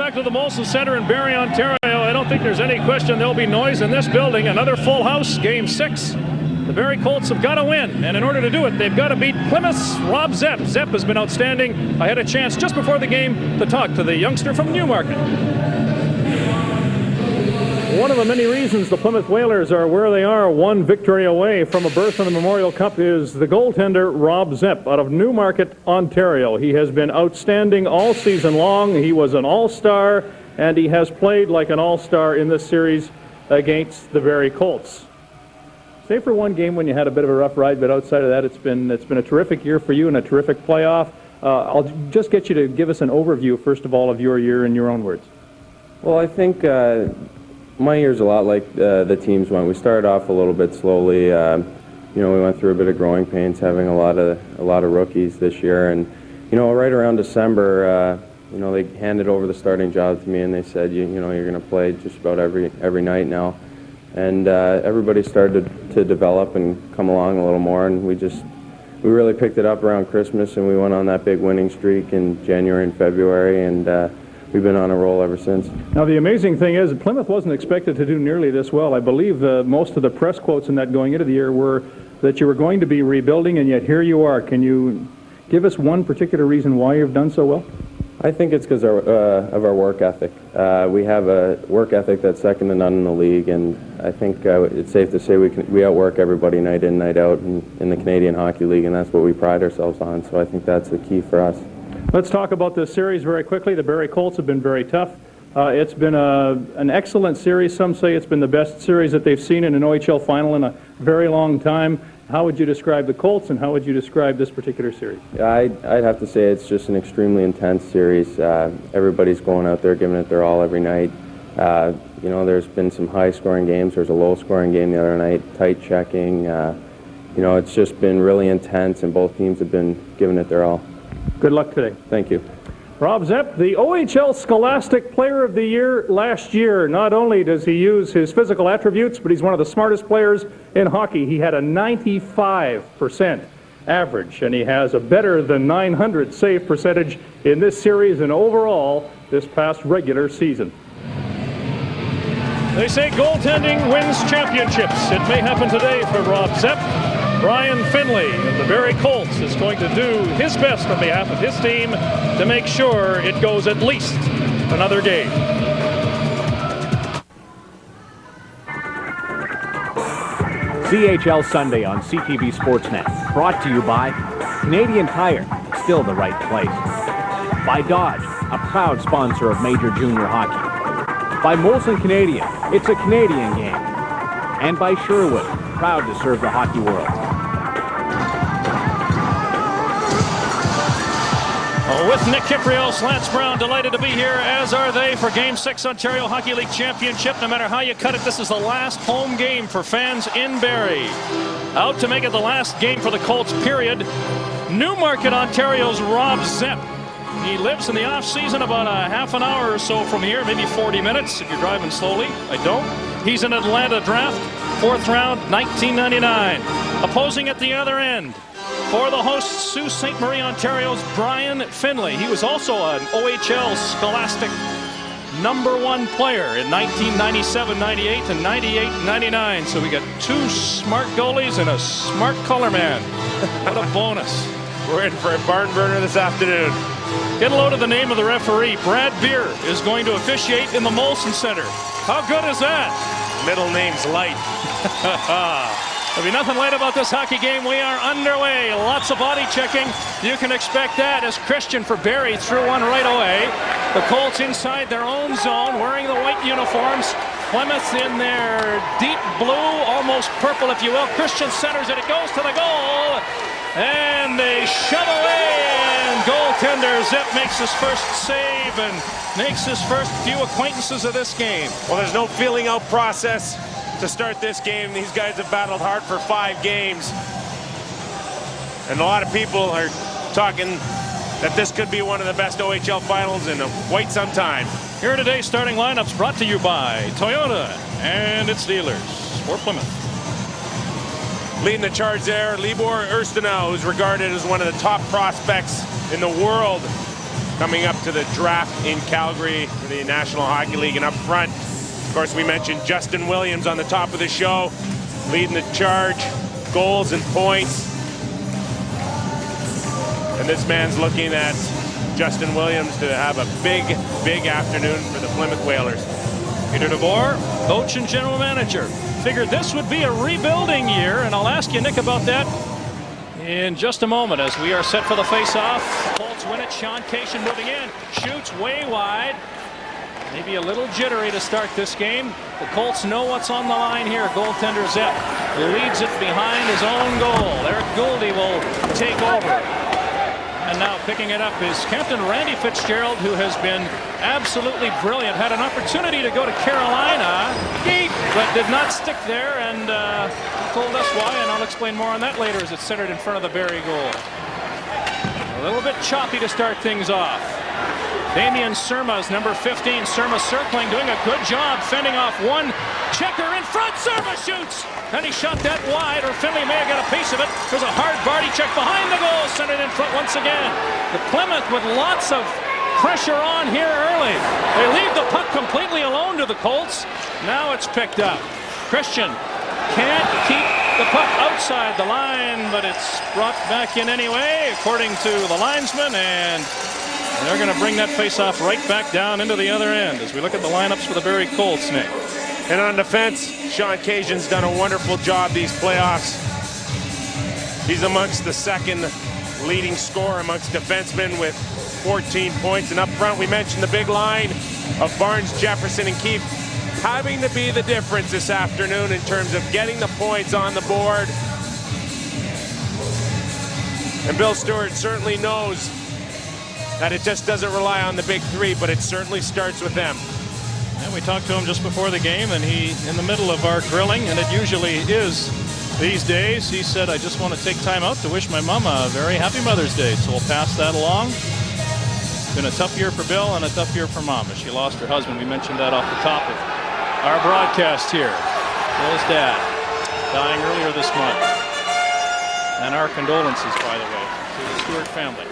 back to the Molson Center in Barrie, Ontario. I don't think there's any question there'll be noise in this building. Another full house, Game 6. The Barrie Colts have got to win, and in order to do it, they've got to beat Plymouth's Rob Zepp. Zepp has been outstanding. I had a chance just before the game to talk to the youngster from Newmarket. One of the many reasons the Plymouth Whalers are where they are, one victory away from a berth in the Memorial Cup, is the goaltender Rob Zepp out of Newmarket, Ontario. He has been outstanding all season long. He was an all-star, and he has played like an all-star in this series against the Barrie Colts. Save for one game when you had a bit of a rough ride, but outside of that, it's been a terrific year for you and a terrific playoff. I'll just get you to give us an overview, first of all, of your year in your own words. Well, I think my year's a lot like the team's went. We started off a little bit slowly. We went through a bit of growing pains, having a lot of rookies this year, and right around December, they handed over the starting job to me, and they said, you're going to play just about every night now, and everybody started to develop and come along a little more, and we really picked it up around Christmas, and we went on that big winning streak in January and February, and we've been on a roll ever since. Now, the amazing thing is Plymouth wasn't expected to do nearly this well. I believe most of the press quotes in that going into the year were that you were going to be rebuilding, and yet here you are. Can you give us one particular reason why you've done so well? I think it's because of our work ethic. We have a work ethic that's second to none in the league, and I think it's safe to say we outwork everybody night in, night out in the Canadian Hockey League, and that's what we pride ourselves on. So I think that's the key for us. Let's talk about this series very quickly. The Barrie Colts have been very tough. It's been an excellent series. Some say it's been the best series that they've seen in an OHL final in a very long time. How would you describe the Colts, and how would you describe this particular series? I'd have to say it's just an extremely intense series. Everybody's going out there giving it their all every night. There's been some high-scoring games. There's a low-scoring game the other night, tight checking. It's just been really intense, and both teams have been giving it their all. Good luck today. Thank you. Rob Zepp, the OHL Scholastic Player of the Year last year. Not only does he use his physical attributes, but he's one of the smartest players in hockey. He had a 95% average, and he has a better than 900 save percentage in this series and overall this past regular season. They say goaltending wins championships. It may happen today for Rob Zepp. Brian Finley of the Barrie Colts is going to do his best on behalf of his team to make sure it goes at least another game. CHL Sunday on CTV Sportsnet. Brought to you by Canadian Tire, still the right place. By Dodge, a proud sponsor of Major Junior Hockey. By Molson Canadian, it's a Canadian game. And by Sherwood, proud to serve the hockey world. With Nick Kypreos, Lance Brown delighted to be here, as are they, for Game 6 Ontario Hockey League Championship. No matter how you cut it, this is the last home game for fans in Barrie. Out to make it the last game for the Colts, period. Newmarket, Ontario's Rob Zepp. He lives in the off-season about a half an hour or so from here, maybe 40 minutes if you're driving slowly. I don't. He's an Atlanta draft, 4th round, 1999. Opposing at the other end, for the hosts, Sault Ste. Marie, Ontario's Brian Finley. He was also an OHL Scholastic #1 player in 1997, 98, and 98, 99. So we got two smart goalies and a smart color man. What a bonus. We're in for a barn burner this afternoon. Get a load of the name of the referee. Brad Beer is going to officiate in the Molson Center. How good is that? Middle name's Light. There'll be nothing light about this hockey game. We are underway. Lots of body checking. You can expect that as Christian for Barrie threw one right away. The Colts inside their own zone, wearing the white uniforms. Plymouth in their deep blue, almost purple, if you will. Christian centers it. It goes to the goal. And they shove away. And goaltender Zepp makes his first save and makes his first few acquaintances of this game. Well, there's no feeling out process to start this game. These guys have battled hard for 5 games. And a lot of people are talking that this could be one of the best OHL finals in quite some time. Here are today's starting lineups, brought to you by Toyota and its dealers for Plymouth. Leading the charge there, Libor Urstanau, who's regarded as one of the top prospects in the world. coming up to the draft in Calgary for the National Hockey League. And up front, of course, we mentioned Justin Williams on the top of the show, leading the charge, goals and points. And this man's looking at Justin Williams to have a big, big afternoon for the Plymouth Whalers. Peter DeBoer, coach and general manager, figured this would be a rebuilding year, and I'll ask you, Nick, about that in just a moment as we are set for the face-off. Colts win it. Sean Cation moving in, shoots way wide. Maybe a little jittery to start this game. The Colts know what's on the line here. Goaltender Zepp leads it behind his own goal. Eric Gouldy will take over. And now picking it up is Captain Randy Fitzgerald, who has been absolutely brilliant. Had an opportunity to go to Carolina, but did not stick there, and he told us why, and I'll explain more on that later as it's centered in front of the Barrie goal. A little bit choppy to start things off. Damian Surma's number 15. Surma circling, doing a good job fending off one checker in front. Surma shoots, and he shot that wide, or Finley may have got a piece of it. There's a hard Barty check behind the goal, centered in front once again. The Plymouth with lots of pressure on here early. They leave the puck completely alone to the Colts. Now it's picked up. Christian can't keep the puck outside the line, but it's brought back in anyway, according to the linesman, and they're going to bring that face-off right back down into the other end as we look at the lineups for the Barrie Colts, Nick. And on defense, Sean Cajuan's done a wonderful job these playoffs. He's amongst the second leading scorer amongst defensemen with 14 points. And up front, we mentioned the big line of Barnes, Jefferson, and Keefe having to be the difference this afternoon in terms of getting the points on the board. And Bill Stewart certainly knows that it just doesn't rely on the big three, but it certainly starts with them. And we talked to him just before the game, and he, in the middle of our grilling, and it usually is these days, he said, I just want to take time out to wish my mom a very happy Mother's Day. So we'll pass that along. It's been a tough year for Bill and a tough year for Mom as she lost her husband. We mentioned that off the top of our broadcast here. Bill's dad dying earlier this month. And our condolences, by the way, to the Stewart family.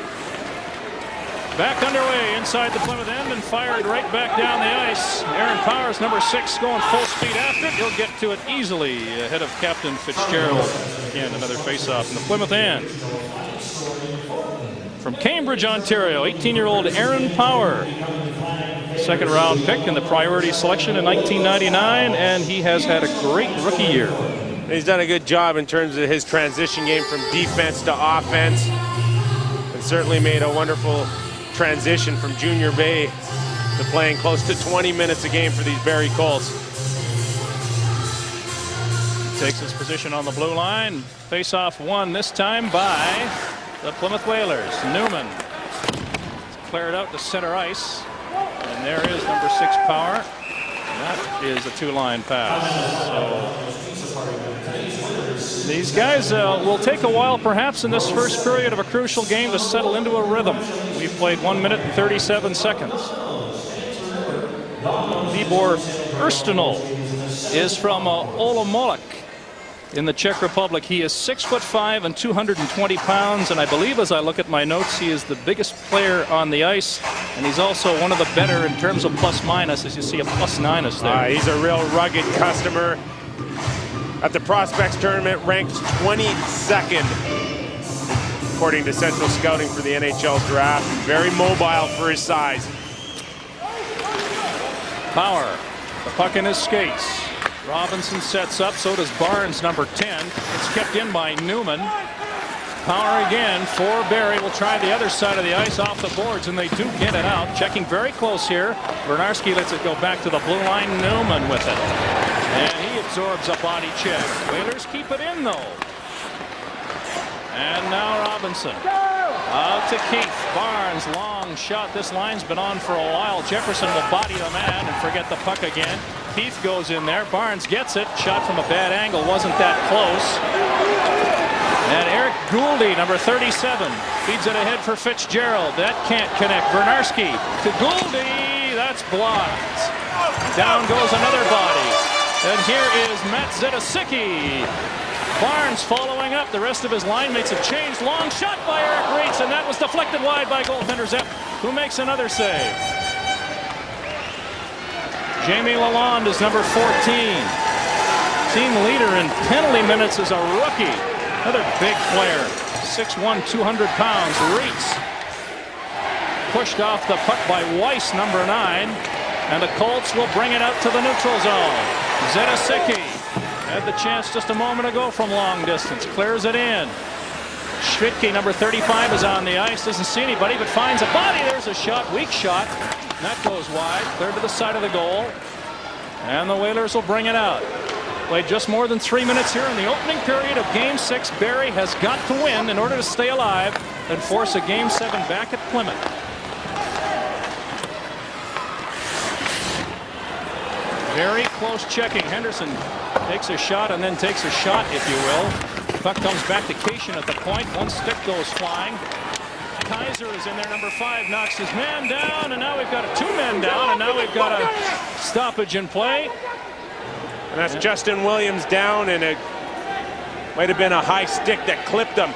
Back underway inside the Plymouth end and fired right back down the ice. Aaron Powers, number 6, going full speed after it. He'll get to it easily ahead of Captain Fitzgerald. Again, another face-off in the Plymouth end. From Cambridge, Ontario, 18-year-old Aaron Power. Second-round pick in the priority selection in 1999, and he has had a great rookie year. He's done a good job in terms of his transition game from defense to offense, and certainly made a wonderful transition from junior Bay to playing close to 20 minutes a game for these Barrie Colts. Takes his position on the blue line. Face-off won this time by the Plymouth Whalers. Newman cleared out to center ice, and there is number 6 Power. That is a 2-line pass. So these guys will take a while perhaps in this first period of a crucial game to settle into a rhythm. We've played 1 minute and 37 seconds. Libor Urstinol is from Olomouc in the Czech Republic. He is 6'5" and 220 pounds, and I believe, as I look at my notes, he is the biggest player on the ice, and he's also one of the better in terms of plus-minus, as you see a +9 there. He's a real rugged customer. At the Prospects Tournament, ranked 22nd, according to Central Scouting for the NHL Draft. Very mobile for his size. Power, the puck in his skates. Robinson sets up, so does Barnes, number 10. It's kept in by Newman. Power again for Barrie. Will try the other side of the ice off the boards, and they do get it out. Checking very close here. Bernarski lets it go back to the blue line. Newman with it. And he absorbs a body check. Whalers keep it in, though. And now Robinson. Out to Keith. Barnes, long shot. This line's been on for a while. Jefferson will body the man and forget the puck again. Keith goes in there. Barnes gets it. Shot from a bad angle. Wasn't that close. And Eric Gouldy, number 37, feeds it ahead for Fitzgerald. That can't connect. Bernarski to Gouldy. That's blocked. Down goes another body. And here is Matt Zedasicki. Barnes following up. The rest of his line mates have changed. Long shot by Eric Reitz, and that was deflected wide by goaltender Zepp. who makes another save. Jamie Lalonde is number 14. Team leader in penalty minutes is a rookie. Another big player, 6'1", 200 pounds, Reitz. Pushed off the puck by Weiss, number 9. And the Colts will bring it out to the neutral zone. Zedasicki had the chance just a moment ago from long distance. Clears it in. Schwitke, number 35, is on the ice. Doesn't see anybody, but finds a body. There's a shot, weak shot. And that goes wide, clear to the side of the goal. And the Whalers will bring it out. Played just more than 3 minutes here in the opening period of Game 6. Barrie has got to win in order to stay alive and force a Game 7 back at Plymouth. Very close checking. Henderson takes a shot and then takes a shot, if you will. Puck comes back to Cation at the point. One stick goes flying. Kaiser is in there, number 5, knocks his man down, and now we've got 2 men down, and now we've got a stoppage in play. And that's Justin Williams down, and it might have been a high stick that clipped him.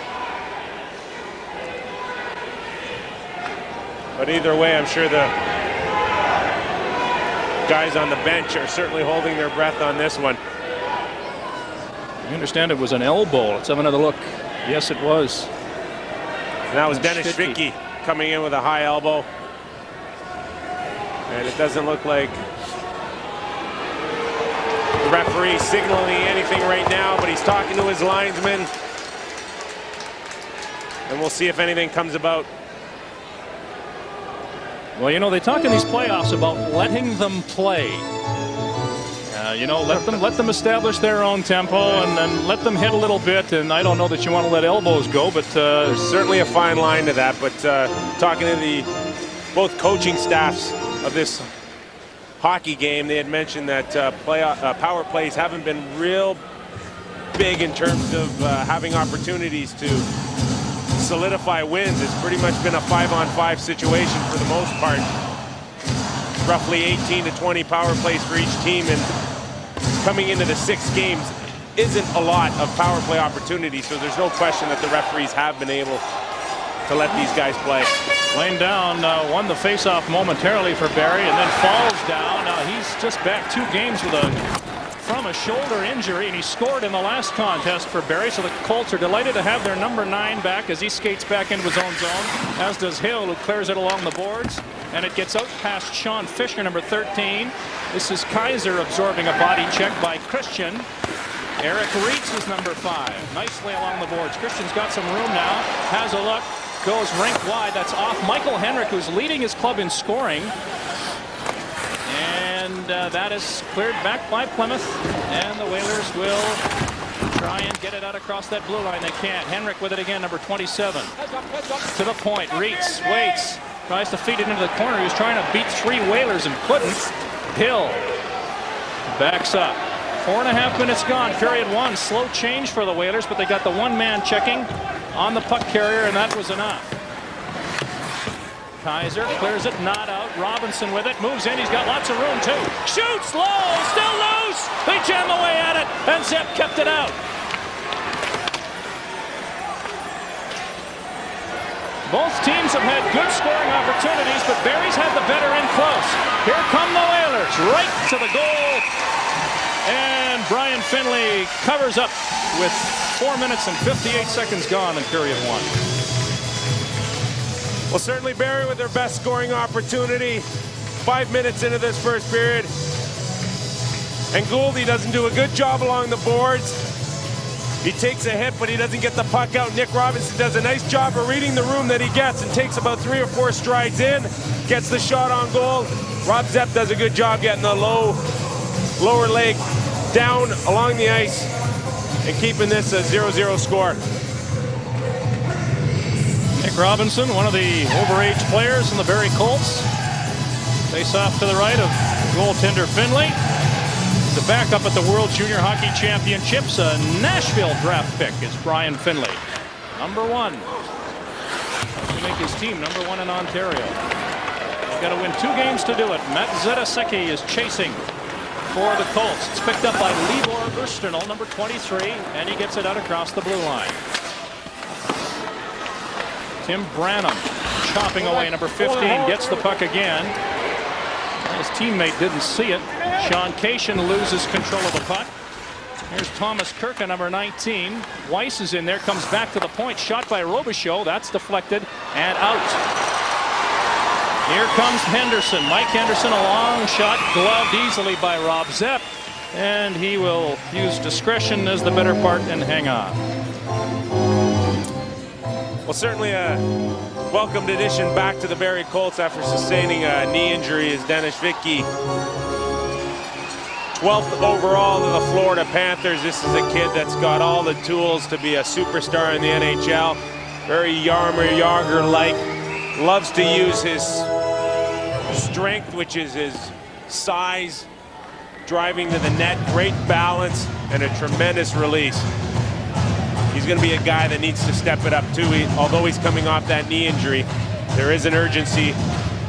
But either way, I'm sure the guys on the bench are certainly holding their breath on this one. I understand it was an elbow. Let's have another look. Yes, it was. And that was Dennis Schwitke coming in with a high elbow. And it doesn't look like the referee signaling anything right now, but he's talking to his linesman. And we'll see if anything comes about. Well, you know, they talk in these playoffs about letting them play. You know, let them establish their own tempo and then let them hit a little bit. And I don't know that you want to let elbows go, but there's certainly a fine line to that. But talking to the both coaching staffs of this hockey game, they had mentioned that power plays haven't been real big in terms of having opportunities to solidify wins. It's pretty much been a 5-on-5 situation for the most part. Roughly 18 to 20 power plays for each team, and coming into the 6 games isn't a lot of power play opportunities, so there's no question that the referees have been able to let these guys play. Lane down won the faceoff momentarily for Barrie and then falls down. Now he's just back 2 games from a shoulder injury, and he scored in the last contest for Barrie, so the Colts are delighted to have their number 9 back as he skates back into his own zone, as does Hill, who clears it along the boards, and it gets out past Sean Fisher, number 13. This is Kaiser absorbing a body check by Christian. Eric Reitz is number 5, nicely along the boards. Christian's got some room now, has a look, goes rink wide. That's off Michael Henrik, who's leading his club in scoring. And that is cleared back by Plymouth, and the Whalers will try and get it out across that blue line. They can't. Henrik with it again, number 27. To the point, Reitz waits, tries to feed it into the corner. He was trying to beat 3 Whalers and couldn't. Hill backs up. 4.5 minutes gone, period 1. Slow change for the Whalers, but they got the 1-man checking on the puck carrier, and that was enough. Kaiser clears it, not out. Robinson with it, moves in. He's got lots of room too. Shoots low, still loose. They jam away at it, and Zepp kept it out. Both teams have had good scoring opportunities, but Barrie's had the better in close. Here come the Whalers, right to the goal. And Brian Finley covers up with 4 minutes and 58 seconds gone in period 1. Well, certainly Barrie with their best scoring opportunity. 5 minutes into this first period. And Gouldy doesn't do a good job along the boards. He takes a hit, but he doesn't get the puck out. Nick Robinson does a nice job of reading the room that he gets and takes about 3 or 4 strides in, gets the shot on goal. Rob Zepp does a good job getting the lower leg down along the ice and keeping this a 0-0 score. Nick Robinson, one of the overage players in the Barrie Colts. Face off to the right of goaltender Finley. The backup at the World Junior Hockey Championships, a Nashville draft pick, is Brian Finley. Number 1. To make his team number 1 in Ontario. He's got to win 2 games to do it. Matt Zedasicki is chasing for the Colts. It's picked up by Libor Versternal, number 23, and he gets it out across the blue line. Tim Branham chopping away. Number 15 gets the puck again. His teammate didn't see it. Sean Cation loses control of the puck. Here's Thomas Kirka, number 19. Weiss is in there, comes back to the point. Shot by Robichaud. That's deflected and out. Here comes Henderson. Mike Henderson, a long shot, gloved easily by Rob Zepp. And he will use discretion as the better part and hang on. Well, certainly a welcomed addition back to the Barrie Colts after sustaining a knee injury is Dennis Vicky. 12th overall to the Florida Panthers. This is a kid that's got all the tools to be a superstar in the NHL. Very Jaromir Jagr-like. Loves to use his strength, which is his size, driving to the net, great balance, and a tremendous release. He's going to be a guy that needs to step it up too. Although he's coming off that knee injury, there is an urgency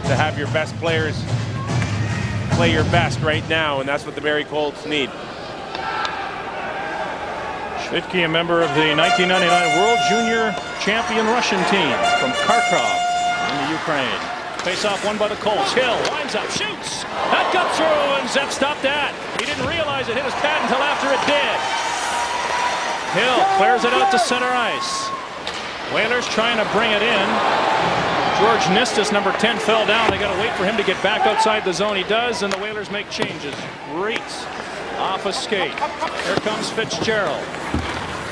to have your best players play your best right now, and that's what the Barrie Colts need. Schwitke, a member of the 1999 World Junior Champion Russian team from Kharkov in the Ukraine. Face-off won by the Colts. Hill winds up, shoots. That got through, and Zepp stopped that. He didn't realize it hit his pad until after it did. Hill clears it out to center ice. Whalers trying to bring it in. George Nistis, number 10, fell down. They got to wait for him to get back outside the zone. He does, and the Whalers make changes. Reitz off a skate. Here comes Fitzgerald.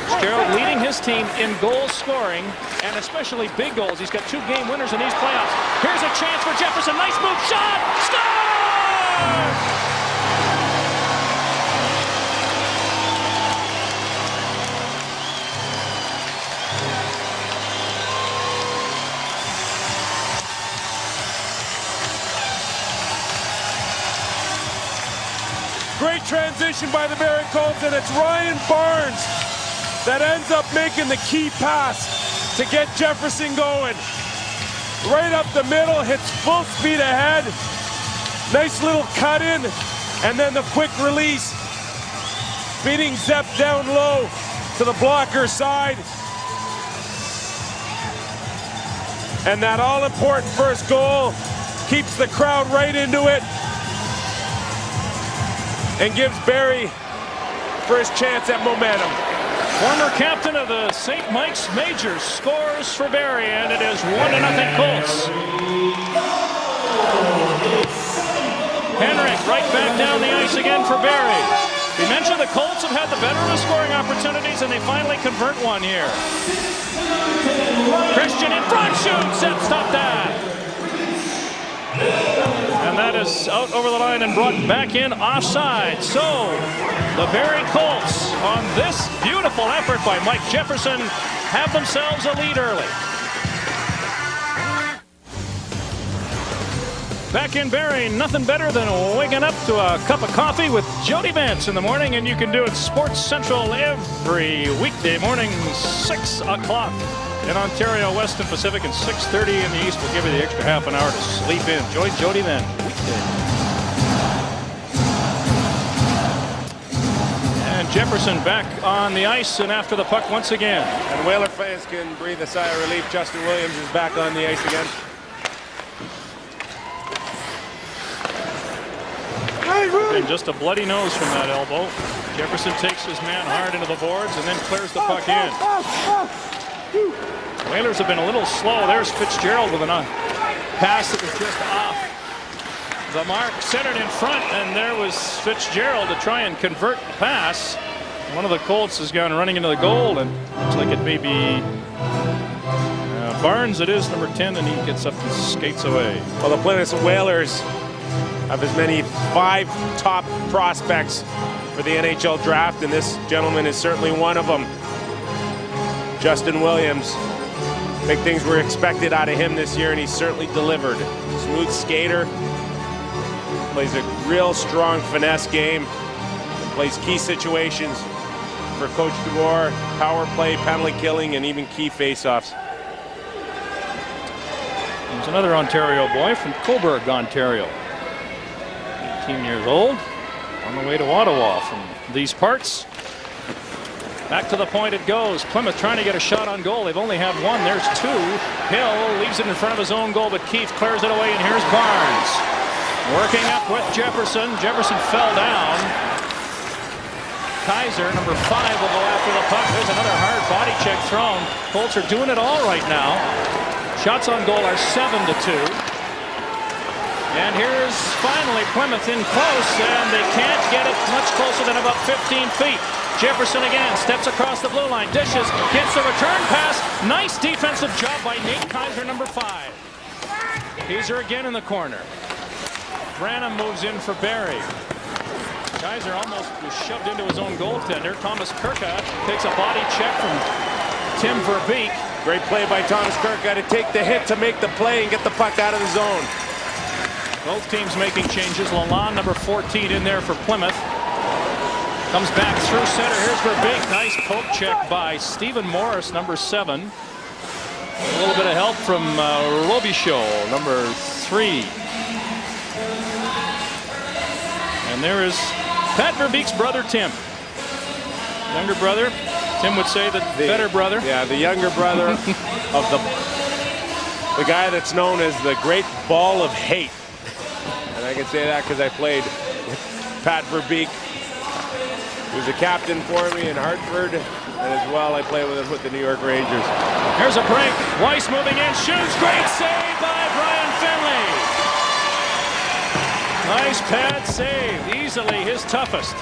Fitzgerald leading his team in goal scoring, and especially big goals. He's got 2 game winners in these playoffs. Here's a chance for Jefferson. Nice move. Shot! Score! Great transition by the Barrie Colts, and it's Ryan Barnes that ends up making the key pass to get Jefferson going. Right up the middle, hits full speed ahead. Nice little cut in, and then the quick release. Beating Zepp down low to the blocker side. And that all-important first goal keeps the crowd right into it and gives Barrie first chance at momentum. Former captain of the St. Mike's Majors scores for Barrie, and it is 1-0 Colts. Henrik right back down the ice again for Barrie. We mentioned the Colts have had the better of the scoring opportunities, and they finally convert one here. Christian in front, shoots, Zepp stopped that. And that is out over the line and brought back in offside. So the Barrie Colts, on this beautiful effort by Mike Jefferson, have themselves a lead early. Back in Barrie, nothing better than waking up to a cup of coffee with Jody Vance in the morning, and you can do it Sports Central every weekday morning, 6 o'clock. In Ontario, West and Pacific, and 6:30 in the East. We'll give you the extra half an hour to sleep in. Join Jody then, weekday. And Jefferson back on the ice and after the puck once again. And Whaler fans can breathe a sigh of relief. Justin Williams is back on the ice again. And just a bloody nose from that elbow. Jefferson takes his man hard into the boards and then clears the puck in. Whalers have been a little slow. There's Fitzgerald with a pass that was just off the mark, centered in front, and there was Fitzgerald to try and convert the pass. One of the Colts has gone running into the goal, and looks like it may be Barnes. It is number 10, and he gets up and skates away. Well, the Plymouth Whalers have as many 5 top prospects for the NHL draft, and this gentleman is certainly one of them. Justin Williams. Big things were expected out of him this year, and he certainly delivered. Smooth skater, plays a real strong finesse game, plays key situations for Coach DeBoer, power play, penalty killing, and even key faceoffs. There's another Ontario boy from Cobourg, Ontario. 18 years old, on the way to Ottawa from these parts. Back to the point it goes. Plymouth trying to get a shot on goal. They've only had one. There's two. Hill leaves it in front of his own goal, but Keefe clears it away, and here's Barnes. Working up with Jefferson. Jefferson fell down. Kaiser, number 5, will go after the puck. There's another hard body check thrown. Colts are doing it all right now. Shots on goal are 7-2. And here's finally Plymouth in close, and they can't get it much closer than about 15 feet. Jefferson again steps across the blue line, dishes, gets the return pass. Nice defensive job by Nate Kaiser, number 5. Kaiser again in the corner. Branham moves in for Barrie. Kaiser almost was shoved into his own goaltender. Thomas Kirka takes a body check from Tim Verbeek. Great play by Thomas Kirka to take the hit to make the play and get the puck out of the zone. Both teams making changes. Lalonde, number 14, in there for Plymouth. Comes back through center. Here's Verbeek. Nice poke check by Stephen Morris, number 7. A little bit of help from Robichaud, number 3. And there is Pat Verbeek's brother, Tim. Younger brother. Tim would say the better brother. Yeah, the younger brother of the guy that's known as the Great Ball of Hate. And I can say that because I played with Pat Verbeek. He was a captain for me in Hartford, and as well I played with him with the New York Rangers. Here's a break. Weiss moving in, shoots. Great save by Brian Finley. Nice pad save. Easily his toughest.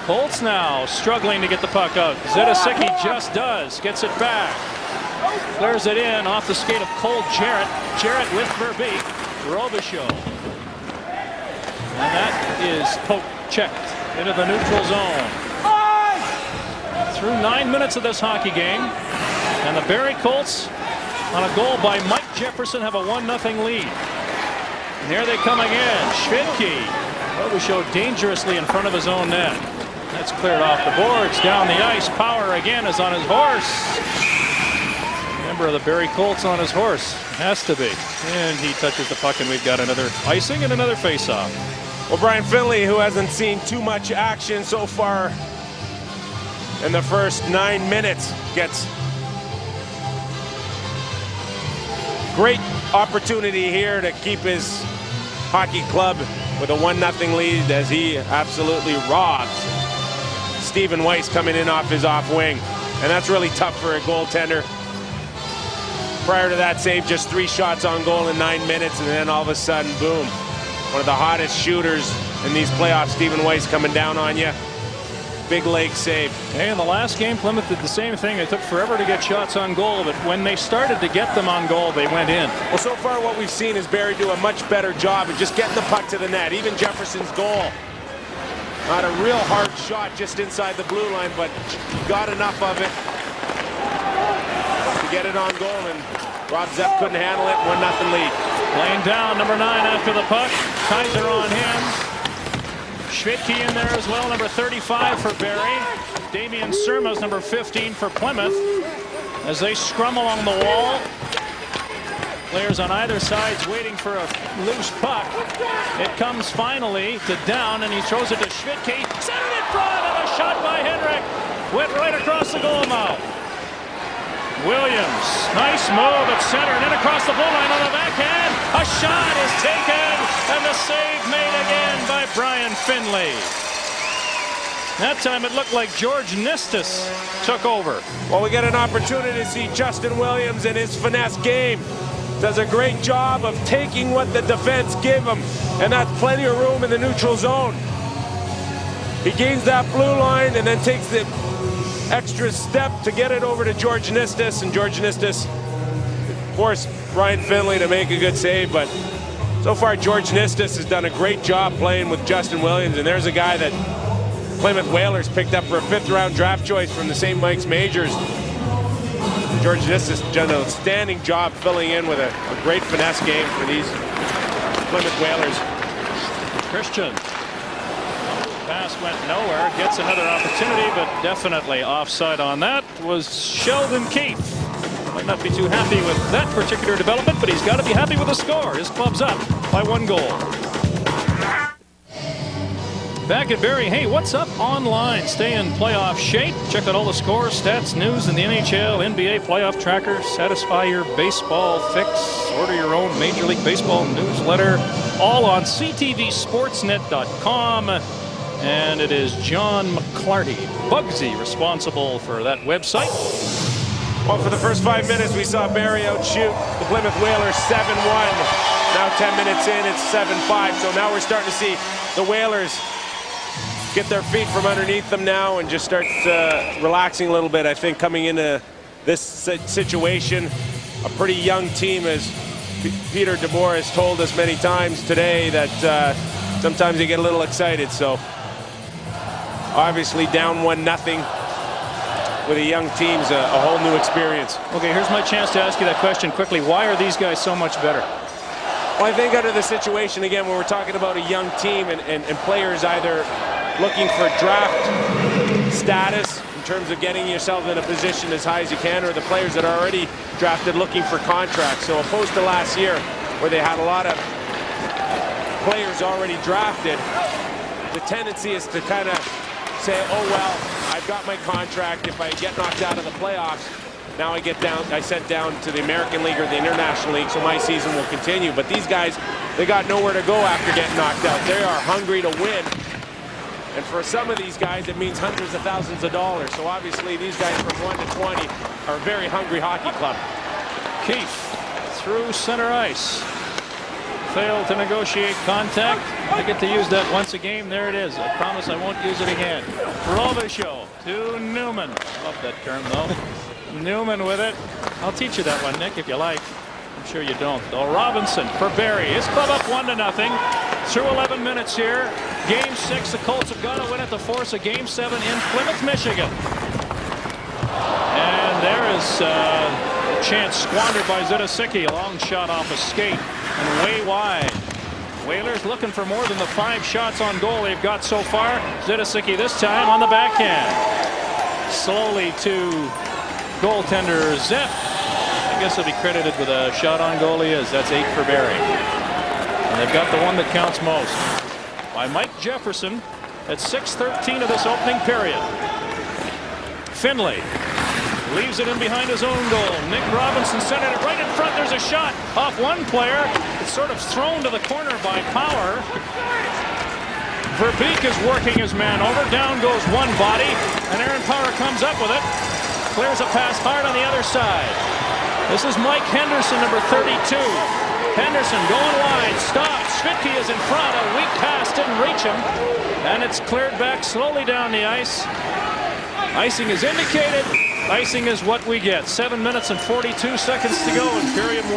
Colts now struggling to get the puck out. Zedesicki just does. Gets it back. Clears it in off the skate of Cole Jarrett. Jarrett with Verbeek. Robichaud. And that is poke checked into the neutral zone. Through 9 minutes of this hockey game. And the Barrie Colts, on a goal by Mike Jefferson, have a 1-0 lead. And here they come again. Schwidtke. Robichaud dangerously in front of his own net. That's cleared off the boards. Down the ice. Power again is on his horse. Member of the Barrie Colts on his horse. Has to be. And he touches the puck, and we've got another icing and another face-off. Well, Brian Finley, who hasn't seen too much action so far in the first 9 minutes, gets great opportunity here to keep his hockey club with a 1-0 lead as he absolutely robs Stephen Weiss coming in off his off wing. And that's really tough for a goaltender. Prior to that save, just 3 shots on goal in 9 minutes, and then all of a sudden, boom. One of the hottest shooters in these playoffs, Stephen Weiss, coming down on you. Big leg save. Hey, in the last game, Plymouth did the same thing. It took forever to get shots on goal, but when they started to get them on goal, they went in. Well, so far what we've seen is Barrie do a much better job of just getting the puck to the net. Even Jefferson's goal. Not a real hard shot just inside the blue line, but he got enough of it to get it on goal, and Rob Zepp couldn't handle it. 1-0 lead. Laying down, number 9 after the puck. Kaiser on him. Schwidtke in there as well, number 35 for Barrie. Damian Surma's number 15 for Plymouth. As they scrum along the wall. Players on either side's waiting for a loose puck. It comes finally to Down, and he throws it to Schwidtke. Centered in front, and a shot by Henrik. Went right across the goal mouth. Williams, nice move at center, and then across the blue line on the backhand. A shot is taken, and the save made again by Brian Finley. That time it looked like George Nistis took over. Well, we get an opportunity to see Justin Williams in his finesse game. Does a great job of taking what the defense give him, and that's plenty of room in the neutral zone. He gains that blue line and then takes the extra step to get it over to George Nistis, and George Nistis forced Brian Finley to make a good save, but so far George Nistis has done a great job playing with Justin Williams, and there's a guy that Plymouth Whalers picked up for a 5th-round draft choice from the St. Mike's Majors. George Nistis done an outstanding job filling in with a great finesse game for these Plymouth Whalers. Christian. Pass went nowhere. Gets another opportunity, but definitely offside on that was Sheldon Keefe. Might not be too happy with that particular development, but he's got to be happy with the score. His club's up by 1 goal. Back at Barrie. Hey, what's up online? Stay in playoff shape. Check out all the scores, stats, news in the NHL, NBA playoff tracker. Satisfy your baseball fix. Order your own Major League Baseball newsletter. All on ctvsportsnet.com. And it is John McClarty, Bugsy, responsible for that website. Well, for the first 5 minutes, we saw Barrie outshoot the Plymouth Whalers 7-1. Now 10 minutes in, it's 7-5. So now we're starting to see the Whalers get their feet from underneath them now and just start relaxing a little bit. I think coming into this situation, a pretty young team, as Peter DeBoer has told us many times today, that sometimes they get a little excited. So obviously down 1-0 with a young team's a whole new experience. Okay, here's my chance to ask you that question quickly. Why are these guys so much better? Well, I think under the situation, again, when we're talking about a young team and players either looking for draft status in terms of getting yourself in a position as high as you can, or the players that are already drafted looking for contracts. So opposed to last year, where they had a lot of players already drafted, the tendency is to kind of say, oh, well, I've got my contract. If I get knocked out of the playoffs, now I sent down to the American League or the International League, so my season will continue. But these guys, they got nowhere to go after getting knocked out. They are hungry to win. And for some of these guys, it means hundreds of thousands of dollars. So obviously, these guys from 1 to 20 are a very hungry hockey club. Keefe through center ice. Failed to negotiate contact. I get to use that once a game. There it is. I promise I won't use it again. Robichaud to Newman. Love that term, though. Newman with it. I'll teach you that one, Nick, if you like. I'm sure you don't, though. Robinson for Barrie. His club up 1-0. Through 11 minutes here. Game 6. The Colts have got to win it to force a Game 7 in Plymouth, Michigan. And there is a chance squandered by Zidisicki. A long shot off a skate and way wide. Whalers looking for more than the 5 shots on goal they've got so far. Zidisicki this time on the backhand. Slowly to goaltender Zep. I guess he'll be credited with a shot on goal. He is. That's 8 for Barrie. And they've got the one that counts most by Mike Jefferson at 6:13 of this opening period. Finley leaves it in behind his own goal. Nick Robinson centered it right in front. There's a shot off one player. It's sort of thrown to the corner by Power. Verbeek is working his man over. Down goes one body, and Aaron Power comes up with it. Clears a pass hard on the other side. This is Mike Henderson, number 32. Henderson going wide, stops. Schwitke is in front. A weak pass didn't reach him, and it's cleared back slowly down the ice. Icing is indicated. Icing is what we get. 7 minutes and 42 seconds to go in period 1.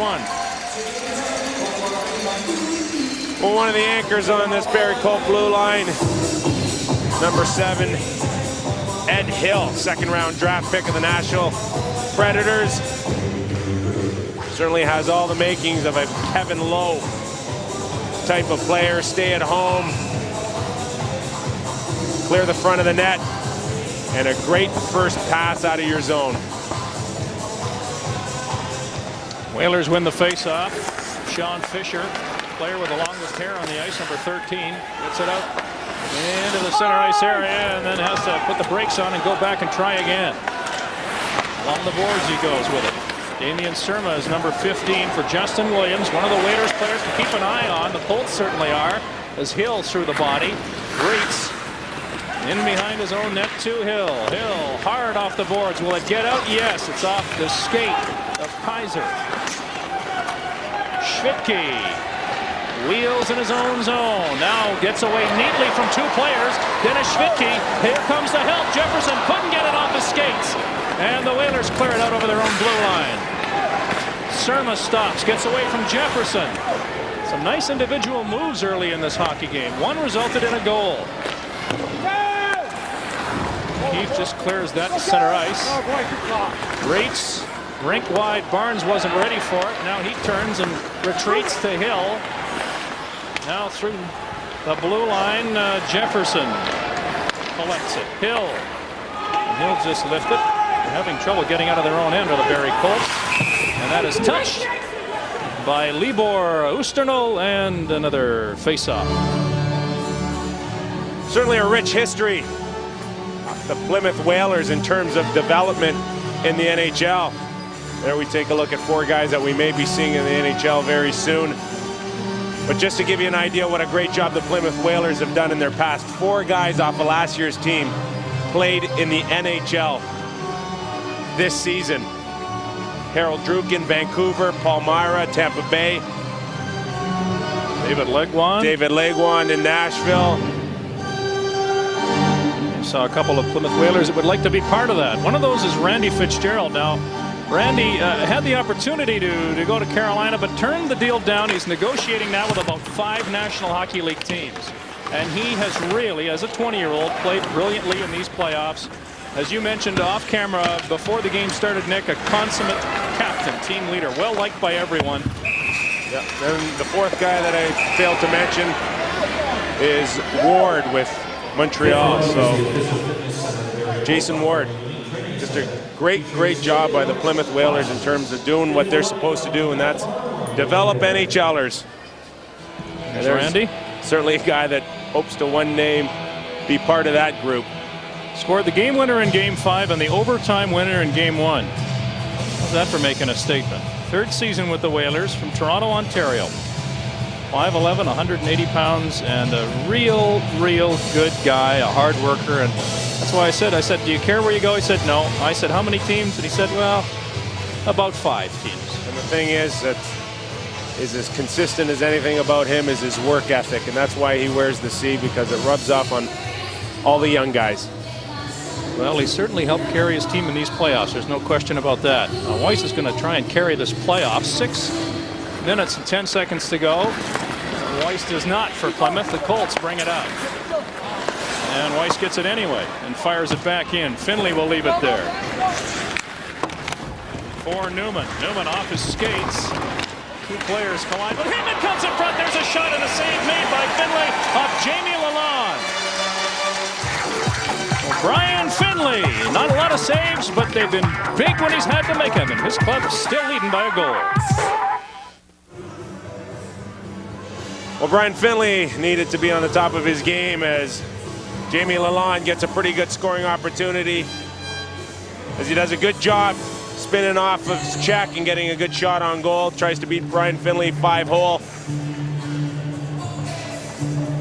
Well, one of the anchors on this Barrie Colt blue line, number 7, Ed Hill, second-round draft pick of the Nashville Predators. Certainly has all the makings of a Kevin Lowe type of player. Stay at home, clear the front of the net, and a great first pass out of your zone. Whalers win the face-off. Sean Fisher, player with the longest hair on the ice, number 13, gets it out into the center ice area and then has to put the brakes on and go back and try again. Along the boards he goes with it. Damian Surma is number 15 for Justin Williams, one of the Whalers players to keep an eye on. The Colts certainly are, as Hill through the body. Reitz in behind his own net to Hill. Hill hard off the boards. Will it get out? Yes, it's off the skate of Kaiser. Schwitke wheels in his own zone. Now gets away neatly from 2 players. Dennis Schwitke. Here comes the help. Jefferson couldn't get it off his skates. And the Whalers clear it out over their own blue line. Surma stops, gets away from Jefferson. Some nice individual moves early in this hockey game. One resulted in a goal. Keefe just clears that to center ice. Reitz, rink wide. Barnes wasn't ready for it. Now he turns and retreats to Hill. Now through the blue line, Jefferson collects it. Hill. And Hill just lifted it. They're having trouble getting out of their own end of the Barrie Colts. And that is touched by Libor Usternal, and another face-off. certainly a rich history, the Plymouth Whalers, in terms of development in the NHL. There we take a look at 4 guys that we may be seeing in the NHL very soon. But just to give you an idea what a great job the Plymouth Whalers have done in their past, 4 guys off of last year's team played in the NHL this season. Harold Drukin, Vancouver; Paul Myra, Tampa Bay; David Legwand in Nashville. I saw a couple of Plymouth Whalers that would like to be part of that. One of those is Randy Fitzgerald. Now, Randy had the opportunity to go to Carolina, but turned the deal down. He's negotiating now with about 5 National Hockey League teams. And he has really, as a 20-year-old, played brilliantly in these playoffs. As you mentioned off camera before the game started, Nick, a consummate captain, team leader, well liked by everyone. Yeah. Then the 4th guy that I failed to mention is Ward with Montreal. So Jason Ward, just a great job by the Plymouth Whalers in terms of doing what they're supposed to do, and that's develop NHLers. And there's Randy, certainly a guy that hopes to one day be part of that group. scored the game winner in Game 5 and the overtime winner in Game 1. How's that for making a statement? 3rd season with the Whalers, from Toronto, Ontario. 5'11", 180 pounds, and a real good guy, a hard worker. And that's why I said, do you care where you go? He said, no. I said, how many teams? And he said, well, about 5 teams. And the thing is that is as consistent as anything about him is his work ethic, and that's why he wears the C, because it rubs off on all the young guys. Well, he certainly helped carry his team in these playoffs. There's no question about that. Now, Weiss is going to try and carry this playoff. 6 minutes and 10 seconds to go. Weiss does not for Plymouth. The Colts bring it up. And Weiss gets it anyway and fires it back in. Finley will leave it there. For Newman. Newman off his skates. 2 players collide. But Hinman comes in front. There's a shot and a save made by Finley off Jamie Lalonde. Brian Finley, not a lot of saves, but they've been big when he's had to make them, and his club is still leading by a goal. Well, Brian Finley needed to be on the top of his game as Jamie Lalonde gets a pretty good scoring opportunity, as he does a good job spinning off of his check and getting a good shot on goal. Tries to beat Brian Finley 5-hole.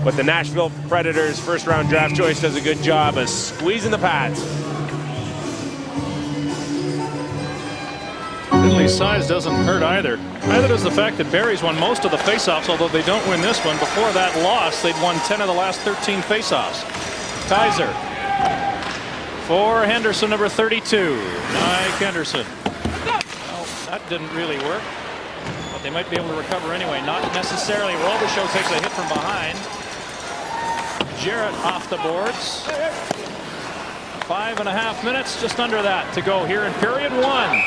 But the Nashville Predators first-round draft choice does a good job of squeezing the pads. Finley's size doesn't hurt either. Neither does the fact that Barrie's won most of the faceoffs, although they don't win this one. Before that loss, they'd won 10 of the last 13 faceoffs. Kaiser for Henderson, number 32. Mike Henderson. Well, that didn't really work, but they might be able to recover anyway. Not necessarily. Robichaud takes a hit from behind. Jarrett off the boards. 5.5 minutes, just under that to go here in period 1.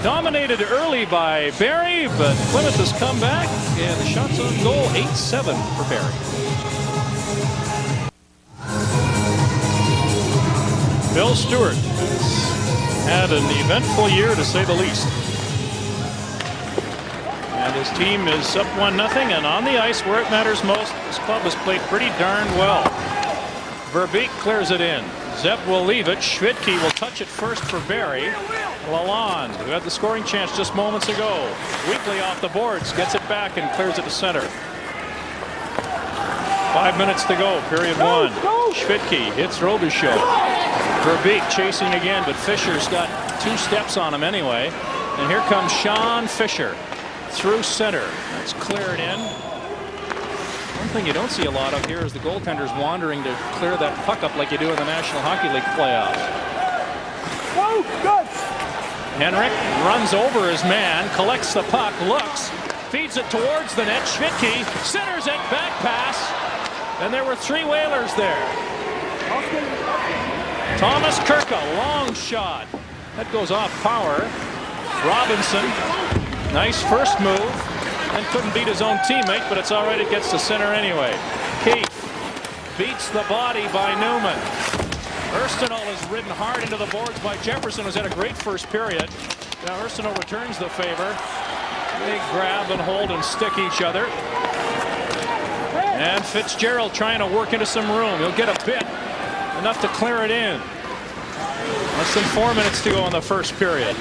Dominated early by Barrie, but Plymouth has come back, and the shots on goal, 8-7 for Barrie. Bill Stewart has had an eventful year, to say the least. And his team is up 1-0, and on the ice where it matters most, this club has played pretty darn well. Verbeek clears it in. Zepp will leave it. Schwidtke will touch it first for Barrie. Lalonde, who had the scoring chance just moments ago. Weekly off the boards, gets it back and clears it to center. 5 minutes to go, period 1. Schwidtke hits Robichaud. Verbeek chasing again, but Fisher's got 2 steps on him anyway. And here comes Sean Fisher through center. That's cleared in. One thing you don't see a lot of here is the goaltenders wandering to clear that puck up like you do in the National Hockey League playoffs. Oh, good. Henrik runs over his man, collects the puck, looks, feeds it towards the net. Schwidtke centers it, back pass, and there were 3 Whalers there. Thomas Kirka, long shot. That goes off power. Robinson, nice first move, and couldn't beat his own teammate, but it's all right, it gets to center anyway. Keith beats the body by Newman. Urstenal is ridden hard into the boards by Jefferson, who's had a great first period. Now Urstenal returns the favor. They grab and hold and stick each other. And Fitzgerald trying to work into some room. He'll get a bit, enough to clear it in. Less than 4 minutes to go in the first period.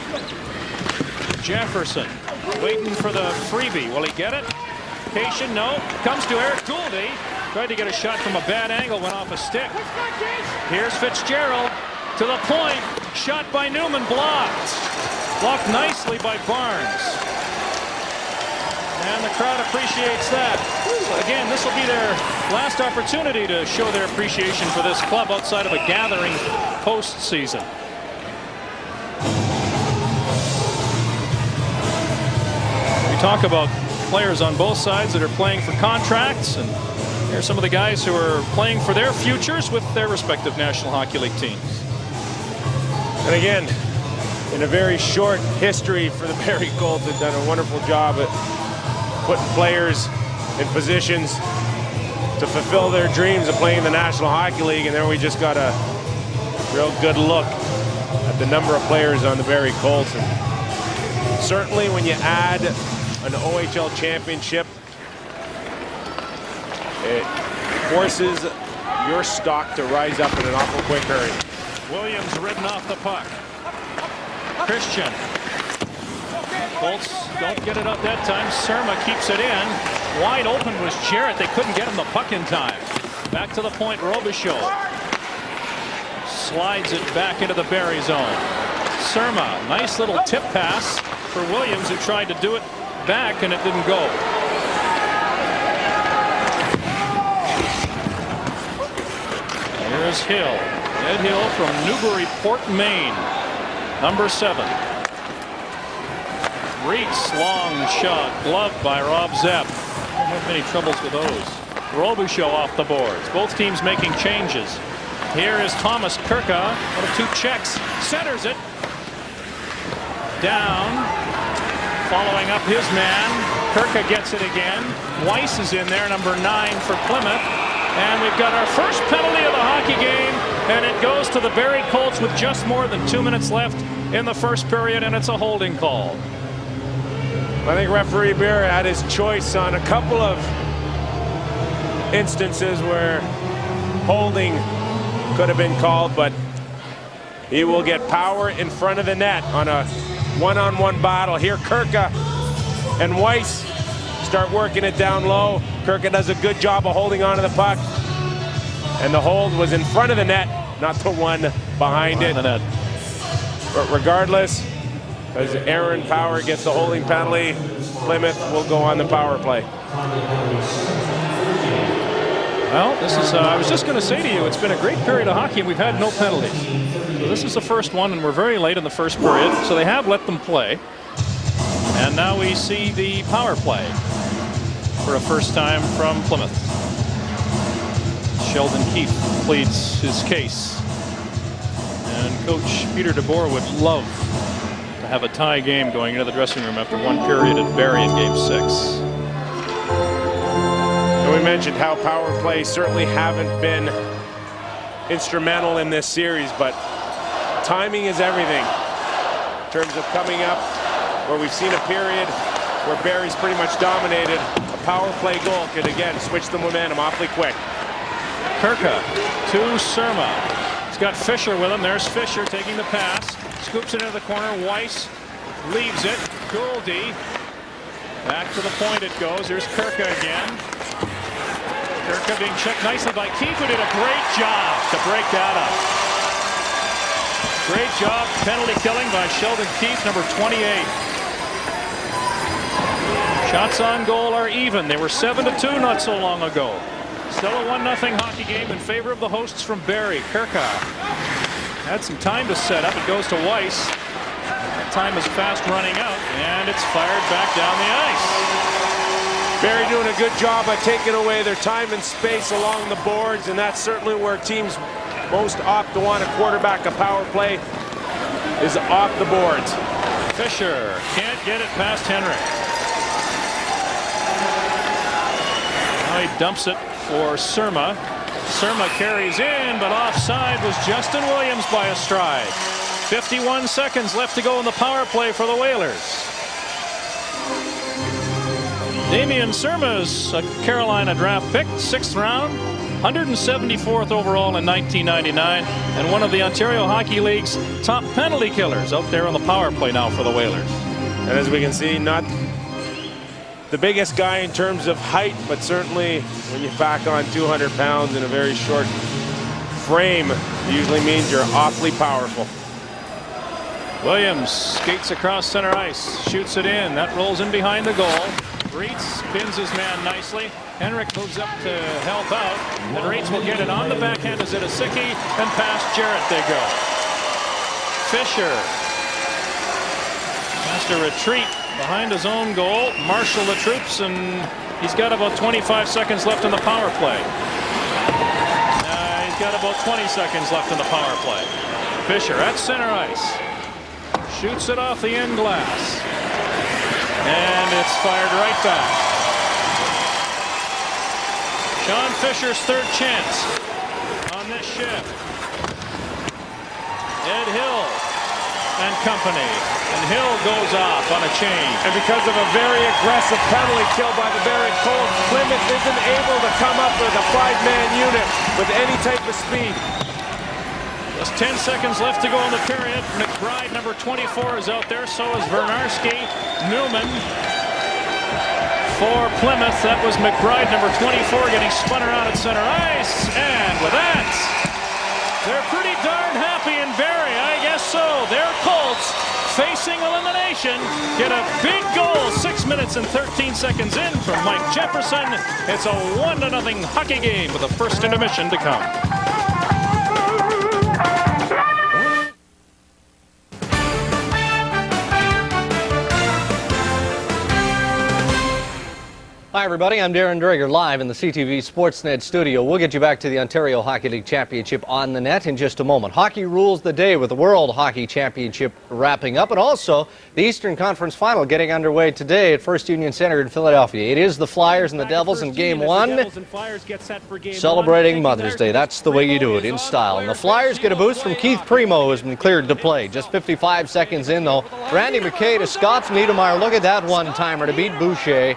Jefferson waiting for the freebie. Will he get it? Cation, no. Comes to Eric Gouldy. Tried to get a shot from a bad angle, went off a stick. Here's Fitzgerald to the point. Shot by Newman, blocked. Blocked nicely by Barnes. And the crowd appreciates that. So again, this will be their last opportunity to show their appreciation for this club outside of a gathering postseason. We talk about players on both sides that are playing for contracts, and here are some of the guys who are playing for their futures with their respective National Hockey League teams. And again, in a very short history for the Barrie Colts, they've done a wonderful job at putting players in positions to fulfill their dreams of playing in the National Hockey League. And there we just got a real good look at the number of players on the Barrie Colts. And certainly when you add an OHL championship, it forces your stock to rise up in an awful quick hurry. Williams ridden off the puck. Christian. Colts don't get it up that time. Surma keeps it in. Wide open was Jarrett. They couldn't get him the puck in time. Back to the point, Robichaud. Slides it back into the Barrie zone. Surma, nice little tip pass for Williams, who tried to do it back and it didn't go. Here's Hill. Ed Hill from Newburyport, Maine. Number 7. Reitz, long shot, gloved by Rob Zepp. Don't have many troubles with those. Robichaud off the boards. Both teams making changes. Here is Thomas Kirka. 1 of 2 checks. Centers it. Down. Following up his man. Kirka gets it again. Weiss is in there, number 9 for Plymouth. And we've got our first penalty of the hockey game, and it goes to the Barrie Colts with just more than 2 minutes left in the first period, and it's a holding call. I think referee Beer had his choice on a couple of instances where holding could have been called, but he will get power in front of the net on a one-on-one battle. Here Kirka and Weiss start working it down low. Kirka does a good job of holding on to the puck, and the hold was in front of the net, not the one behind it. But regardless, as Aaron Power gets the holding penalty, Plymouth will go on the power play. Well, this is, I was just going to say to you, it's been a great period of hockey and we've had no penalties. So this is the first one, and we're very late in the first period, so they have let them play. And now we see the power play for a first time from Plymouth. Sheldon Keefe pleads his case. And Coach Peter DeBoer would love to have a tie game going into the dressing room after 1 period at Barrie in Game 6. And we mentioned how power plays certainly haven't been instrumental in this series, but timing is everything in terms of coming up where we've seen a period where Barrie's pretty much dominated. A power play goal could again switch the momentum awfully quick. Kirka to Surma. He's got Fisher with him. There's Fisher taking the pass. Scoops it into the corner. Weiss leaves it. Gouldy. Back to the point it goes. Here's Kirka again. Kirka being checked nicely by Keefe, who did a great job to break that up. Great job. Penalty killing by Sheldon Keefe, number 28. Shots on goal are even. They were 7-2 not so long ago. Still a 1-0 hockey game in favor of the hosts from Barrie. Kirka had some time to set up. It goes to Weiss. That time is fast running out, and it's fired back down the ice. Barrie doing a good job of taking away their time and space along the boards, and that's certainly where teams most opt to want to quarterback a power play, is off the boards. Fisher can't get it past Henrik. Now he dumps it for Surma. Surma carries in, but offside was Justin Williams by a stride. 51 seconds left to go in the power play for the Whalers. Damian Surma's a Carolina draft pick, 6th round, 174th overall in 1999, and one of the Ontario Hockey League's top penalty killers out there on the power play now for the Whalers. And as we can see, not the biggest guy in terms of height, but certainly when you pack on 200 pounds in a very short frame, it usually means you're awfully powerful. Williams skates across center ice, shoots it in. That rolls in behind the goal. Reitz spins his man nicely. Henrik moves up to help out. And Reitz will get it on the backhand to Zidasicki, and past Jarrett they go. Fisher has to retreat behind his own goal, marshal the troops, and he's got about 25 seconds left in the power play. He's got about 20 seconds left in the power play. Fisher at center ice. Shoots it off the end glass. And it's fired right back. Sean Fisher's third chance on this shift. Ed Hill and company. And Hill goes off on a change. And because of a very aggressive penalty kill by the Barrie Colts, Plymouth isn't able to come up with a 5-man unit with any type of speed. Just 10 seconds left to go in the period. McBride, number 24, is out there. So is Vernarski. Newman for Plymouth. That was McBride, number 24, getting spun around at center ice. And with that, they're pretty darn happy in Barrie. I guess so. Their Colts, facing elimination, get a big goal 6 minutes and 13 seconds in from Mike Jefferson. It's a 1-0 hockey game with the first intermission to come. Hi everybody, I'm Darren Dreger live in the CTV Sportsnet studio. We'll get you back to the Ontario Hockey League Championship on the net in just a moment. Hockey rules the day with the World Hockey Championship wrapping up, and also the Eastern Conference Final getting underway today at First Union Center in Philadelphia. It is the Flyers and the Devils in Game 1, celebrating Mother's Day. That's the way you do it, in style. And the Flyers get a boost from Keith Primo, who has been cleared to play. Just 55 seconds in, though. Randy McKay to Scott's Niedermeyer. Look at that one-timer to beat Boucher.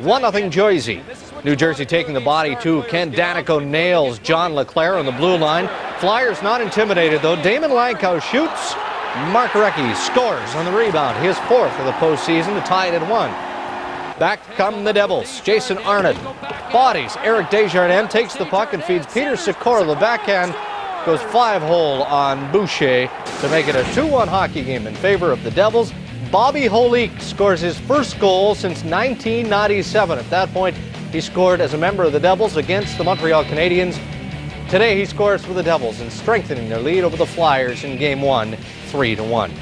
1-0 Jersey. New Jersey taking the body too. Ken Danico nails John LeClaire on the blue line. Flyers not intimidated though. Damon Langkow shoots. Mark Recchi scores on the rebound. His 4th of the postseason to tie it at 1. Back come the Devils. Jason Arnott bodies. Eric Desjardins takes the puck and feeds Peter Sikora. The backhand goes 5-hole on Boucher to make it a 2-1 hockey game in favor of the Devils. Bobby Holik scores his first goal since 1997. At that point, he scored as a member of the Devils against the Montreal Canadiens. Today, he scores for the Devils and strengthening their lead over the Flyers in Game 1, 3-1.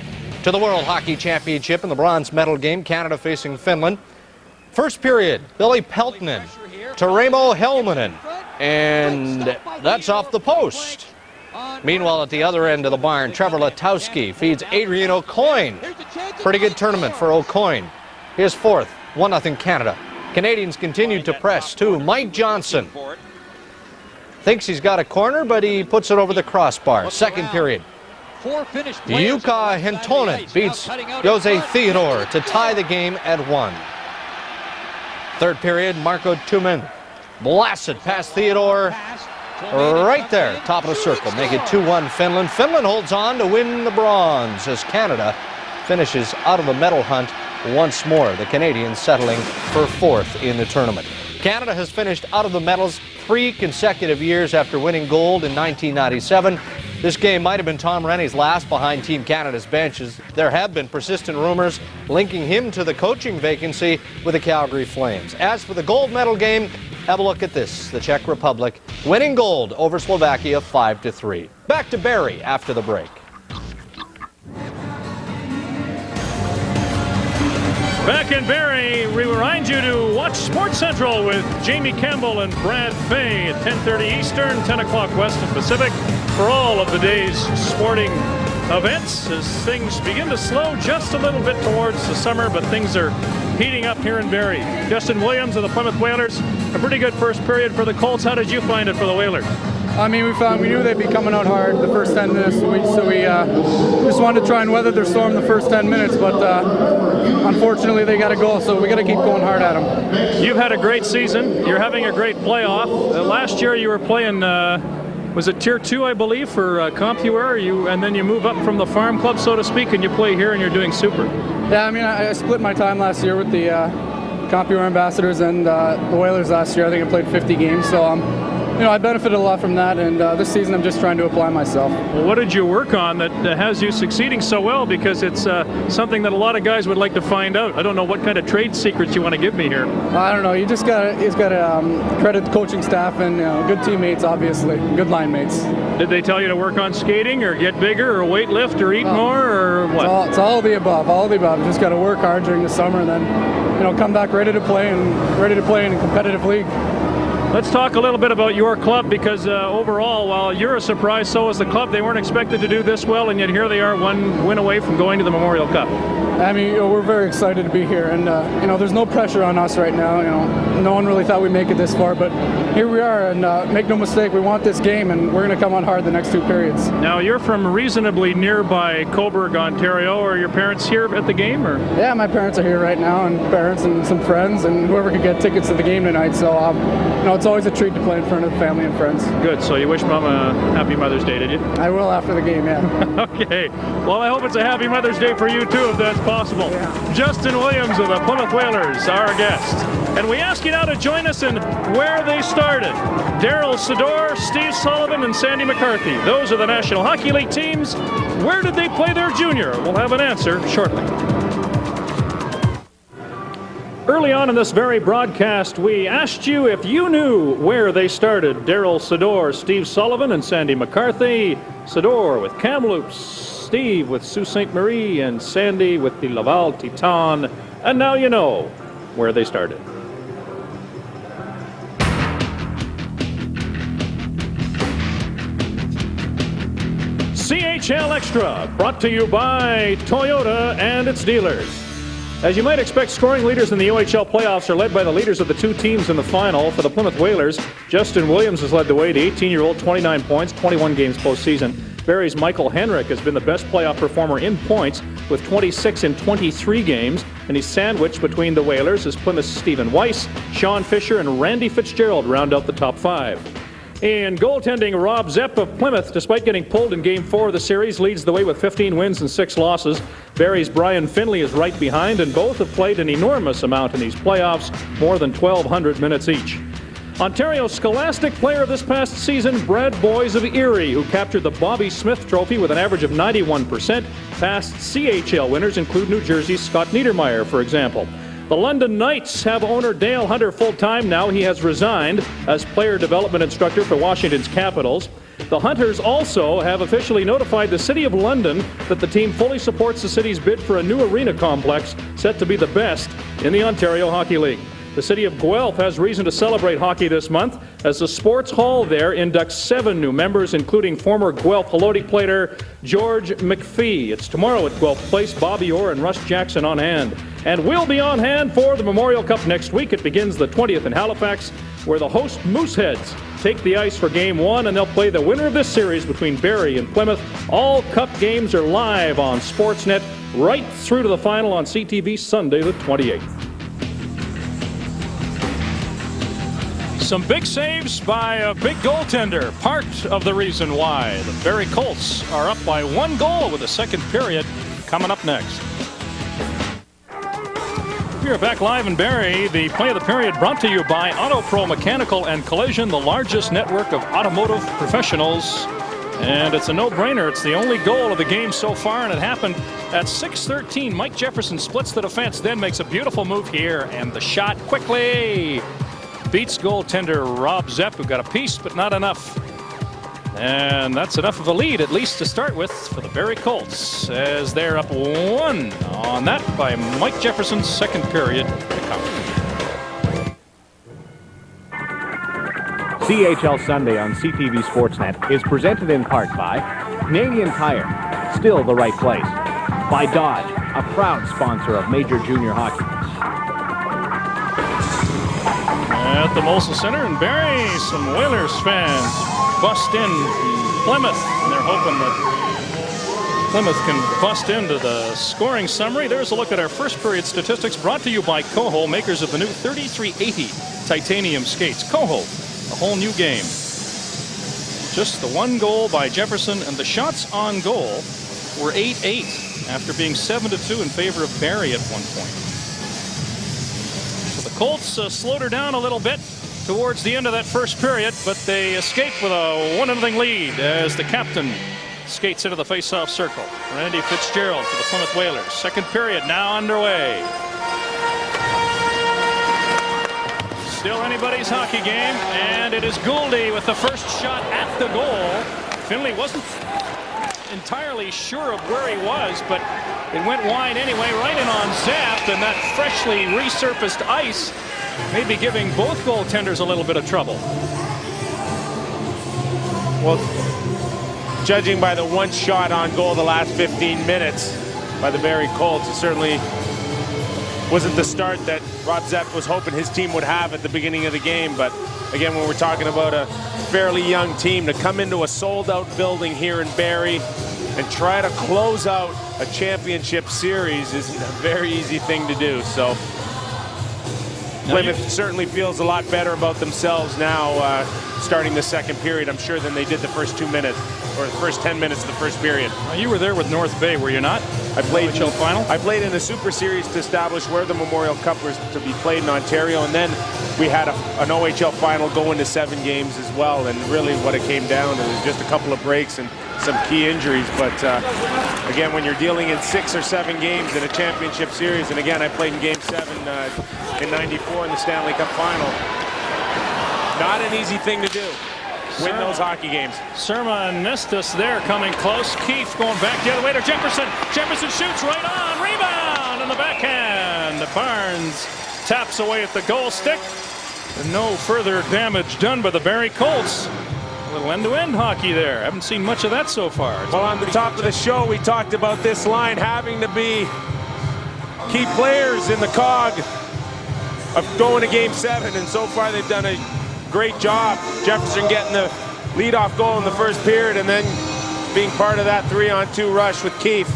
To the World Hockey Championship in the bronze medal game, Canada facing Finland. First period, Billy Peltonen to Raimo Helminen, and that's off the post. Meanwhile, at the other end of the barn, Trevor Letowski feeds Adrian Aucoin. Pretty good tournament for Aucoin. His 4th, 1-0 Canada. Canadians continued to press, too. Mike Johnson thinks he's got a corner, but he puts it over the crossbar. Second period. Jukka Hentonen beats Jose Theodore to tie the game at 1. Third period, Marco Tumen blasts it past Theodore. Right there, top of the circle. Make it 2-1 Finland. Finland holds on to win the bronze as Canada finishes out of the medal hunt once more. The Canadians settling for 4th in the tournament. Canada has finished out of the medals 3 consecutive years after winning gold in 1997. This game might have been Tom Rennie's last behind Team Canada's benches. There have been persistent rumors linking him to the coaching vacancy with the Calgary Flames. As for the gold medal game, have a look at this. The Czech Republic winning gold over Slovakia 5-3. Back to Barrie after the break. Back in Barrie, we remind you to watch Sports Central with Jamie Campbell and Brad Fay at 10:30 Eastern, 10 o'clock Western Pacific for all of the day's sporting events as things begin to slow just a little bit towards the summer, but things are heating up here in Barrie. Justin Williams of the Plymouth Whalers, a pretty good first period for the Colts. How did you find it for the Whalers? I mean, we knew they'd be coming out hard the first 10 minutes, so we just wanted to try and weather their storm the first 10 minutes, but unfortunately they got a goal, so we got to keep going hard at them. You've had a great season. You're having a great playoff. Last year you were playing, was it Tier 2, I believe, for CompuWare, and then you move up from the farm club, so to speak, and you play here and you're doing super. Yeah, I mean, I split my time last year with the CompuWare Ambassadors and the Whalers last year. I think I played 50 games, so I benefited a lot from that, and this season I'm just trying to apply myself. Well, what did you work on that has you succeeding so well? Because it's something that a lot of guys would like to find out. I don't know what kind of trade secrets you want to give me here. I don't know. You just got to credit the coaching staff and good teammates, obviously, good line mates. Did they tell you to work on skating or get bigger or weight lift or eat more or what? It's all of the above. All of the above. You just got to work hard during the summer and then come back ready to play in a competitive league. Let's talk a little bit about your club, because overall, while you're a surprise, so is the club. They weren't expected to do this well, and yet here they are, one win away from going to the Memorial Cup. I mean, we're very excited to be here, and there's no pressure on us right now. No one really thought we'd make it this far, but here we are, and make no mistake, we want this game, and we're going to come on hard the next 2 periods. Now, you're from reasonably nearby Cobourg, Ontario. Are your parents here at the game, or? Yeah, my parents are here right now, and parents and some friends, and whoever could get tickets to the game tonight. So, it's always a treat to play in front of family and friends. Good. So you wish Mom a happy Mother's Day, did you? I will after the game, yeah. Okay. Well, I hope it's a happy Mother's Day for you, too, if that's possible. Yeah. Justin Williams of the Plymouth Whalers, our guest. And we ask you now to join us in where they started. Daryl Sador, Steve Sullivan, and Sandy McCarthy. Those are the National Hockey League teams. Where did they play their junior? We'll have an answer shortly. Early on in this very broadcast, we asked you if you knew where they started. Daryl Sador, Steve Sullivan, and Sandy McCarthy. Sador with Kamloops, Steve with Sault Ste. Marie, and Sandy with the Laval Titan. And now you know where they started. CHL Extra, brought to you by Toyota and its dealers. As you might expect, scoring leaders in the OHL playoffs are led by the leaders of the 2 teams in the final. For the Plymouth Whalers, Justin Williams has led the way. The 18-year-old, 29 points, 21 games postseason. Barrie's Michael Henrik has been the best playoff performer in points with 26 in 23 games, and he's sandwiched between the Whalers as Plymouth's Stephen Weiss, Sean Fisher, and Randy Fitzgerald round out the top 5. In goaltending, Rob Zepp of Plymouth, despite getting pulled in Game 4 of the series, leads the way with 15 wins and 6 losses. Barrie's Brian Finley is right behind, and both have played an enormous amount in these playoffs, more than 1,200 minutes each. Ontario's scholastic player of this past season, Brad Boys of Erie, who captured the Bobby Smith Trophy with an average of 91%. Past CHL winners include New Jersey's Scott Niedermayer, for example. The London Knights have owner Dale Hunter full-time now. He has resigned as player development instructor for Washington's Capitals. The Hunters also have officially notified the City of London that the team fully supports the city's bid for a new arena complex set to be the best in the Ontario Hockey League. The city of Guelph has reason to celebrate hockey this month as the Sports Hall there inducts 7 new members, including former Guelph Haloti player George McPhee. It's tomorrow at Guelph Place. Bobby Orr and Russ Jackson on hand. And we'll be on hand for the Memorial Cup next week. It begins the 20th in Halifax, where the host Mooseheads take the ice for Game 1, and they'll play the winner of this series between Barrie and Plymouth. All Cup games are live on Sportsnet right through to the final on CTV Sunday the 28th. Some big saves by a big goaltender, part of the reason why the Barrie Colts are up by 1 goal with the second period coming up next. We are back live in Barrie. The play of the period brought to you by AutoPro Mechanical and Collision, the largest network of automotive professionals. And it's a no-brainer. It's the only goal of the game so far, and it happened at 6:13. Mike Jefferson splits the defense, then makes a beautiful move here, and the shot quickly beats goaltender Rob Zepp, who got a piece, but not enough. And that's enough of a lead, at least to start with, for the Barrie Colts, as they're up 1 on that by Mike Jefferson's second period to come. CHL Sunday on CTV Sportsnet is presented in part by Canadian Tire, still the right place. By Dodge, a proud sponsor of Major Junior Hockey. At the Molson Center in Barrie. Some Whalers fans bust in Plymouth, and they're hoping that Plymouth can bust into the scoring summary. There's a look at our first period statistics, brought to you by Coho, makers of the new 3380 titanium skates. Coho, a whole new game. Just the one goal by Jefferson, and the shots on goal were 8-8 after being 7-2 in favor of Barrie at one point. So the Colts slowed her down a little bit towards the end of that first period, but they escaped with a 1-0 lead as the captain skates into the face-off circle. Randy Fitzgerald for the Plymouth Whalers. Second period now underway. Still anybody's hockey game, and it is Gouldy with the first shot at the goal. Finley wasn't entirely sure of where he was, but it went wide anyway, right in on Zaft, and that freshly resurfaced ice may be giving both goaltenders a little bit of trouble. Well, judging by the one shot on goal the last 15 minutes by the Barrie Colts, it certainly wasn't the start that Rob Zepp was hoping his team would have at the beginning of the game. But again, when we're talking about a fairly young team, to come into a sold-out building here in Barrie and try to close out a championship series isn't a very easy thing to do. So Plymouth certainly feels a lot better about themselves now starting the second period, I'm sure, than they did the first 2 minutes or the first 10 minutes of the first period. Now, you were there with North Bay, were you not? I played OHL final. I played in the Super Series to establish where the Memorial Cup was to be played in Ontario, and then we had an OHL final go into 7 games as well. And really, what it came down to was just a couple of breaks and some key injuries. But again, when you're dealing in 6 or 7 games in a championship series, and again, I played in Game 7 in '94 in the Stanley Cup final. Not an easy thing to do. Win those hockey games. Sermanistas there coming close. Keefe going back the other way to Jefferson. Jefferson shoots right on. Rebound in the backhand. Barnes taps away at the goal stick. And no further damage done by the Barrie Colts. A little end-to-end hockey there. Haven't seen much of that so far. Well, on the top of the show, we talked about this line having to be key players in the cog of going to Game 7, and so far they've done a great job. Jefferson getting the leadoff goal in the first period and then being part of that 3-on-2 rush with Keefe.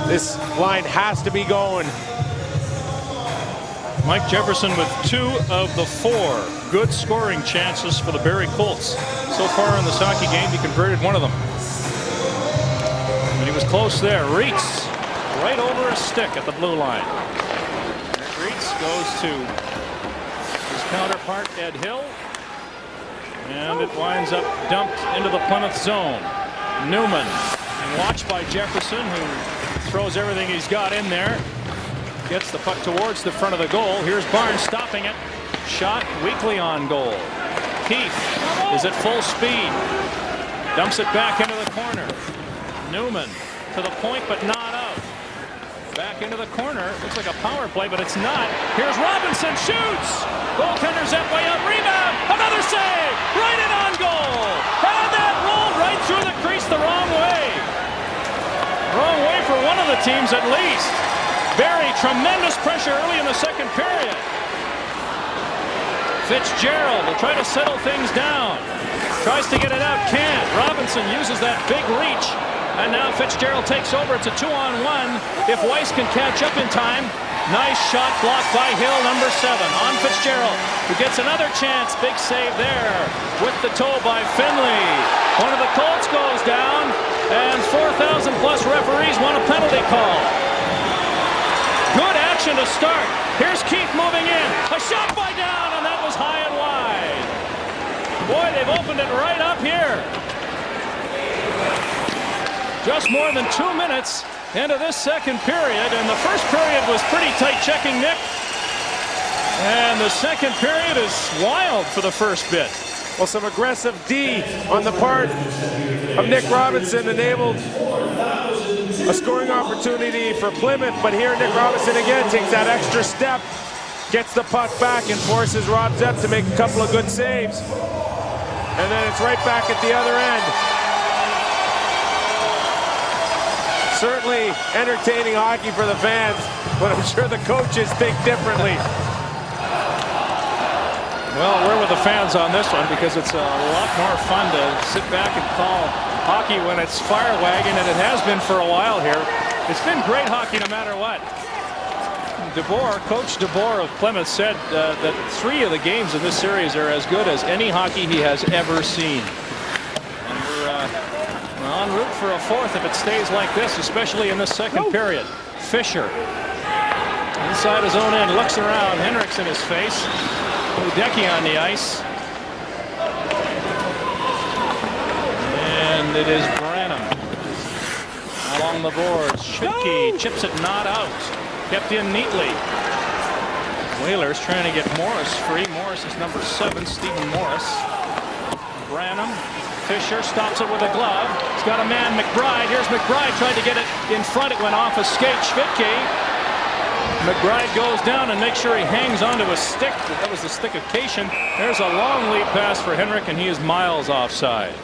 This line has to be going. Mike Jefferson with 2 of the 4 good scoring chances for the Barrie Colts. So far in this hockey game, he converted one of them. And he was close there. Reitz right over his stick at the blue line. Reitz goes to counterpart Ed Hill, and it winds up dumped into the Plymouth zone. Newman, and watched by Jefferson, who throws everything he's got in there, gets the puck towards the front of the goal. Here's Barnes stopping it. Shot weakly on goal. Keefe is at full speed, dumps it back into the corner. Newman to the point, but not out. Back into the corner. Looks like a power play, but it's not. Here's Robinson, shoots! Goaltender that way up, rebound! Another save! Right in on goal! And that rolled right through the crease the wrong way. Wrong way for one of the teams at least. Barrie, tremendous pressure early in the second period. Fitzgerald will try to settle things down. Tries to get it out, can't. Robinson uses that big reach. And now Fitzgerald takes over. It's a 2-on-1. If Weiss can catch up in time. Nice shot blocked by Hill, number 7. On Fitzgerald, who gets another chance. Big save there with the toe by Finley. One of the Colts goes down, and 4,000 plus referees want a penalty call. Good action to start. Here's Keefe moving in. A shot by Down, and that was high and wide. Boy, they've opened it right up here. Just more than 2 minutes into this second period, and the first period was pretty tight checking, Nick. And the second period is wild for the first bit. Well, some aggressive D on the part of Nick Robinson enabled a scoring opportunity for Plymouth, but here Nick Robinson again takes that extra step, gets the puck back and forces Rob Zepp to make a couple of good saves. And then it's right back at the other end. Certainly entertaining hockey for the fans, but I'm sure the coaches think differently. Well, we're with the fans on this one because it's a lot more fun to sit back and call hockey when it's fire wagon, and it has been for a while here. It's been great hockey no matter what. Coach DeBoer of Plymouth said that 3 of the games in this series are as good as any hockey he has ever seen. And we're en route for a 4th if it stays like this, especially in this second period. Fisher inside his own end, looks around. Henrik's in his face. Udeki on the ice. And it is Branham along the boards. Schwitke chips it not out. Kept in neatly. Whalers trying to get Morris free. Morris is number 7, Stephen Morris. Branham. Fisher stops it with a glove. He's got a man, McBride. Here's McBride, tried to get it in front. It went off a skate. Schwitke. McBride goes down and makes sure he hangs onto a stick. That was the stickification. There's a long lead pass for Henrik, and he is miles offside.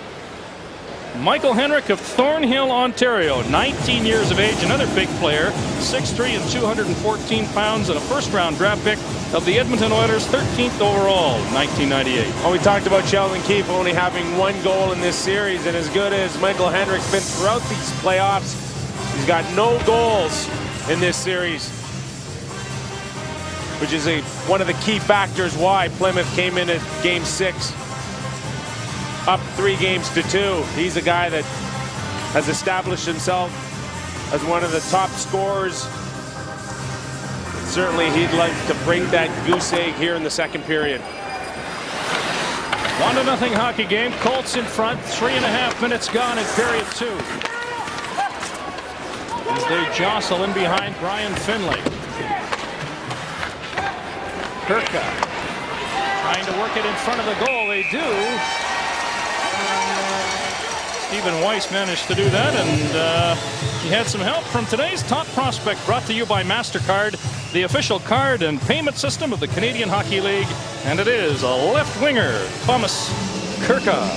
Michael Henrik of Thornhill, Ontario, 19 years of age, another big player, 6'3" and 214 pounds, and a first-round draft pick of the Edmonton Oilers, 13th overall in 1998. Well, we talked about Sheldon Keefe only having 1 goal in this series, and as good as Michael Henrik's been throughout these playoffs, he's got no goals in this series, which is one of the key factors why Plymouth came in at Game 6. Up 3-2. He's a guy that has established himself as one of the top scorers. Certainly he'd like to break that goose egg here in the second period. 1-0 hockey game. Colts in front. 3.5 minutes gone in period 2. As they jostle in behind Brian Finlay. Kirka trying to work it in front of the goal. They do. Stephen Weiss managed to do that, and he had some help from today's top prospect, brought to you by MasterCard, the official card and payment system of the Canadian Hockey League, and it is a left winger, Thomas Kirka.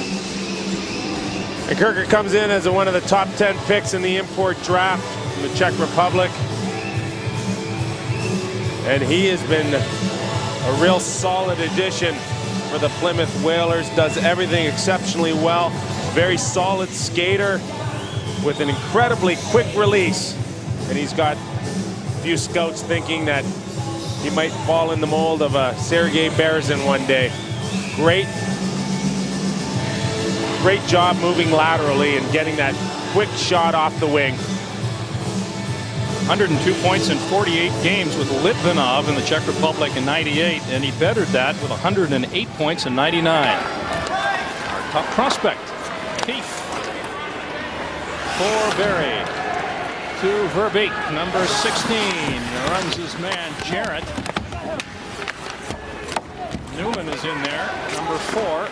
And Kirka comes in as one of the top 10 picks in the import draft from the Czech Republic, and he has been a real solid addition for the Plymouth Whalers. Does everything exceptionally well. Very solid skater with an incredibly quick release. And he's got a few scouts thinking that he might fall in the mold of a Sergei Berezin one day. Great job moving laterally and getting that quick shot off the wing. 102 points in 48 games with Litvinov in the Czech Republic in '98, and he bettered that with 108 points in '99. Our top prospect, Keefe, for Barrie, to Verbeek, number 16, runs his man Jarrett. Newman is in there, number 4.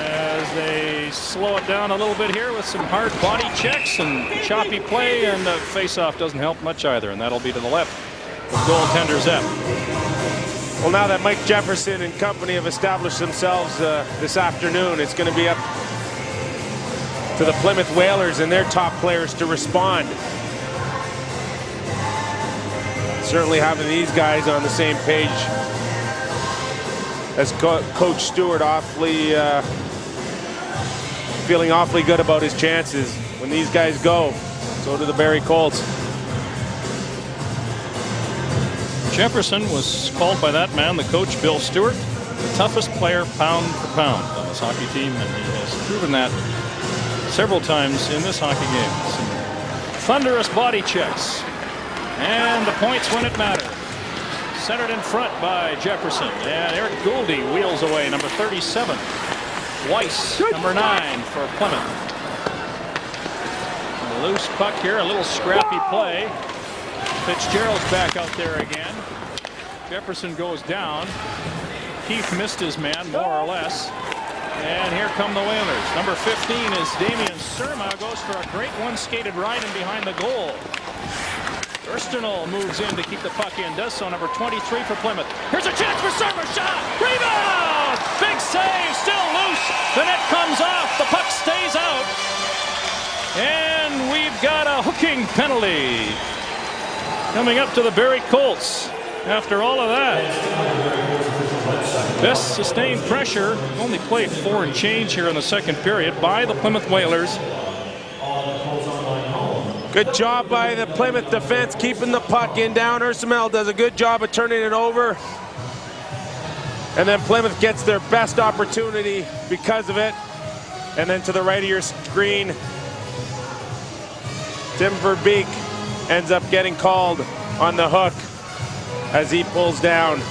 As they slow it down a little bit here with some hard body checks and choppy play, and the face-off doesn't help much either, and that'll be to the left with goaltender Zepp. Well, now that Mike Jefferson and company have established themselves this afternoon, it's going to be up to the Plymouth Whalers and their top players to respond. Certainly having these guys on the same page as Coach Stewart feeling awfully good about his chances. When these guys go, so do the Barrie Colts. Jefferson was called by that man, the coach Bill Stewart, the toughest player pound for pound on this hockey team, and he has proven that several times in this hockey game. Some thunderous body checks, and the points when it mattered. Centered in front by Jefferson, and Eric Gouldy wheels away, number 37. Weiss, number 9 for Plymouth. A loose puck here, a little scrappy play. Fitzgerald's back out there again. Jefferson goes down. Keefe missed his man, more or less. And here come the Whalers. Number 15 is Damian Surma, goes for a great one-skated ride in behind the goal. Erstenol moves in to keep the puck in, does so, number 23 for Plymouth. Here's a chance for Surma, shot, rebound! Big save, still loose. The net comes off, the puck stays out. And we've got a hooking penalty coming up to the Barrie Colts after all of that. Best sustained pressure, only played 4 and change here in the second period by the Plymouth Whalers. Good job by the Plymouth defense keeping the puck in down. Ursamel does a good job of turning it over. And then Plymouth gets their best opportunity because of it. And then to the right of your screen, Tim Verbeek ends up getting called on the hook as he pulls down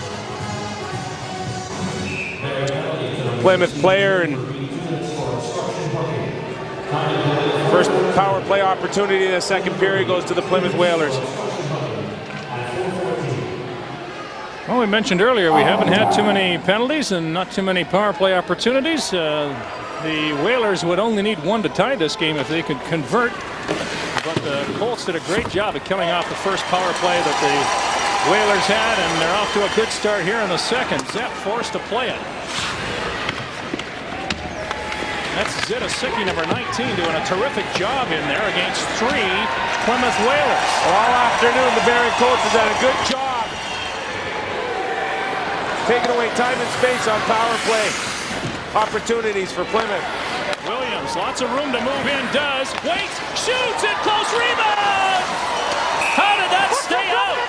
Plymouth player, and first power play opportunity in the second period goes to the Plymouth Whalers. Well, we mentioned earlier we haven't had too many penalties and not too many power play opportunities. The Whalers would only need 1 to tie this game if they could convert. But the Colts did a great job of killing off the first power play that the Whalers had, and they're off to a good start here in the second. Zepp forced to play it. That's Zidasicki, number 19, doing a terrific job in there against 3 Plymouth Whalers. All afternoon, the Barrie Colts has done a good job taking away time and space on power play opportunities for Plymouth. Williams, lots of room to move in, does. Waits, shoots, and close rebound! How did that stay out?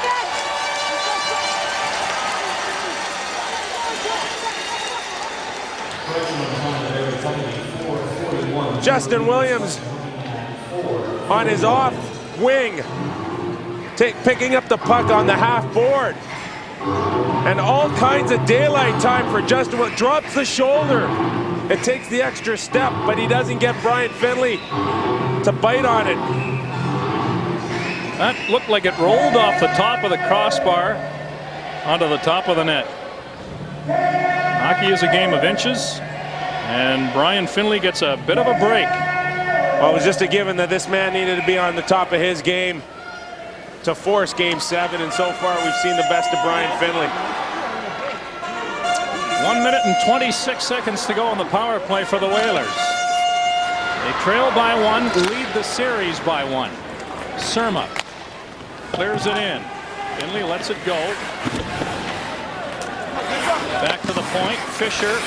Justin Williams on his off wing, picking up the puck on the half board. And all kinds of daylight time for Justin Williams. Drops the shoulder. It takes the extra step, but he doesn't get Brian Finley to bite on it. That looked like it rolled off the top of the crossbar onto the top of the net. Hockey is a game of inches, and Brian Finley gets a bit of a break. Well, it was just a given that this man needed to be on the top of his game to force Game 7, and so far we've seen the best of Brian Finley. 1 minute and 26 seconds to go on the power play for the Whalers. They trail by 1, lead the series by 1. Surma clears it in. Finley lets it go. Back to the point. Fisher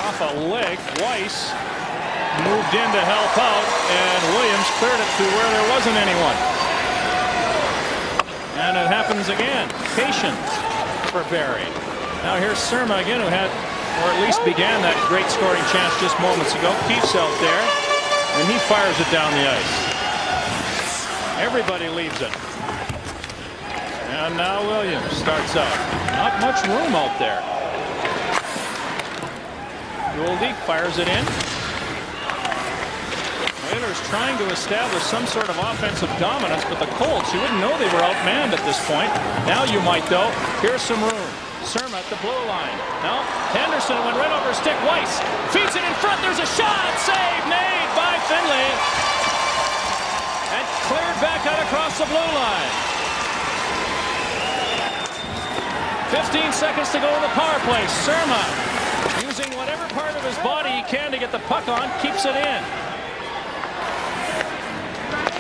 off a leg. Weiss moved in to help out, and Williams cleared it to where there wasn't anyone. And it happens again. Patience for Barrie. Now here's Surma again, who had, or at least began that great scoring chance just moments ago. Keeps out there, and he fires it down the ice. Everybody leaves it. And now Williams starts out. Not much room out there. Goldie fires it in. Whalers trying to establish some sort of offensive dominance, but the Colts, you wouldn't know they were outmanned at this point. Now you might, though. Here's some room. Surma at the blue line. Now Henderson went right over stick. Weiss feeds it in front. There's a shot. Save made by Finley. And cleared back out across the blue line. 15 seconds to go in the power play. Surma, using whatever part of his body he can to get the puck on, keeps it in.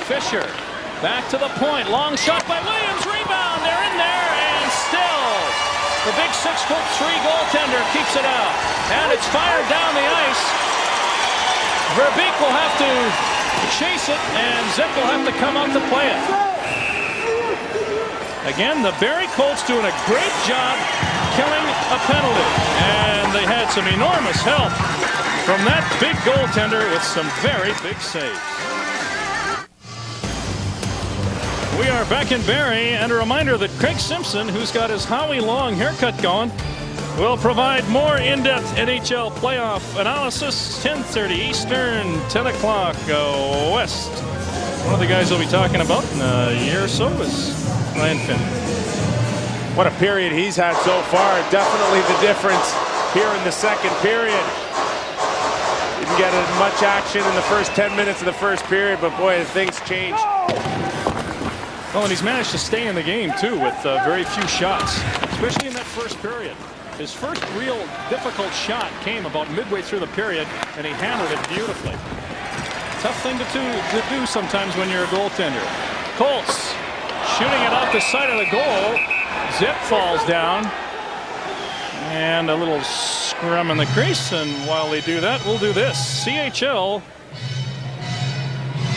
Fisher back to the point. Long shot by Williams. Rebound. They're in there, and still the big 6'3" goaltender keeps it out. And it's fired down the ice. Verbeek will have to chase it, and Zip will have to come out to play it. Again, the Barrie Colts doing a great job killing a penalty. And they had some enormous help from that big goaltender with some very big saves. We are back in Barrie, and a reminder that Craig Simpson, who's got his Howie Long haircut going, will provide more in-depth NHL playoff analysis. 10:30 Eastern, 10 o'clock West. One of the guys we'll be talking about in a year or so is Ryan Finley. What a period he's had so far. Definitely the difference here in the second period. Didn't get as much action in the first 10 minutes of the first period, but boy, things changed. Well, and he's managed to stay in the game, too, with very few shots, especially in that first period. His first real difficult shot came about midway through the period, and he handled it beautifully. Tough thing to do sometimes when you're a goaltender. Colts shooting it off the side of the goal. Zip falls down. And a little scrum in the crease, and while they do that, we'll do this. CHL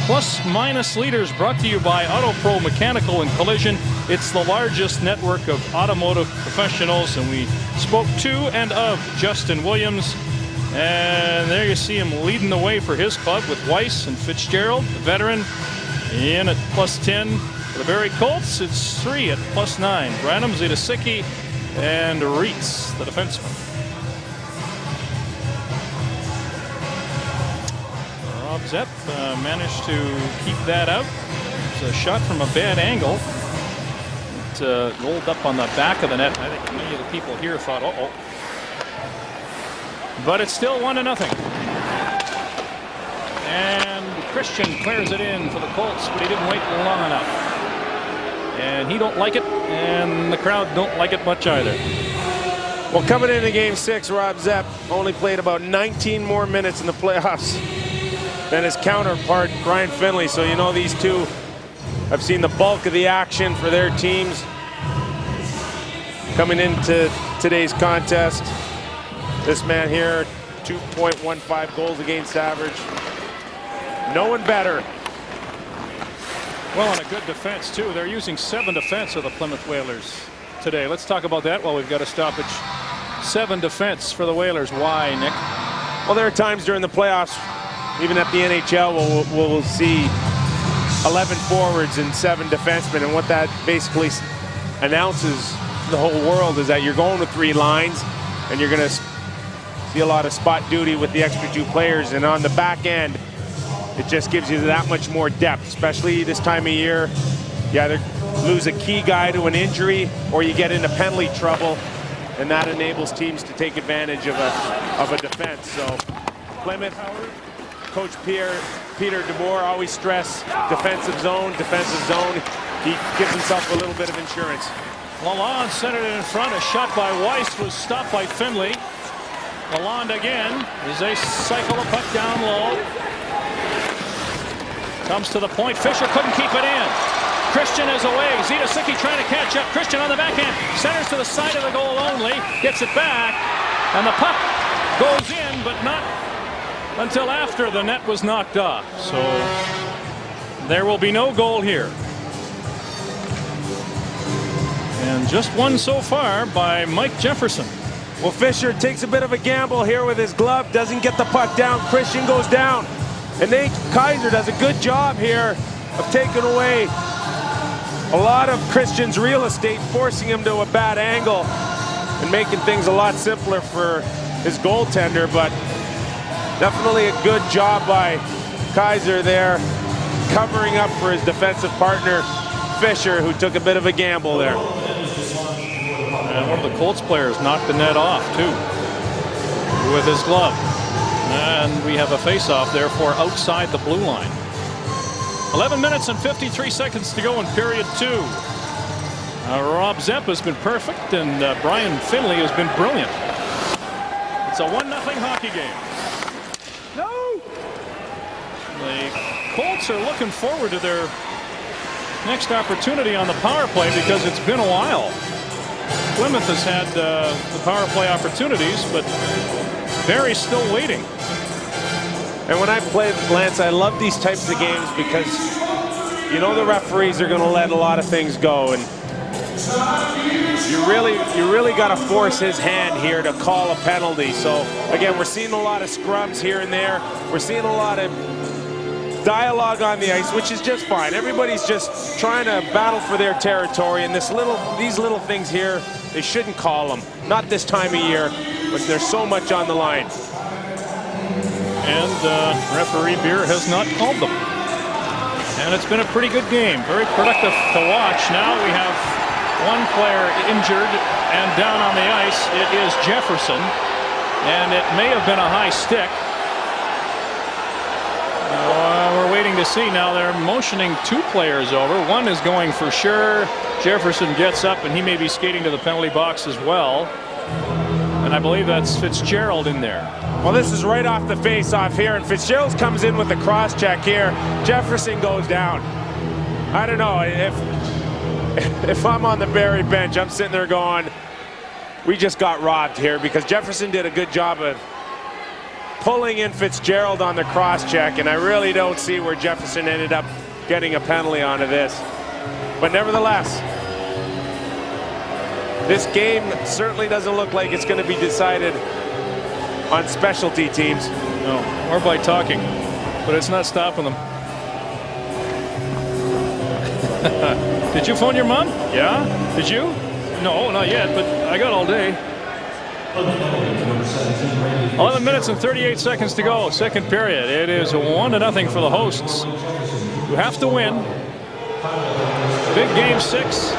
Plus Minus Leaders brought to you by AutoPro Mechanical and Collision. It's the largest network of automotive professionals, and we spoke to and of Justin Williams. And there you see him leading the way for his club with Weiss and Fitzgerald, the veteran, in at +10. For the Barrie Colts, it's 3 at +9. Branham, Zidasicki, and Reitz, the defenseman. Rob Zepp managed to keep that out. It's a shot from a bad angle. It rolled up on the back of the net. I think many of the people here thought, uh-oh. But it's still 1-0. And Christian clears it in for the Colts, but he didn't wait long enough. And he don't like it, and the crowd don't like it much either. Well, coming into Game 6, Rob Zepp only played about 19 more minutes in the playoffs than his counterpart, Brian Finley. So you know these two have seen the bulk of the action for their teams coming into today's contest. This man here, 2.15 goals against average. No one better. Well, and a good defense, too. They're using 7 defense of the Plymouth Whalers today. Let's talk about that while we've got a stoppage. 7 defense for the Whalers. Why, Nick? Well, there are times during the playoffs, even at the NHL, we'll see 11 forwards and 7 defensemen. And what that basically announces to the whole world is that you're going with 3 lines, and you're going to see a lot of spot duty with the extra 2 players. And on the back end, it just gives you that much more depth, especially this time of year. You either lose a key guy to an injury or you get into penalty trouble, and that enables teams to take advantage of a defense. So Plymouth, Coach Peter DeBoer always stress defensive zone. He gives himself a little bit of insurance. Lalonde centered it in front. A shot by Weiss was stopped by Finley. Lalonde again as they cycle the puck down low. Comes to the point. Fisher couldn't keep it in. Christian is away. Zidasicki trying to catch up. Christian on the backhand. Centers to the side of the goal only. Gets it back. And the puck goes in, but not until after the net was knocked off. So there will be no goal here. And just one so far by Mike Jefferson. Well, Fisher takes a bit of a gamble here with his glove. Doesn't get the puck down. Christian goes down. And Nate Kaiser does a good job here of taking away a lot of Christian's real estate, forcing him to a bad angle and making things a lot simpler for his goaltender. But definitely a good job by Kaiser there, covering up for his defensive partner, Fisher, who took a bit of a gamble there. And one of the Colts players knocked the net off, too, with his glove. And we have a face-off, therefore, outside the blue line. 11 minutes and 53 seconds to go in period 2. Rob Zepp has been perfect, and Brian Finley has been brilliant. It's a 1-0 hockey game. No! The Colts are looking forward to their next opportunity on the power play because it's been a while. Plymouth has had the power play opportunities, but Barrie's still waiting. And when I play, Lance, I love these types of games because you know the referees are going to let a lot of things go, and you really got to force his hand here to call a penalty. So again, we're seeing a lot of scrums here and there. We're seeing a lot of dialogue on the ice, which is just fine. Everybody's just trying to battle for their territory, and these little things here, they shouldn't call them. Not this time of year, but there's so much on the line. And referee Beer has not called them. And it's been a pretty good game. Very productive to watch. Now we have one player injured and down on the ice. It is Jefferson. And it may have been a high stick. We're waiting to see. Now they're motioning 2 players over. One is going for sure. Jefferson gets up, and he may be skating to the penalty box as well. And I believe that's Fitzgerald in there. Well, this is right off the face-off here, and Fitzgerald comes in with the cross-check here. Jefferson goes down. I don't know, if I'm on the Barrie bench, I'm sitting there going, we just got robbed here because Jefferson did a good job of pulling in Fitzgerald on the cross-check, and I really don't see where Jefferson ended up getting a penalty onto this. But nevertheless, this game certainly doesn't look like it's going to be decided on specialty teams. No, or by talking, but it's not stopping them. Did you phone your mom? Yeah. Did you? No, not yet, but I got all day. 11 minutes and 38 seconds to go, second period. It is 1-0 for the hosts, who have to win. Big game 6.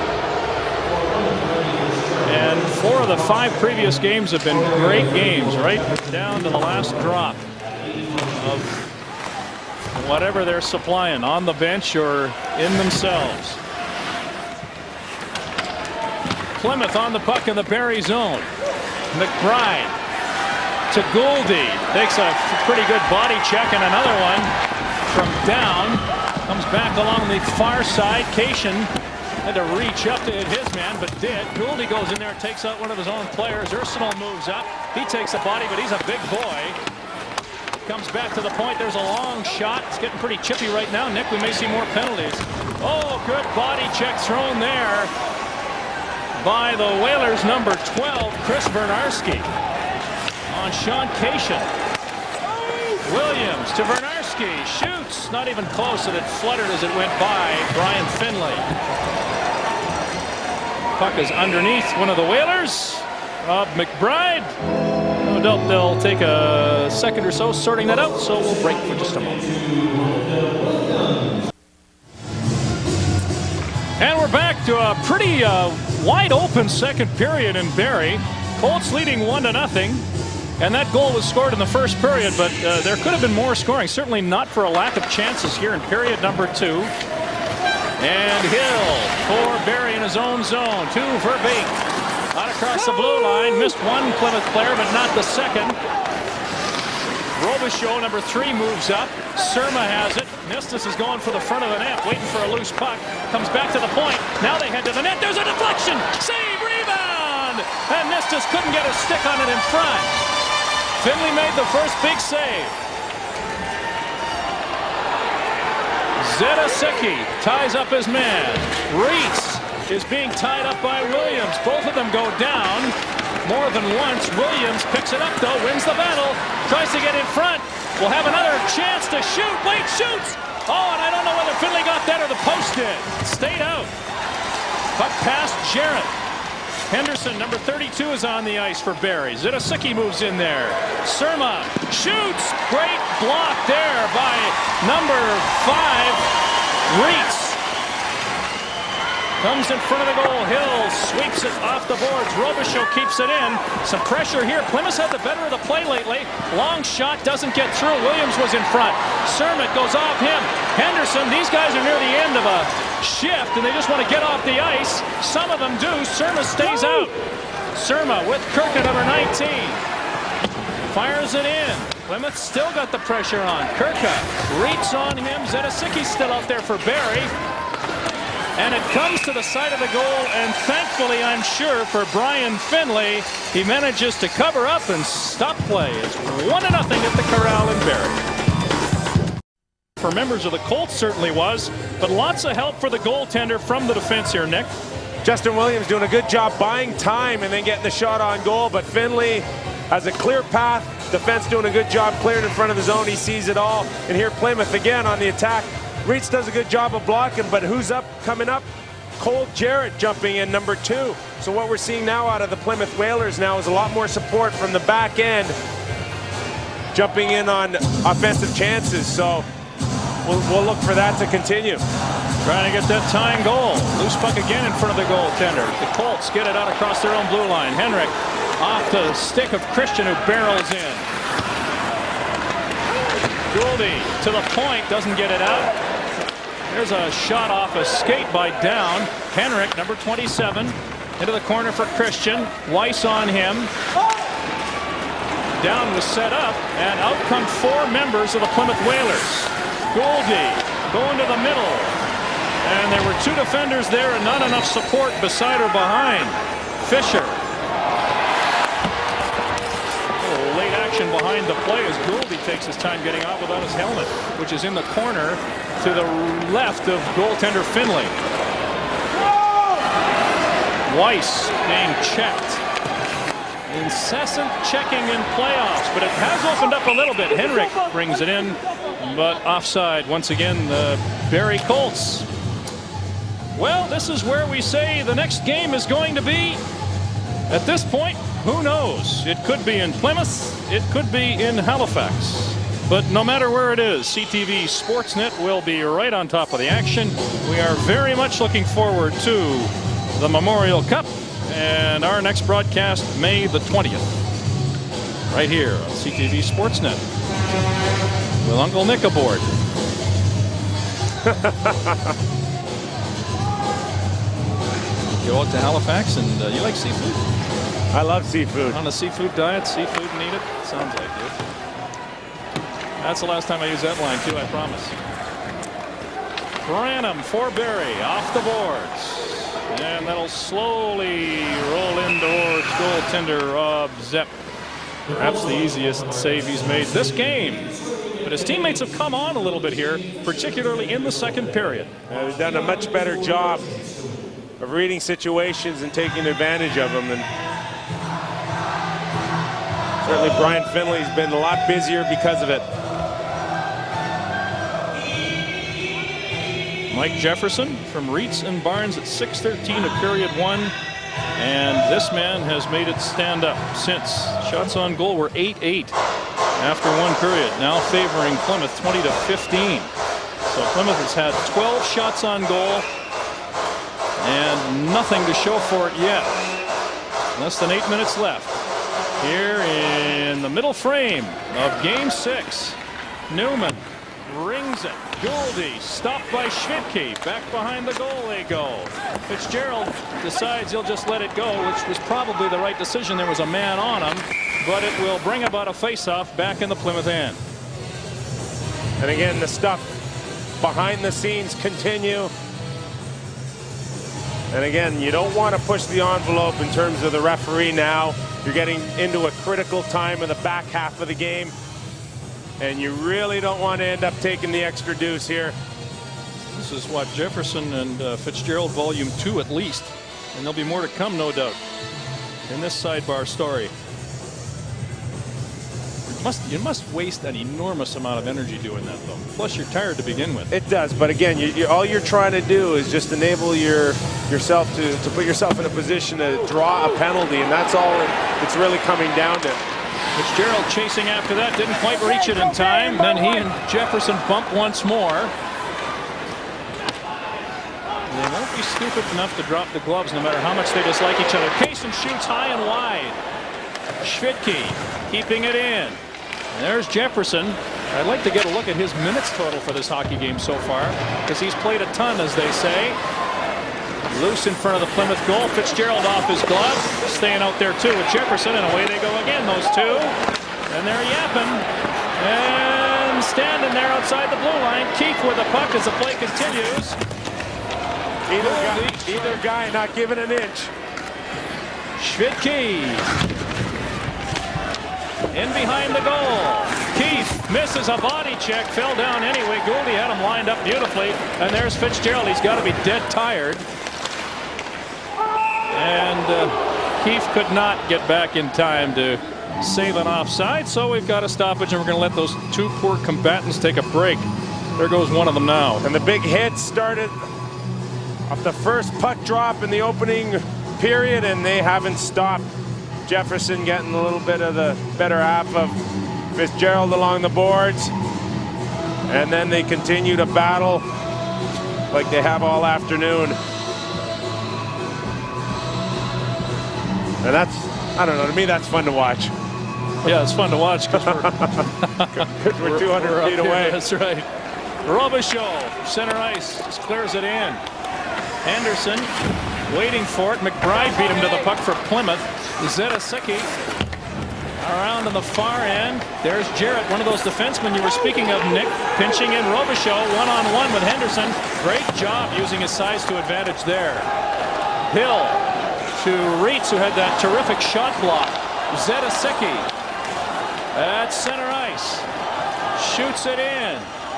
And 4 of the 5 previous games have been great games, right down to the last drop of whatever they're supplying on the bench or in themselves. Plymouth on the puck in the Barrie zone. McBride to Gouldy, takes a pretty good body check, and another one from down. Comes back along the far side. Cation had to reach up to hit his man, but did. Gouldy goes in there and takes out one of his own players. Ursinol moves up. He takes the body, but he's a big boy. Comes back to the point. There's a long shot. It's getting pretty chippy right now. Nick, we may see more penalties. Oh, good body check thrown there by the Whalers, number 12, Chris Bernarski, on Sean Cation. Williams to Bernarski, shoots, not even close, and it fluttered as it went by Brian Finlay. Puck is underneath one of the Whalers, Rob McBride. No doubt they'll take a second or so sorting that out, so we'll break for just a moment. And we're back to a pretty wide open second period in Barrie. Colts leading 1-0. And that goal was scored in the first period, but there could have been more scoring. Certainly not for a lack of chances here in period number 2. And Hill for Barrie in his own zone. To Verbeek. Out across the blue line. Missed one Plymouth player, but not the second. Robichaud, number 3, moves up. Surma has it. Nistus is going for the front of the net, waiting for a loose puck. Comes back to the point. Now they head to the net. There's a deflection. Save, rebound. And Nistus couldn't get a stick on it in front. Finley made the first big save. Zedasicki ties up his man. Reitz is being tied up by Williams. Both of them go down more than once. Williams picks it up, though, wins the battle, tries to get in front. Will have another chance to shoot. Wait, shoots! Oh, and I don't know whether Finley got that or the post did. Stayed out. Puck past Jarrett. Henderson, number 32, is on the ice for Barrie. Zedasicki moves in there. Surma shoots. Great block there by number 5, Reitz. Comes in front of the goal. Hill sweeps it off the boards. Robichaud keeps it in. Some pressure here. Plymouth's had the better of the play lately. Long shot doesn't get through. Williams was in front. Surma goes off him. Henderson, these guys are near the end of a shift and they just want to get off the ice. Some of them do. Surma stays out. Surma with Kirka, number 19. Fires it in. Plymouth still got the pressure on. Kirka reaches on him. Zedasicki's still out there for Barrie. And it comes to the side of the goal, and thankfully, I'm sure, for Brian Finlay, he manages to cover up and stop play. It's 1-0 at the Corral in Barrie. For members of the Colts, certainly was, but lots of help for the goaltender from the defense here, Nick. Justin Williams doing a good job buying time and then getting the shot on goal, but Finlay has a clear path. Defense doing a good job clearing in front of the zone. He sees it all. And here Plymouth again on the attack. Reitz does a good job of blocking, but who's up coming up? Cole Jarrett jumping in, number 2. So what we're seeing now out of the Plymouth Whalers now is a lot more support from the back end, jumping in on offensive chances. So we'll look for that to continue. Trying to get that tying goal. Loose puck again in front of the goaltender. The Colts get it out across their own blue line. Henrik off the stick of Christian, who barrels in. Gouldy to the point, doesn't get it out. There's a shot off a skate by Down. Henrik, number 27, into the corner for Christian. Weiss on him. Down was set up, and out come 4 members of the Plymouth Whalers. Gouldy going to the middle. And there were 2 defenders there and not enough support beside or behind. Fisher action behind the play as Gouldy takes his time getting out without his helmet, which is in the corner to the left of goaltender Finley. Weiss being checked. Incessant checking in playoffs, but it has opened up a little bit. Henrik brings it in, but offside once again. The Barrie Colts. Well, this is where we say the next game is going to be. At this point, who knows? It could be in Plymouth, it could be in Halifax. But no matter where it is, CTV Sportsnet will be right on top of the action. We are very much looking forward to the Memorial Cup and our next broadcast May the 20th. Right here on CTV Sportsnet. With Uncle Nick aboard. You go out to Halifax and you like seafood? I love seafood. On a seafood diet, seafood and eat it? Sounds like it. That's the last time I use that line too, I promise. Branham for Barrie, off the boards. And that'll slowly roll in towards goaltender Rob Zepp. Perhaps the easiest save he's made this game. But his teammates have come on a little bit here, particularly in the second period. They've done a much better job of reading situations and taking advantage of them. And certainly Brian Finley's been a lot busier because of it. Mike Jefferson from Reitz and Barnes at 6:13 of period one. And this man has made it stand up since. Shots on goal were 8-8 after one period. Now favoring Plymouth 20-15. So Plymouth has had 12 shots on goal and nothing to show for it yet. Less than 8 minutes left. Here in the middle frame of game 6. Newman rings it. Gouldy stopped by Schwidtke. Back behind the goal they go. Fitzgerald decides he'll just let it go, which was probably the right decision. There was a man on him, but it will bring about a face-off back in the Plymouth end. And again, the stuff behind the scenes continue. And again, you don't want to push the envelope in terms of the referee now. You're getting into a critical time in the back half of the game. And you really don't want to end up taking the extra deuce here. This is what, Jefferson and Fitzgerald volume 2 at least. And there'll be more to come, no doubt, in this sidebar story. You must waste an enormous amount of energy doing that, though. Plus, you're tired to begin with. It does, but again, all you're trying to do is just enable yourself to put yourself in a position to draw a penalty, and that's all it's really coming down to. Fitzgerald chasing after that, didn't quite reach it in time. Then he and Jefferson bump once more. They won't be stupid enough to drop the gloves no matter how much they dislike each other. Kaysen shoots high and wide. Schwidtke keeping it in. And there's Jefferson. I'd like to get a look at his minutes total for this hockey game so far, because he's played a ton, as they say. Loose in front of the Plymouth goal. Fitzgerald off his glove. Staying out there too with Jefferson, and away they go again, those two. And they're yapping. And standing there outside the blue line. Keith with the puck as the play continues. Either guy not giving an inch. Schwidtke in behind the goal. Keith misses a body check, fell down anyway. Gouldy had him lined up beautifully. And there's Fitzgerald. He's got to be dead tired. And Keith could not get back in time to save an offside, so we've got a stoppage, and we're going to let those two poor combatants take a break. There goes one of them now. And the big hit started off the first puck drop in the opening period, and they haven't stopped. Jefferson getting a little bit of the better half of Fitzgerald along the boards, and then they continue to battle like they have all afternoon. And that's, I don't know, to me that's fun to watch. Yeah, it's fun to watch because we're 200 feet away. That's right. Robichaud, center ice, just clears it in. Henderson waiting for it. McBride beat him to the puck for Plymouth. Zedasicki around on the far end. There's Jarrett, one of those defensemen you were speaking of, Nick, pinching in Robichaud one-on-one with Henderson. Great job using his size to advantage there. Hill to Reitz, who had that terrific shot block. Zedasicki at center ice. Shoots it in.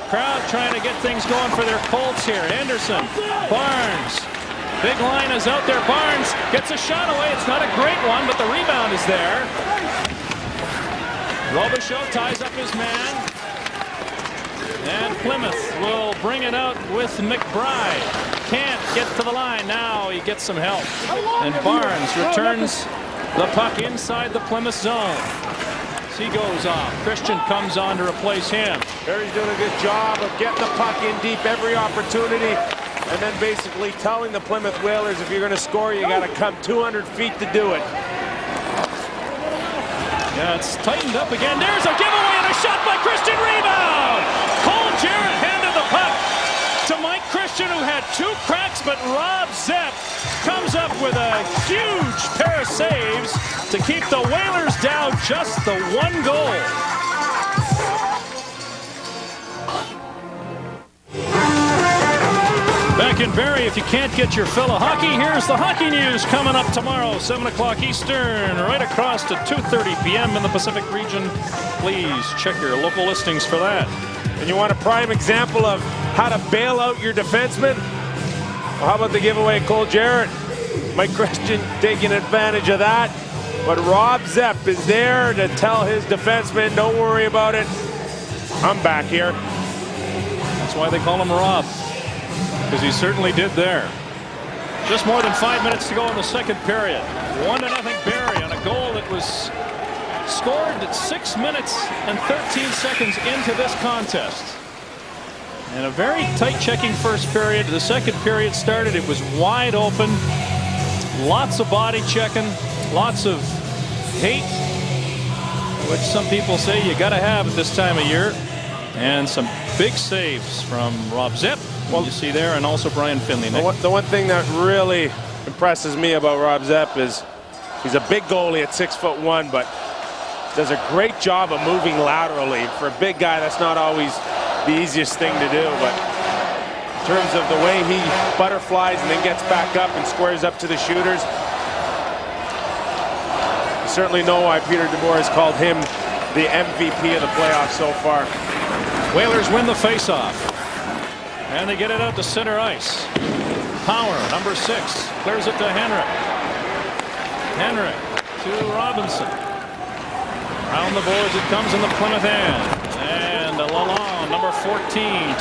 Crowd trying to get things going for their Colts here. Anderson, Barnes. Big line is out there. Barnes gets a shot away. It's not a great one, but the rebound is there. Robichaud ties up his man. And Plymouth will bring it out with McBride. Can't get to the line. Now he gets some help. And Barnes returns the puck inside the Plymouth zone. He goes off. Christian comes on to replace him. Barrie's doing a good job of getting the puck in deep every opportunity, and then basically telling the Plymouth Whalers, if you're going to score, you got to come 200 feet to do it. Yeah, it's tightened up again. There's a giveaway and a shot by Christian. Rebound! Cole Jarrett handed the puck to Mike Christian, who had 2 cracks, but Rob Zepp comes up with a huge pair of saves to keep the Whalers down just the 1 goal. Back in Barrie, if you can't get your fill of hockey, here's the hockey news coming up tomorrow, 7 o'clock Eastern, right across to 2:30 p.m. in the Pacific region. Please check your local listings for that. And you want a prime example of how to bail out your defenseman? Well, how about the giveaway, Cole Jarrett? Mike Christian taking advantage of that. But Rob Zepp is there to tell his defenseman, don't worry about it. I'm back here. That's why they call him Rob, because he certainly did there. Just more than 5 minutes to go in the second period. 1-0 Barrie on a goal that was scored at 6 minutes and 13 seconds into this contest. And a very tight checking first period. The second period started, it was wide open. Lots of body checking, lots of hate, which some people say you got to have at this time of year. And some big saves from Rob Zepp, well, you see there, and also Brian Finley. The one thing that really impresses me about Rob Zepp is he's a big goalie at 6'1", but does a great job of moving laterally. For a big guy, that's not always the easiest thing to do, but in terms of the way he butterflies and then gets back up and squares up to the shooters, you certainly know why Peter DeBoer has called him the MVP of the playoffs so far. Whalers win the faceoff, and they get it out to center ice. Power, number 6, clears it to Henrik. Henrik to Robinson. Around the boards it comes in the Plymouth end. And Lalonde, number 14,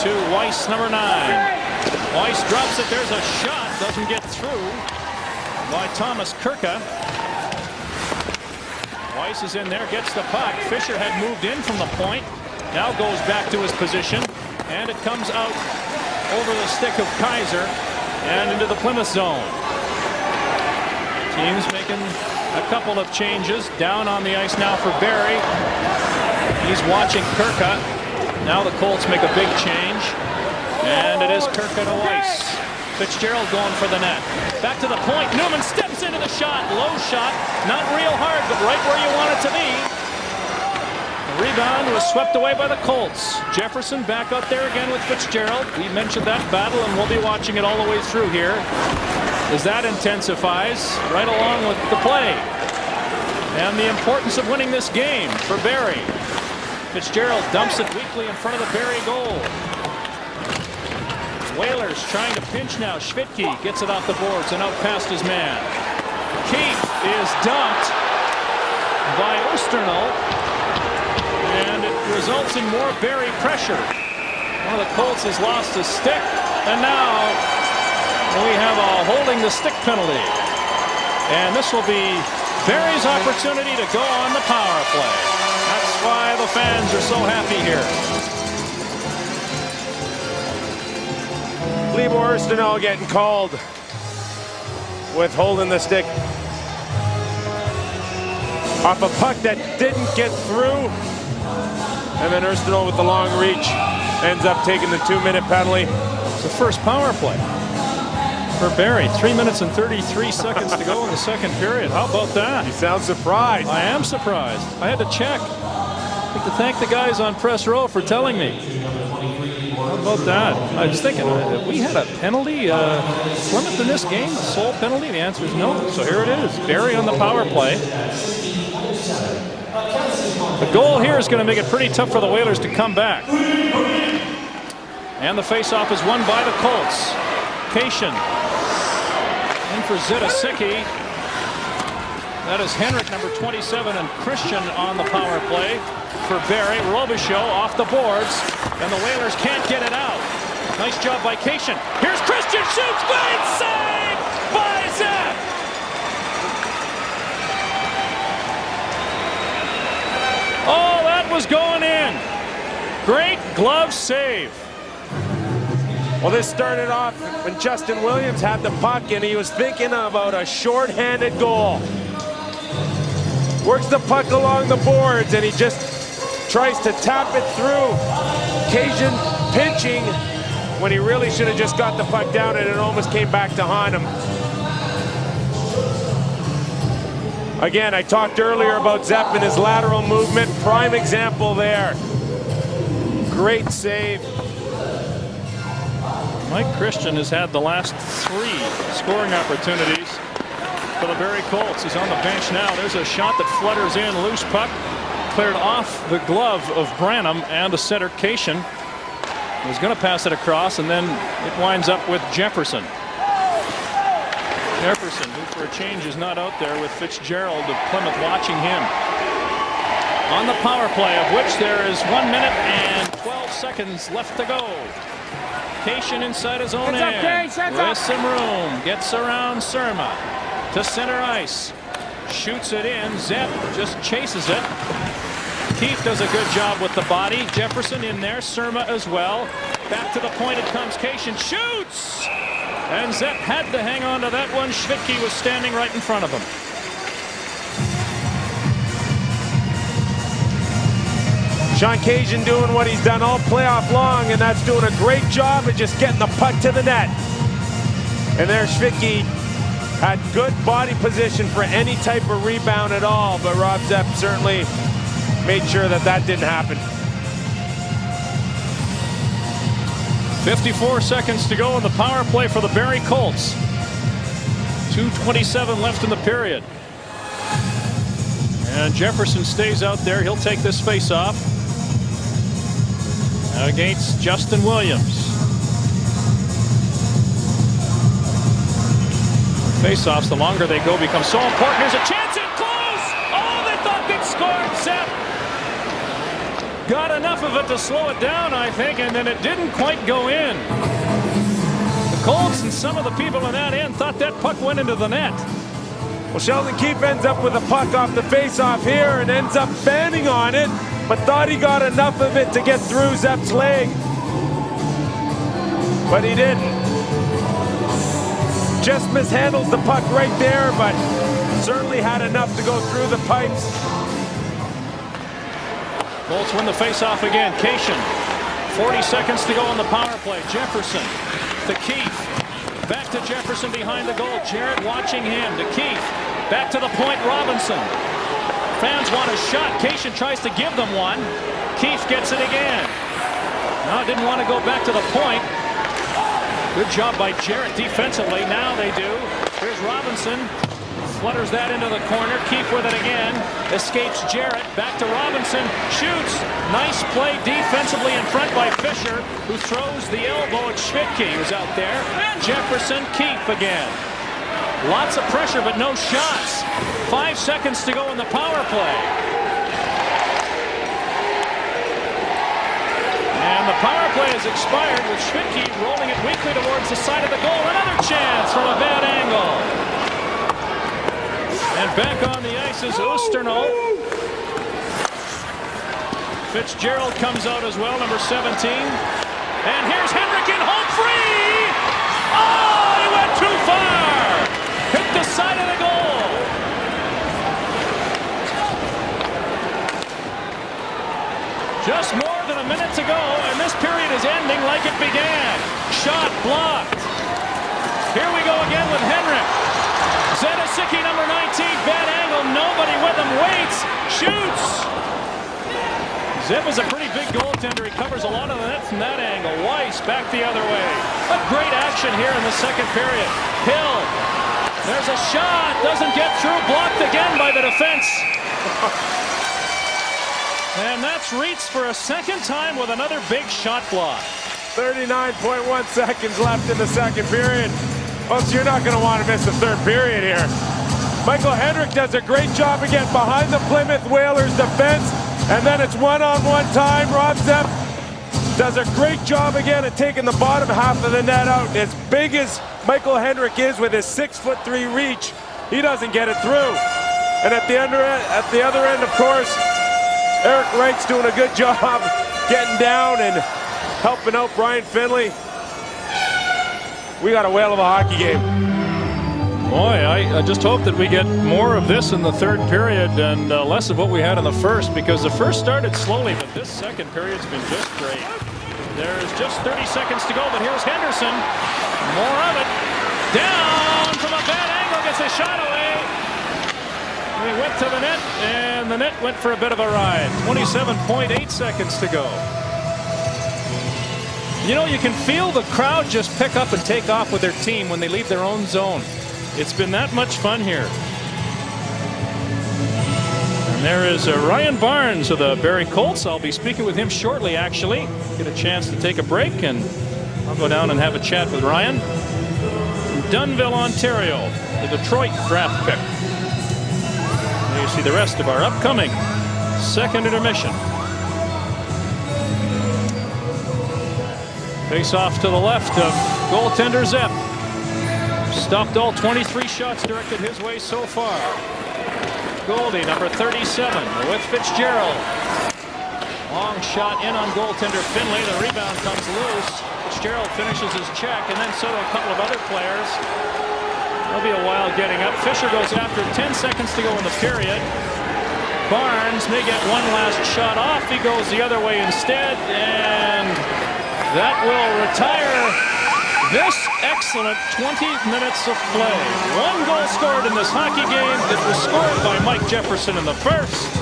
to Weiss, number 9. Weiss drops it. There's a shot. Doesn't get through by Thomas Kirka. Weiss is in there, gets the puck. Fisher had moved in from the point. Now goes back to his position. And it comes out over the stick of Kaiser and into the Plymouth zone. Teams making a couple of changes. Down on the ice now for Barrie. He's watching Kirka. Now the Colts make a big change. And it is Kirka to Weiss. Fitzgerald going for the net. Back to the point. Newman steps into the shot. Low shot. Not real hard, but right where you want it to be. The rebound was swept away by the Colts. Jefferson back out there again with Fitzgerald. We mentioned that battle, and we'll be watching it all the way through here as that intensifies right along with the play. And the importance of winning this game for Barrie. Fitzgerald dumps it weakly in front of the Barrie goal. Whalers trying to pinch now. Schwitke gets it off the boards and out past his man. Keith is dumped by Osternold, and it results in more Barrie pressure. One of the Colts has lost his stick, and now we have a holding the stick penalty. And this will be Barrie's opportunity to go on the power play. That's why the fans are so happy here. Libor Osternold getting called with holding the stick off a puck that didn't get through. And then Osternold with the long reach ends up taking the 2-minute penalty. It's the first power play for Barrie. 3 minutes and 33 seconds to go in the second period. How about that? You sound surprised. I am surprised. I had to check. I have to thank the guys on press row for telling me. How about that? I was thinking, we had a penalty, Plymouth in this game, a sole penalty? The answer is no. So here it is. Barrie on the power play. The goal here is going to make it pretty tough for the Whalers to come back. And the faceoff is won by the Colts. Cation in for Zidasicki. That is Henrik, number 27, and Christian on the power play for Barrie. Robichaud off the boards, and the Whalers can't get it out. Nice job by Cation. Here's Christian, shoots, great save by Zep. Oh, that was going in. Great glove save. Well, this started off when Justin Williams had the puck, and he was thinking about a short-handed goal. Works the puck along the boards, and he just tries to tap it through. Cation pinching when he really should have just got the puck down, and it almost came back to haunt him. Again, I talked earlier about Zep and his lateral movement. Prime example there. Great save. Mike Christian has had the last 3 scoring opportunities for the Barrie Colts. He's on the bench now. There's a shot that flutters in, loose puck, cleared off the glove of Branham and the center Cation. He was going to pass it across, and then it winds up with Jefferson. Jefferson, who for a change is not out there, with Fitzgerald of Plymouth watching him. On the power play, of which there is 1 minute and 12 seconds left to go. Cation inside his own end with some room, gets around Surma to center ice, shoots it in. Zep just chases it. Keefe does a good job with the body. Jefferson in there, Surma as well. Back to the point it comes. Cation shoots, and Zep had to hang on to that one. Schwitke was standing right in front of him. Sean Cation doing what he's done all playoff long, and that's doing a great job of just getting the puck to the net. And there Schwitke had good body position for any type of rebound at all, but Rob Zep certainly made sure that that didn't happen. 54 seconds to go in the power play for the Barrie Colts. 2:27 left in the period. And Jefferson stays out there. He'll take this face-off against Justin Williams. Face-offs, the longer they go, become so important. Here's a chance in close. Oh, they thought they'd scored. Zep got enough of it to slow it down, I think, and then it didn't quite go in. The Colts and some of the people on that end thought that puck went into the net. Well, Sheldon Keefe ends up with a puck off the face-off here and ends up banding on it, but thought he got enough of it to get through Zep's leg. But he didn't. Just mishandles the puck right there, but certainly had enough to go through the pipes. Colts win the face-off again. Cation, 40 seconds to go on the power play. Jefferson to Keefe. Back to Jefferson behind the goal. Jarrett watching him to Keefe. Back to the point, Robinson. Fans want a shot. Cation tries to give them one. Keefe gets it again. No, didn't want to go back to the point. Good job by Jarrett defensively. Now they do. Here's Robinson. Flutters that into the corner. Keefe with it again. Escapes Jarrett. Back to Robinson. Shoots. Nice play defensively in front by Fisher, who throws the elbow at Schwitke, who's out there. Jefferson, Keefe again. Lots of pressure, but no shots. 5 seconds to go in the power play. And the power play has expired with Schwitke rolling it weakly towards the side of the goal. Another chance from a bad angle. And back on the ice is Oosterno. Fitzgerald comes out as well, number 17. And here's Henrik in home free. Oh, he went too far. Hit the side of the goal. Just more than a minute to go, and this period is ending like it began. Shot blocked. Here we go again with Henrik. Zidasicki, number 19, bad angle, nobody with him, waits, shoots. Zip is a pretty big goaltender. He covers a lot of the net from that angle. Weiss back the other way. A great action here in the second period. Hill, there's a shot, doesn't get through, blocked again by the defense. And that's Reitz for a second time with another big shot block. 39.1 seconds left in the second period. Folks, you're not going to want to miss the third period here. Michael Hendrick does a great job again behind the Plymouth Whalers defense. And then it's one-on-one time. Rob Zepp does a great job again at taking the bottom half of the net out. As big as Michael Hendrick is with his 6'3" reach, he doesn't get it through. And at the other end, of course, Eric Wright's doing a good job getting down and helping out Brian Finley. We got a whale of a hockey game. Boy, I just hope that we get more of this in the third period and less of what we had in the first, because the first started slowly, but this second period's been just great. There's just 30 seconds to go, but here's Henderson. More of it. Down from a bad angle, gets a shot away. He went to the net, and the net went for a bit of a ride. 27.8 seconds to go. You know, you can feel the crowd just pick up and take off with their team when they leave their own zone. It's been that much fun here. And there is Ryan Barnes of the Barrie Colts. I'll be speaking with him shortly, actually. Get a chance to take a break, and I'll go down and have a chat with Ryan. From Dunnville, Ontario, the Detroit draft pick. There you see the rest of our upcoming second intermission. Face off to the left of goaltender Zepp. Stopped all 23 shots directed his way so far. Goldie, number 37, with Fitzgerald. Long shot in on goaltender Finley. The rebound comes loose. Fitzgerald finishes his check, and then so do a couple of other players. There'll be a while getting up. Fisher goes after 10 seconds to go in the period. Barnes may get one last shot off. He goes the other way instead, and that will retire this excellent 20 minutes of play. One goal scored in this hockey game. It was scored by Mike Jefferson in the first.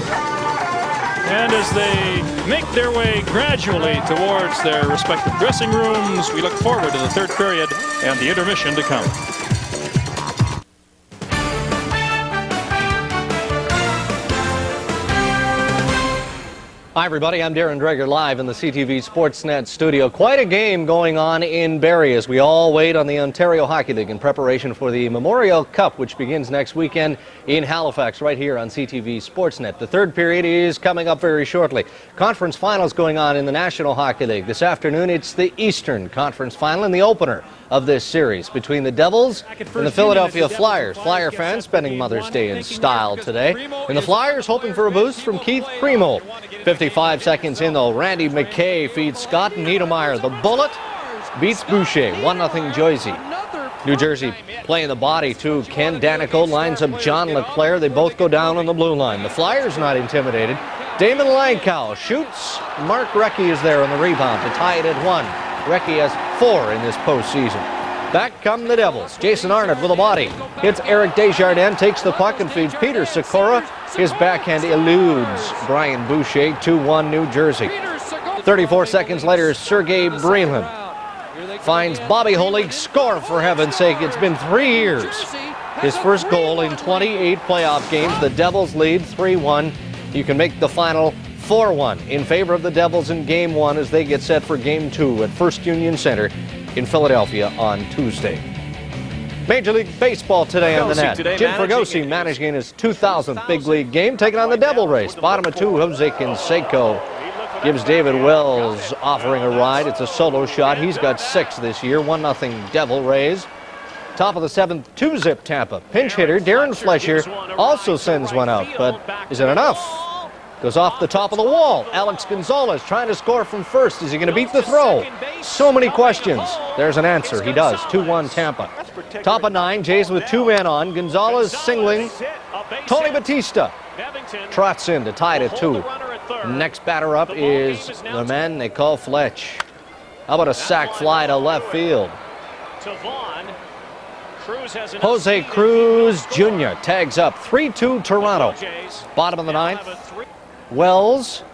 And as they make their way gradually towards their respective dressing rooms, we look forward to the third period and the intermission to come. Hi, everybody. I'm Darren Dreger, live in the CTV Sportsnet studio. Quite a game going on in Barrie as we all wait on the Ontario Hockey League in preparation for the Memorial Cup, which begins next weekend in Halifax, right here on CTV Sportsnet. The third period is coming up very shortly. Conference finals going on in the National Hockey League. This afternoon, it's the Eastern Conference Final and the opener of this series between the Devils and the Philadelphia Flyers. Flyer fans spending Mother's Day in style today. And the Flyers hoping for a boost from Keith Primo. 55 seconds in, though. Randy McKay feeds Scott Niedermeyer. The Bullet beats Boucher. 1-0 Jersey. New Jersey playing the body, too. Ken Danico lines up John LeClaire. They both go down on the blue line. The Flyers not intimidated. Damon Langkow shoots. Mark Recchi is there on the rebound to tie it at 1. Recchi has 4 in this postseason. Back come the Devils. Jason Arnott with a body. Hits Eric Desjardins, takes the puck and feeds Peter Sikora. His backhand eludes Brian Boucher. 2-1 New Jersey. 34 seconds later, Sergei Brylin finds Bobby Holig. Score, for heaven's sake. It's been 3 years. His first goal in 28 playoff games. The Devils lead 3-1. You can make the final 4-1 in favor of the Devils in Game 1 as they get set for Game 2 at First Union Center in Philadelphia on Tuesday. Major League Baseball today on the net. Jim Fregosi managing his 2000th big league game, taking on the Devil Race. Bottom of 2, Jose Canseco gives David Wells offering a ride. It's a solo shot. He's got 6 this year. 1-0 Devil Rays. Top of the 7th, 2-zip Tampa. Pinch hitter Darren Fletcher also sends one out, but is it enough? Goes off the top of the wall. Alex Gonzalez trying to score from first. Is he going to beat the throw? So many questions. There's an answer. He does. 2-1 Tampa. Top of 9, Jays with 2 men on. Gonzalez singling. Tony Batista trots in to tie it at 2. Next batter up is the man they call Fletch. How about a sac fly to left field? Jose Cruz Jr. tags up. 3-2 Toronto. Bottom of the 9th. Wells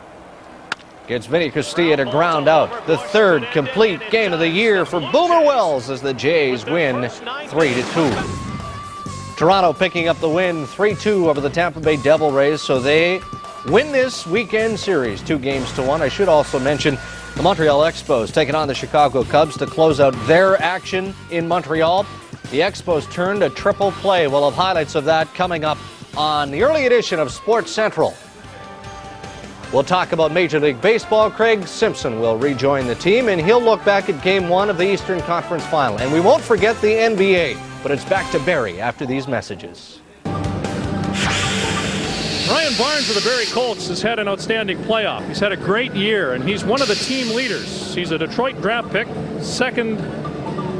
gets Vinny Castilla to ground out. The third complete game of the year for Boomer Wells as the Jays win 3-2. Toronto picking up the win 3-2 over the Tampa Bay Devil Rays, so they win this weekend series 2-1. I should also mention the Montreal Expos taking on the Chicago Cubs to close out their action in Montreal. The Expos turned a triple play. We'll have highlights of that coming up on the early edition of Sports Central. We'll talk about Major League Baseball. Craig Simpson will rejoin the team, and he'll look back at Game 1 of the Eastern Conference Final. And we won't forget the NBA, but it's back to Barrie after these messages. Ryan Barnes of the Barrie Colts has had an outstanding playoff. He's had a great year, and he's one of the team leaders. He's a Detroit draft pick, second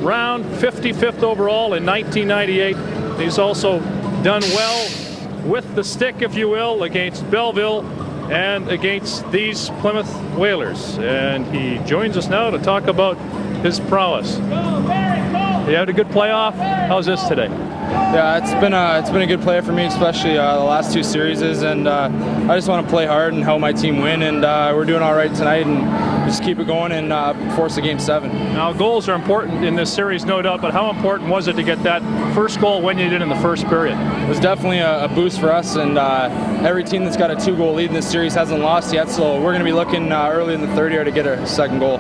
round, 55th overall in 1998. He's also done well with the stick, if you will, against Belleville and against these Plymouth Whalers. And he joins us now to talk about his prowess. You had a good playoff. How's this today? Yeah, it's been a good play for me, especially the last two series, and I just want to play hard and help my team win, and we're doing all right tonight, and just keep it going and force a Game 7. Now, goals are important in this series, no doubt, but how important was it to get that first goal when you did in the first period? It was definitely a boost for us, and every team that's got a 2-goal lead in this series hasn't lost yet, so we're going to be looking early in the third here to get a second goal.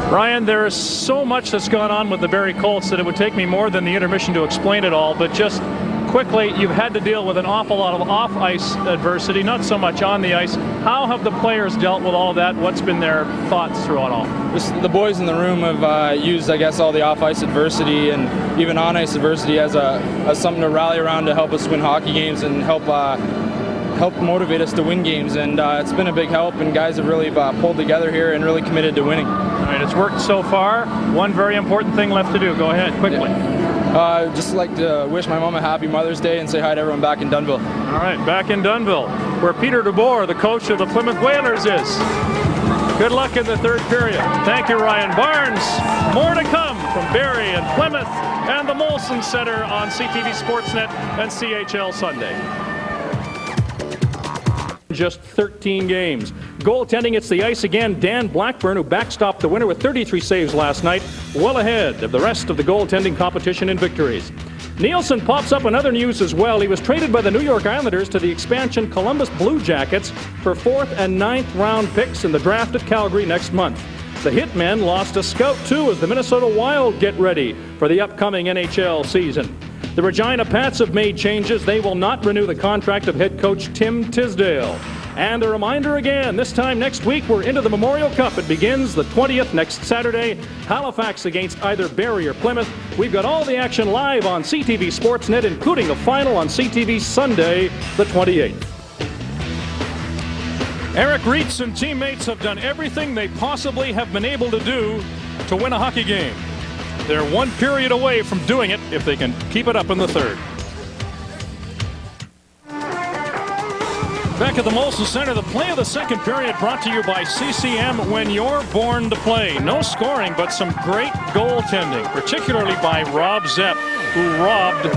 Ryan, there is so much that's gone on with the Barrie Colts that it would take me more than the intermission to explain it all, but just quickly, you've had to deal with an awful lot of off-ice adversity, not so much on the ice. How have the players dealt with all that? What's been their thoughts through it all? Just the boys in the room have used, I guess, all the off-ice adversity and even on-ice adversity as something to rally around to help us win hockey games and help motivate us to win games, and it's been a big help, and guys have really pulled together here and really committed to winning. All right, it's worked so far. One very important thing left to do. Go ahead, quickly. Yeah. Just like to wish my mom a happy Mother's Day and say hi to everyone back in Dunnville. All right, back in Dunnville, where Peter DeBoer, the coach of the Plymouth Whalers, is. Good luck in the third period. Thank you, Ryan Barnes. More to come from Barrie and Plymouth and the Molson Center on CTV Sportsnet and CHL Sunday. Just 13 games. Goaltending, it's the ice again. Dan Blackburn, who backstopped the winner with 33 saves last night, well ahead of the rest of the goaltending competition in victories. Nielsen pops up in other news as well. He was traded by the New York Islanders to the expansion Columbus Blue Jackets for 4th and 9th round picks in the draft at Calgary next month. The Hitmen lost a scout too as the Minnesota Wild get ready for the upcoming NHL season. The Regina Pats have made changes. They will not renew the contract of head coach Tim Tisdale. And a reminder again, this time next week, we're into the Memorial Cup. It begins the 20th next Saturday. Halifax against either Barrie or Plymouth. We've got all the action live on CTV Sportsnet, including a final on CTV Sunday, the 28th. Eric Reitz and teammates have done everything they possibly have been able to do to win a hockey game. They're one period away from doing it if they can keep it up in the third. Back at the Molson Center, the play of the second period brought to you by CCM, when you're born to play. No scoring, but some great goaltending, particularly by Rob Zepp, who robbed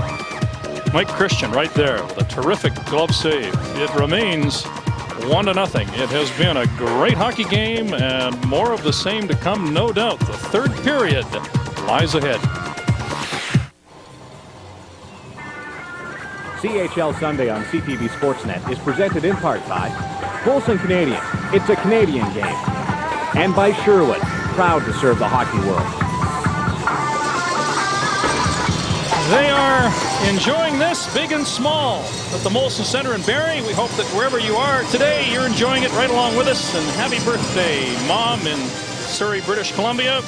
Mike Christian right there with a terrific glove save. It remains 1-0. It has been a great hockey game, and more of the same to come, no doubt. The third period lies ahead. CHL Sunday on CTV Sportsnet is presented in part by Molson Canadian. It's a Canadian game. And by Sherwood, proud to serve the hockey world. They are enjoying this big and small at the Molson Center in Barrie. We hope that wherever you are today, you're enjoying it right along with us. And happy birthday, Mom in Surrey, British Columbia.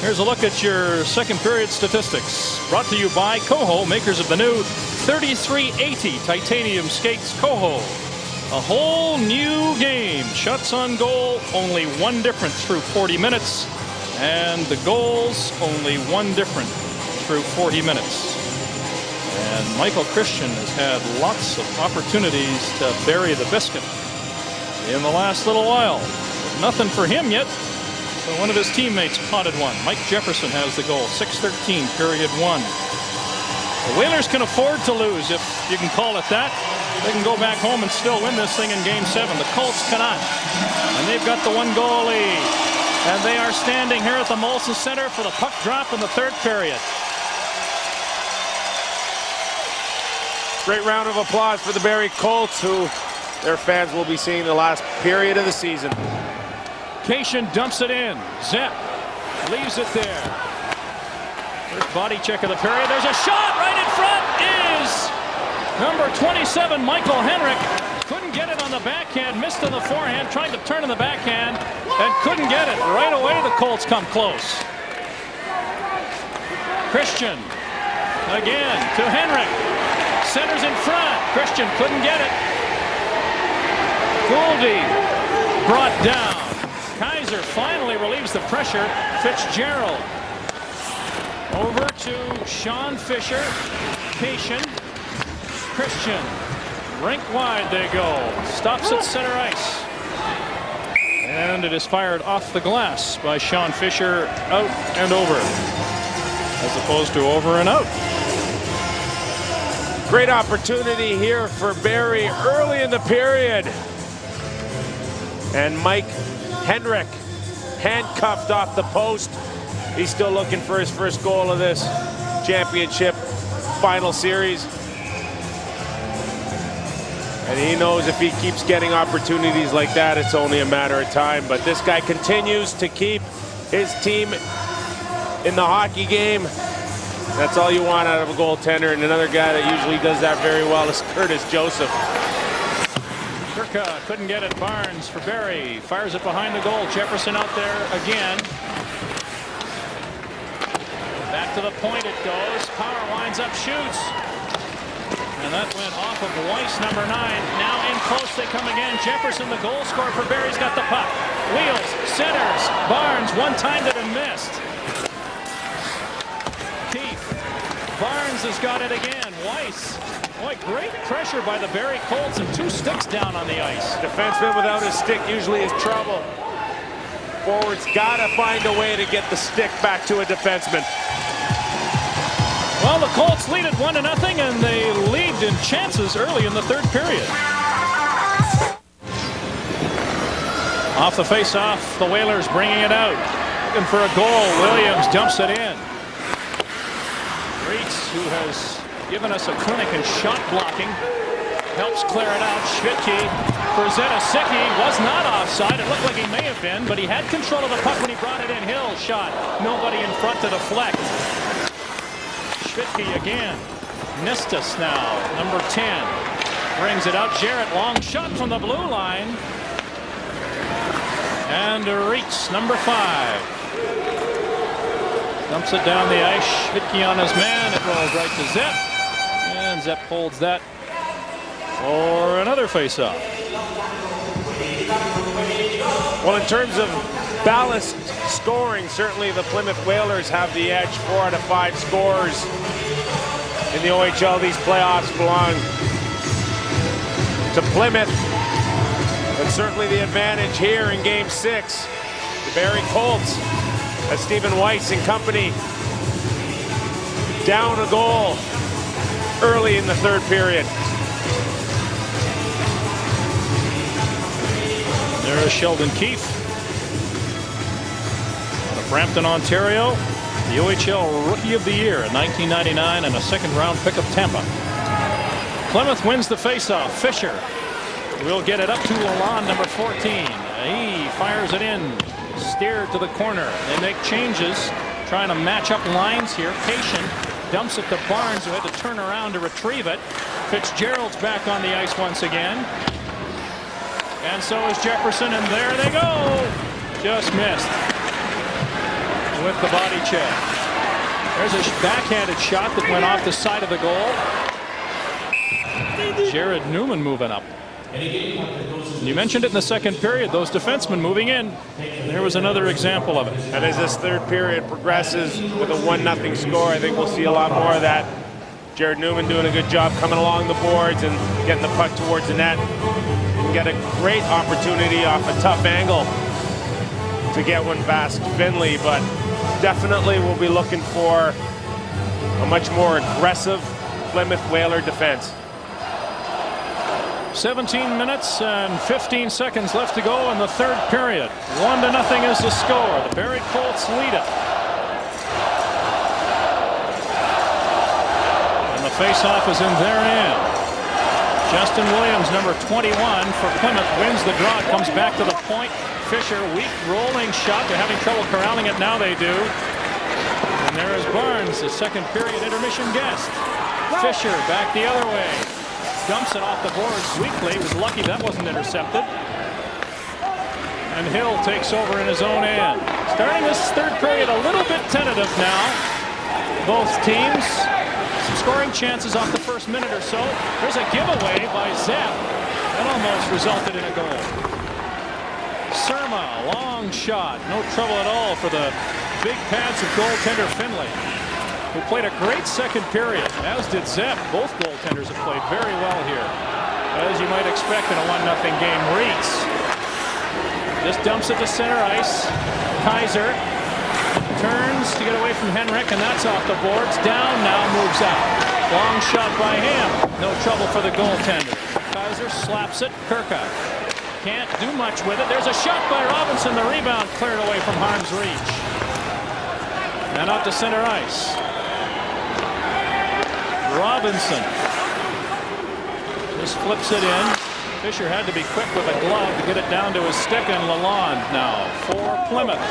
Here's a look at your second period statistics. Brought to you by Coho, makers of the new 3380 titanium skates. Coho, a whole new game. Shots on goal, only one different through 40 minutes. And the goals, only one different through 40 minutes. And Michael Christian has had lots of opportunities to bury the biscuit in the last little while. Nothing for him yet. So one of his teammates potted one. Mike Jefferson has the goal. 6:13, period 1. The Whalers can afford to lose, if you can call it that. They can go back home and still win this thing in Game 7. The Colts cannot. And they've got the 1-goal lead. And they are standing here at the Molson Center for the puck drop in the third period. Great round of applause for the Barrie Colts, who their fans will be seeing the last period of the season. Cation dumps it in. Zepp leaves it there. First body check of the period. There's a shot right in front. Is number 27, Michael Henrik. Couldn't get it on the backhand. Missed on the forehand. Tried to turn on the backhand and couldn't get it. Right away the Colts come close. Christian again to Henrik. Centers in front. Christian couldn't get it. Gouldy brought down. Kaiser finally relieves the pressure. Fitzgerald over to Sean Fisher. Cation. Christian. Rink wide they go. Stops at center ice. And it is fired off the glass by Sean Fisher. Out and over. As opposed to over and out. Great opportunity here for Barrie early in the period. And Mike Henrik handcuffed off the post. He's still looking for his first goal of this championship final series. And he knows if he keeps getting opportunities like that, it's only a matter of time. But this guy continues to keep his team in the hockey game. That's all you want out of a goaltender. And another guy that usually does that very well is Curtis Joseph. Kirka couldn't get it. Barnes for Barrie. Fires it behind the goal. Jefferson out there again. Back to the point it goes. Power winds up, shoots. And that went off of Weiss, number 9. Now in close they come again. Jefferson, the goal scorer for Barrie's got the puck. Wheels, centers. Barnes one-timed it and missed. Keith. Barnes has got it again. Weiss. Boy, great pressure by the Barrie Colts and 2 sticks down on the ice. Defenseman without his stick usually is trouble. Forwards gotta find a way to get the stick back to a defenseman. Well, the Colts lead it 1-0, and they lead in chances early in the third period. Off the face-off, the Whalers bringing it out. Looking for a goal. Williams dumps it in. Reitz, who has given us a clinic in shot blocking, helps clear it out. Schwitke for Zetosicki. Was not offside. It looked like he may have been, but he had control of the puck when he brought it in. Hill shot. Nobody in front to deflect. Schwitke again. Nistus now, number 10. Brings it out. Jarrett, long shot from the blue line. And Reitz, number 5. Dumps it down the ice. Schwitke on his man. It rolls right to Zepp. And Zepp holds that for another faceoff. Well, in terms of balanced scoring, certainly the Plymouth Whalers have the edge. 4 out of 5 scores in the OHL. These playoffs belong to Plymouth. But certainly the advantage here in Game 6. The Barrie Colts, as Stephen Weiss and company, down a goal early in the third period. There's Sheldon Keefe. Out of Brampton, Ontario. The OHL Rookie of the Year in 1999 and a second-round pick of Tampa. Plymouth wins the faceoff. Fisher will get it up to Lalonde, number 14. He fires it in. Steered to the corner. They make changes, trying to match up lines here. Cation dumps it to Barnes, who had to turn around to retrieve it. Fitzgerald's back on the ice once again. And so is Jefferson, and there they go. Just missed with the body check. There's a backhanded shot that went off the side of the goal. Jared Newman moving up. You mentioned it in the second period, those defensemen moving in. There was another example of it. And as this third period progresses with a 1-0 score, I think we'll see a lot more of that. Jared Newman doing a good job coming along the boards and getting the puck towards the net. And get a great opportunity off a tough angle to get one past Finley, but definitely we'll be looking for a much more aggressive Plymouth Whaler defense. 17 minutes and 15 seconds left to go in the third period. 1-0 is the score. The Barrie Colts lead it. And the face-off is in their end. Justin Williams, number 21 for Plymouth, wins the draw. It comes back to the point. Fisher, weak rolling shot. They're having trouble corralling it. Now they do. And there is Barnes, the second period intermission guest. Fisher back the other way. Dumps it off the boards weakly. Was lucky that wasn't intercepted. And Hill takes over in his own end. Starting this third period a little bit tentative now. Both teams. Some scoring chances off the first minute or so. There's a giveaway by Zepp. That almost resulted in a goal. Surma, long shot. No trouble at all for the big pads of goaltender Finley, who played a great second period, as did Zepp. Both goaltenders have played very well here, as you might expect in a 1-0 game. Reitz just dumps it to center ice. Kaiser turns to get away from Henrik, and that's off the boards. Down now, moves out. Long shot by him. No trouble for the goaltender. Kaiser slaps it. Kirka can't do much with it. There's a shot by Robinson. The rebound cleared away from harm's reach. And out to center ice. Robinson just flips it in. Fisher had to be quick with a glove to get it down to his stick, and Lalonde now for Plymouth.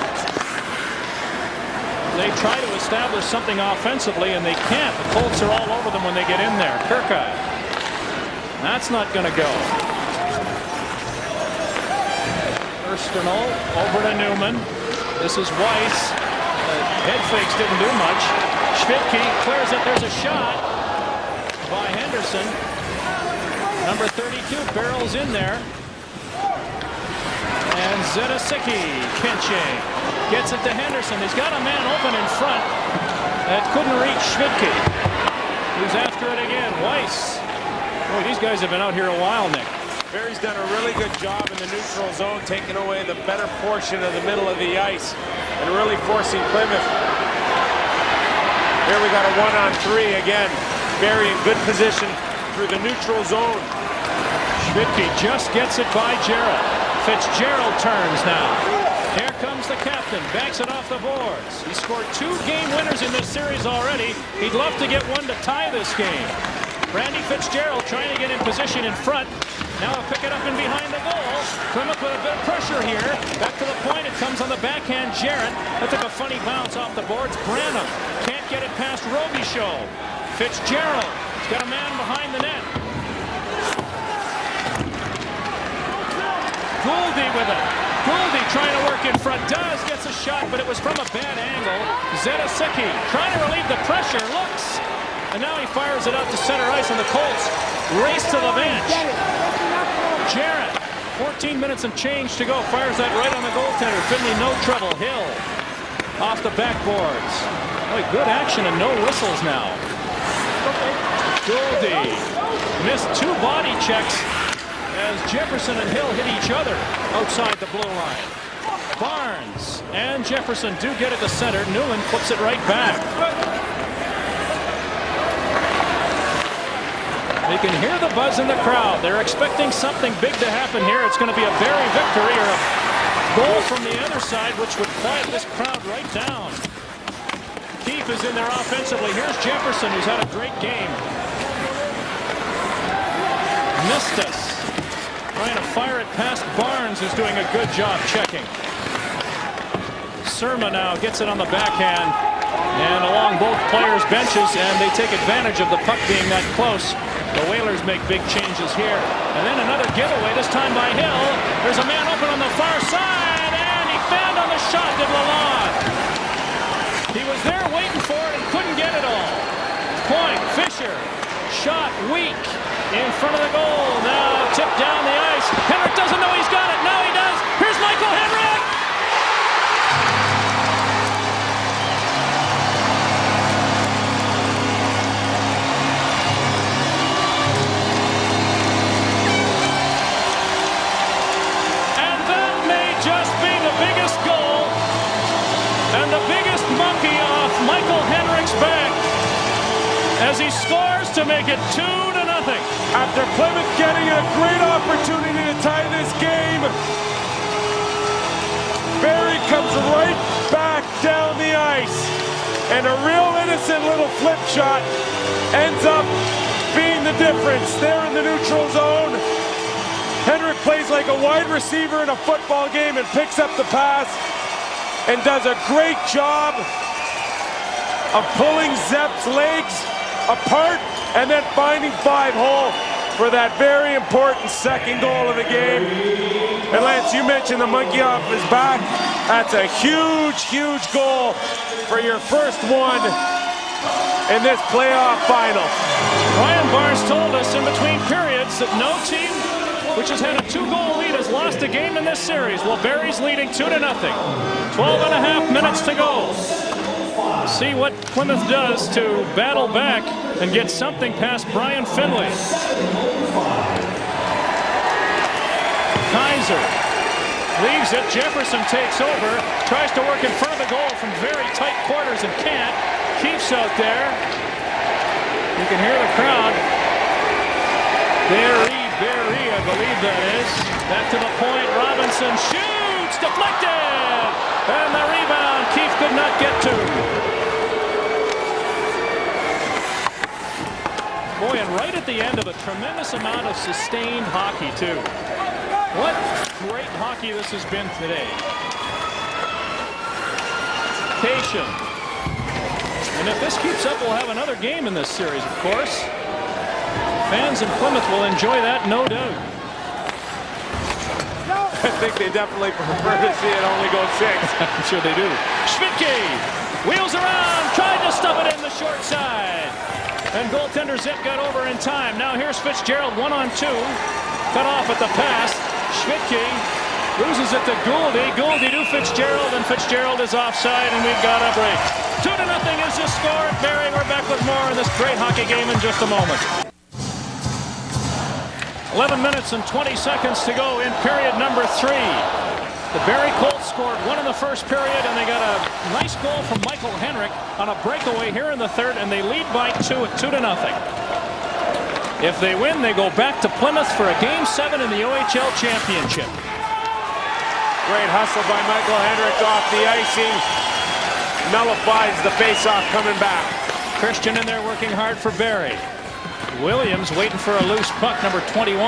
They try to establish something offensively, and they can't. The Colts are all over them when they get in there. Kirka. That's not going to go. Erstenol over to Newman. This is Weiss. Head fakes didn't do much. Schwidtke clears it. There's a shot by Henderson. Number 32 barrels in there. And Zedasicki pinching. Gets it to Henderson. He's got a man open in front. That couldn't reach Schwidtke. Who's after it again? Weiss. Boy, these guys have been out here a while, Nick. Barrie's done a really good job in the neutral zone, taking away the better portion of the middle of the ice and really forcing Plymouth. Here we got a 1-on-3 again. Barrie in good position through the neutral zone. Schwidtke just gets it by Gerald. Fitzgerald turns now. Here comes the captain. Backs it off the boards. He scored 2 game winners in this series already. He'd love to get one to tie this game. Randy Fitzgerald trying to get in position in front. Now he'll pick it up and behind the goal. Plymouth with a bit of pressure here. Back to the point. It comes on the backhand. Jarrett. That took a funny bounce off the boards. Branham can't get it past Robichaud. Fitzgerald. He's got a man behind the net. Gouldy with it. Gouldy trying to work in front. Gets a shot, but it was from a bad angle. Zedasicki trying to relieve the pressure. Looks. And now he fires it out to center ice, and the Colts race to the bench. Jarrett, 14 minutes and change to go. Fires that right on the goaltender. Finley, no trouble. Hill off the backboards. Boy, good action and no whistles now. Gouldy missed 2 body checks as Jefferson and Hill hit each other outside the blue line. Barnes and Jefferson do get it to center. Newman flips it right back. They can hear the buzz in the crowd. They're expecting something big to happen here. It's going to be a Barrie victory or a goal from the other side, which would quiet this crowd right down. Keefe is in there offensively. Here's Jefferson, who's had a great game. Missed us. Trying to fire it past Barnes, who's doing a good job checking. Surma now gets it on the backhand and along both players' benches, and they take advantage of the puck being that close. The Whalers make big changes here. And then another giveaway, this time by Hill. There's a man open on the far side, and he found on the shot, did Lalonde. He was there waiting for it and couldn't get it all. Point, Fisher, shot weak in front of the goal. Now tipped down the ice. Henrik doesn't know he's got it. Now he does. Here's Michael Henrik. Biggest goal and the biggest monkey off Michael Henrik's back as he scores to make it 2-0. After Plymouth getting a great opportunity to tie this game, Barrie comes right back down the ice, and a real innocent little flip shot ends up being the difference there in the neutral zone. Henrik plays like a wide receiver in a football game and picks up the pass and does a great job of pulling Zepp's legs apart and then finding 5-hole for that very important second goal of the game. And Lance, you mentioned the monkey off his back. That's a huge, huge goal for your first one in this playoff final. Ryan Barnes told us in between periods that no team which has had a 2-goal lead has lost a game in this series. Well, Barrie's leading 2-0. 12.5 minutes to go. See what Plymouth does to battle back and get something past Brian Finley. Kaiser leaves it. Jefferson takes over. Tries to work in front of the goal from very tight quarters and can't. Keeps out there. You can hear the crowd. Barrie, I believe that is. Back to the point. Robinson shoots. Deflected. And the rebound Keefe could not get to. Boy, and right at the end of a tremendous amount of sustained hockey, too. What great hockey this has been today. Cation. And if this keeps up, we'll have another game in this series, of course. Fans in Plymouth will enjoy that, no doubt. I think they definitely prefer to see it only go 6. I'm sure they do. Schmidtke wheels around, tried to stuff it in the short side. And goaltender Zip got over in time. Now here's Fitzgerald 1-on-2. Cut off at the pass. Schmidtke loses it to Gouldy. Gouldy to Fitzgerald, and Fitzgerald is offside, and we've got a break. 2-0 is the score at Barrie. We're back with more in this great hockey game in just a moment. 11 minutes and 20 seconds to go in period number 3. The Barrie Colts scored 1 in the first period, and they got a nice goal from Michael Henrik on a breakaway here in the third, and they lead by 2 at 2-0. If they win, they go back to Plymouth for a Game 7 in the OHL Championship. Great hustle by Michael Henrik off the icing. Nullifies the faceoff coming back. Christian in there working hard for Barrie. Williams waiting for a loose puck, number 21.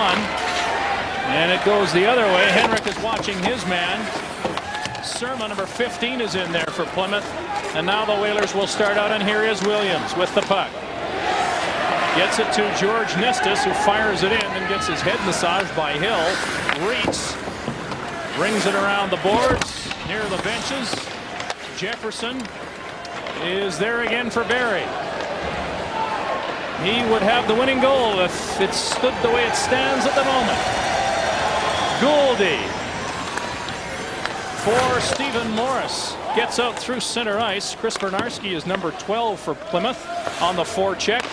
And it goes the other way. Henrik is watching his man. Surma, number 15, is in there for Plymouth. And now the Whalers will start out, and here is Williams with the puck. Gets it to George Nestis, who fires it in and gets his head massaged by Hill. Reitz brings it around the boards near the benches. Jefferson is there again for Barrie. He would have the winning goal if it stood the way it stands at the moment. Gouldy for Stephen Morris. Gets out through center ice. Chris Bernarski is number 12 for Plymouth on the forecheck.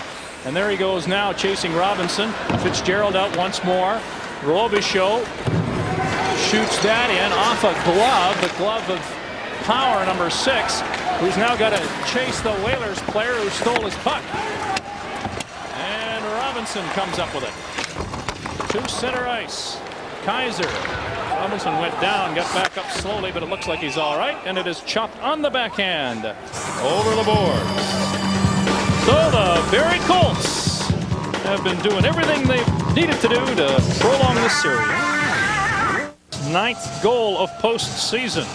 And there he goes now chasing Robinson. Fitzgerald out once more. Robichaud shoots that in off a glove. The glove of Power, number 6, who's now got to chase the Whalers player who stole his puck. And Robinson comes up with it. To center ice. Kaiser. Robinson went down, got back up slowly, but it looks like he's all right. And it is chopped on the backhand over the boards. So the Barrie Colts have been doing everything they've needed to do to prolong this series. 9th goal of postseason.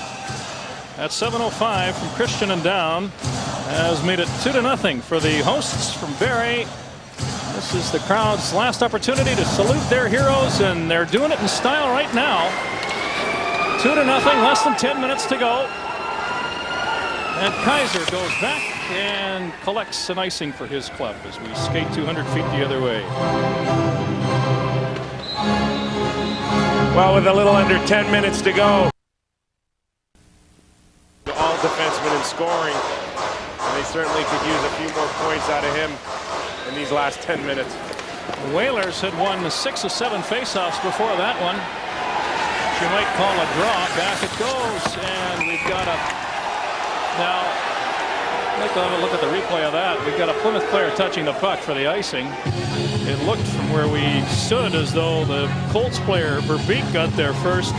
At 7:05 from Christian and down has made it 2-0 for the hosts from Barrie. This is the crowd's last opportunity to salute their heroes, and they're doing it in style right now. 2-0, less than 10 minutes to go. And Kaiser goes back and collects an icing for his club as we skate 200 feet the other way. Well, with a little under 10 minutes to go. All defensemen in scoring. And they certainly could use a few more points out of him in these last 10 minutes. The Whalers had won 6 of 7 faceoffs before that one. You might call a draw. Back it goes, and we've got a... Now, I'd like to have a look at the replay of that. We've got a Plymouth player touching the puck for the icing. It looked from where we stood as though the Colts player, Verbeek, got there first.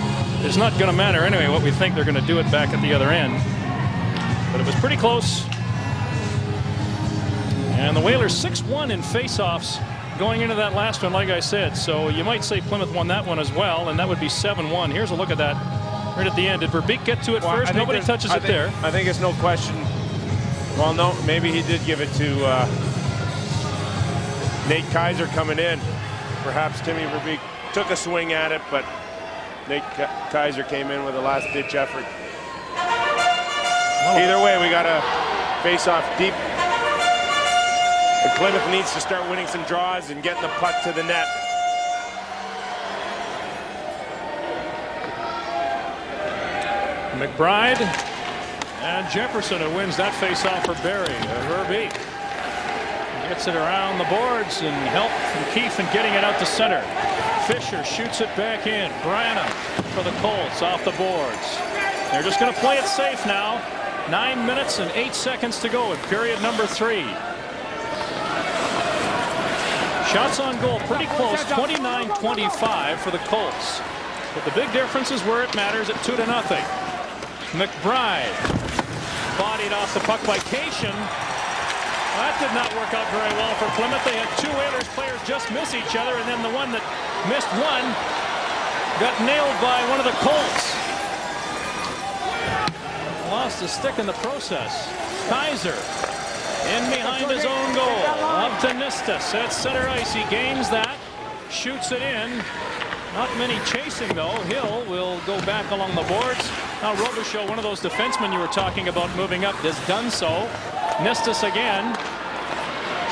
It's not going to matter anyway what we think. They're going to do it back at the other end. But it was pretty close. And the Whalers 6-1 in faceoffs going into that last one, like I said. So you might say Plymouth won that one as well, and that would be 7-1. Here's a look at that right at the end. Did Verbeek get to it first? Nobody touches it there. I think it's no question. Well, no, maybe he did give it to Nate Kaiser coming in. Perhaps Timmy Verbeek took a swing at it, but Nate Kaiser came in with a last-ditch effort. Either way, we got a face-off deep. And Plymouth needs to start winning some draws and getting the puck to the net. McBride and Jefferson who wins that face-off for Barrie. Verbeek gets it around the boards and help from Keefe in getting it out to center. Fisher shoots it back in. Branham for the Colts off the boards. They're just going to play it safe now. 9 minutes and 8 seconds to go in period number 3. Shots on goal pretty close, 29-25 for the Colts. But the big difference is where it matters at 2-0. McBride bodied off the puck by Cation. That did not work out very well for Plymouth. They had 2 Oilers players just miss each other, and then the one that missed one got nailed by one of the Colts. Lost a stick in the process. Kaiser in behind his own goal. Up to Nistas at center ice. He gains that. Shoots it in. Not many chasing, though. Hill will go back along the boards. Now Robichaud, one of those defensemen you were talking about moving up, has done so. Nistas again.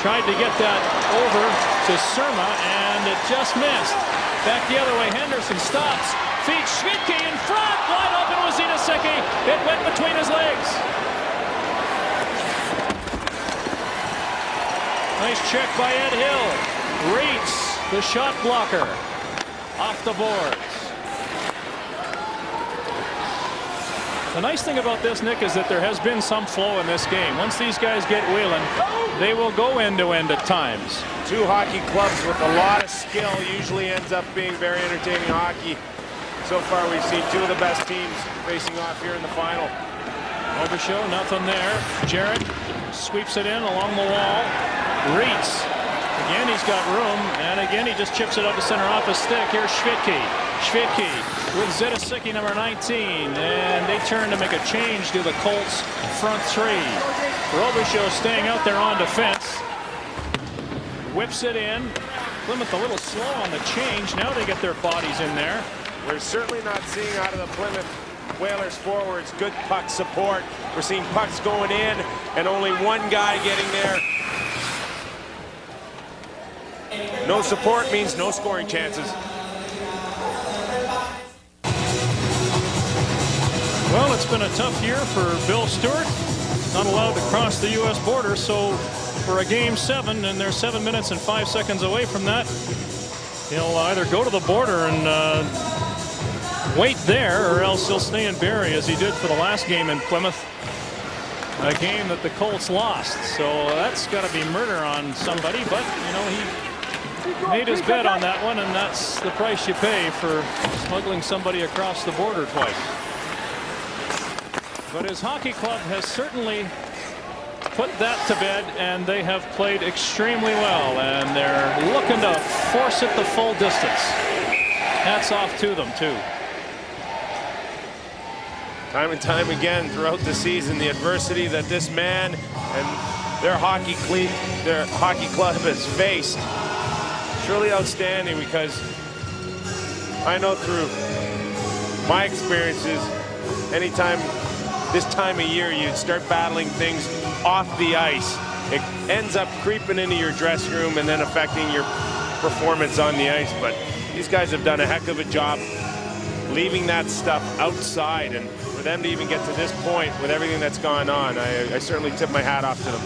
Tried to get that over to Surma, and it just missed. Back the other way. Henderson stops. Feeds Schmidtke in front. Wide open was Zitaseki. It went between his legs. Nice check by Ed Hill. Reeds, the shot blocker. Off the boards. The nice thing about this, Nick, is that there has been some flow in this game. Once these guys get wheeling, they will go end-to-end at times. 2 hockey clubs with a lot of skill usually ends up being very entertaining hockey. So far, we've seen 2 of the best teams facing off here in the final. Robichaud, nothing there. Jarrett sweeps it in along the wall. Reeds. Again, he's got room, and again, he just chips it up to center off his stick. Here's Schmidtke. Schmidtke with Zitaseki, number 19, and they turn to make a change to the Colts front 3. Robichaud staying out there on defense. Whips it in. Plymouth a little slow on the change. Now they get their bodies in there. We're certainly not seeing out of the Plymouth Whalers forwards good puck support. We're seeing pucks going in and only one guy getting there. No support means no scoring chances. Well, it's been a tough year for Bill Stewart. Not allowed to cross the U.S. border, so for a game 7, and they're 7 minutes and 5 seconds away from that, he'll either go to the border and wait there, or else he'll stay in Barrie as he did for the last game in Plymouth, a game that the Colts lost. So that's got to be murder on somebody, but you know, he made his bet on that one, and that's the price you pay for smuggling somebody across the border twice. But his hockey club has certainly put that to bed, and they have played extremely well, and they're looking to force it the full distance. Hats off to them, too. Time and time again throughout the season, the adversity that this man and their hockey club has faced, truly outstanding, because I know through my experiences, anytime this time of year you start battling things off the ice, it ends up creeping into your dressing room and then affecting your performance on the ice. But these guys have done a heck of a job leaving that stuff outside, and for them to even get to this point with everything that's gone on, I certainly tip my hat off to them.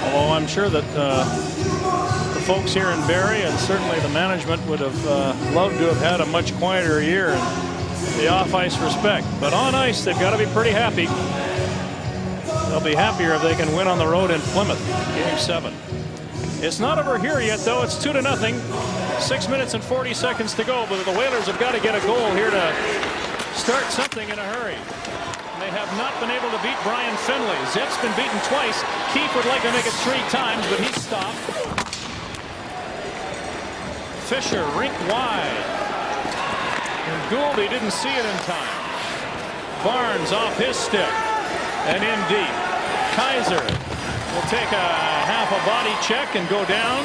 Although I'm sure that the folks here in Barrie and certainly the management would have loved to have had a much quieter year in the off-ice respect. But on ice, they've got to be pretty happy. They'll be happier if they can win on the road in Plymouth, Game 7. It's not over here yet, though. It's 2-0. 6 minutes and 40 seconds to go, but the Whalers have got to get a goal here to start something in a hurry. They have not been able to beat Brian Finley. Zep's been beaten twice. Keefe would like to make it 3 times, but he's stopped. Fisher rink wide. And Gouldy didn't see it in time. Barnes off his stick. And in deep. Kaiser will take a half a body check and go down.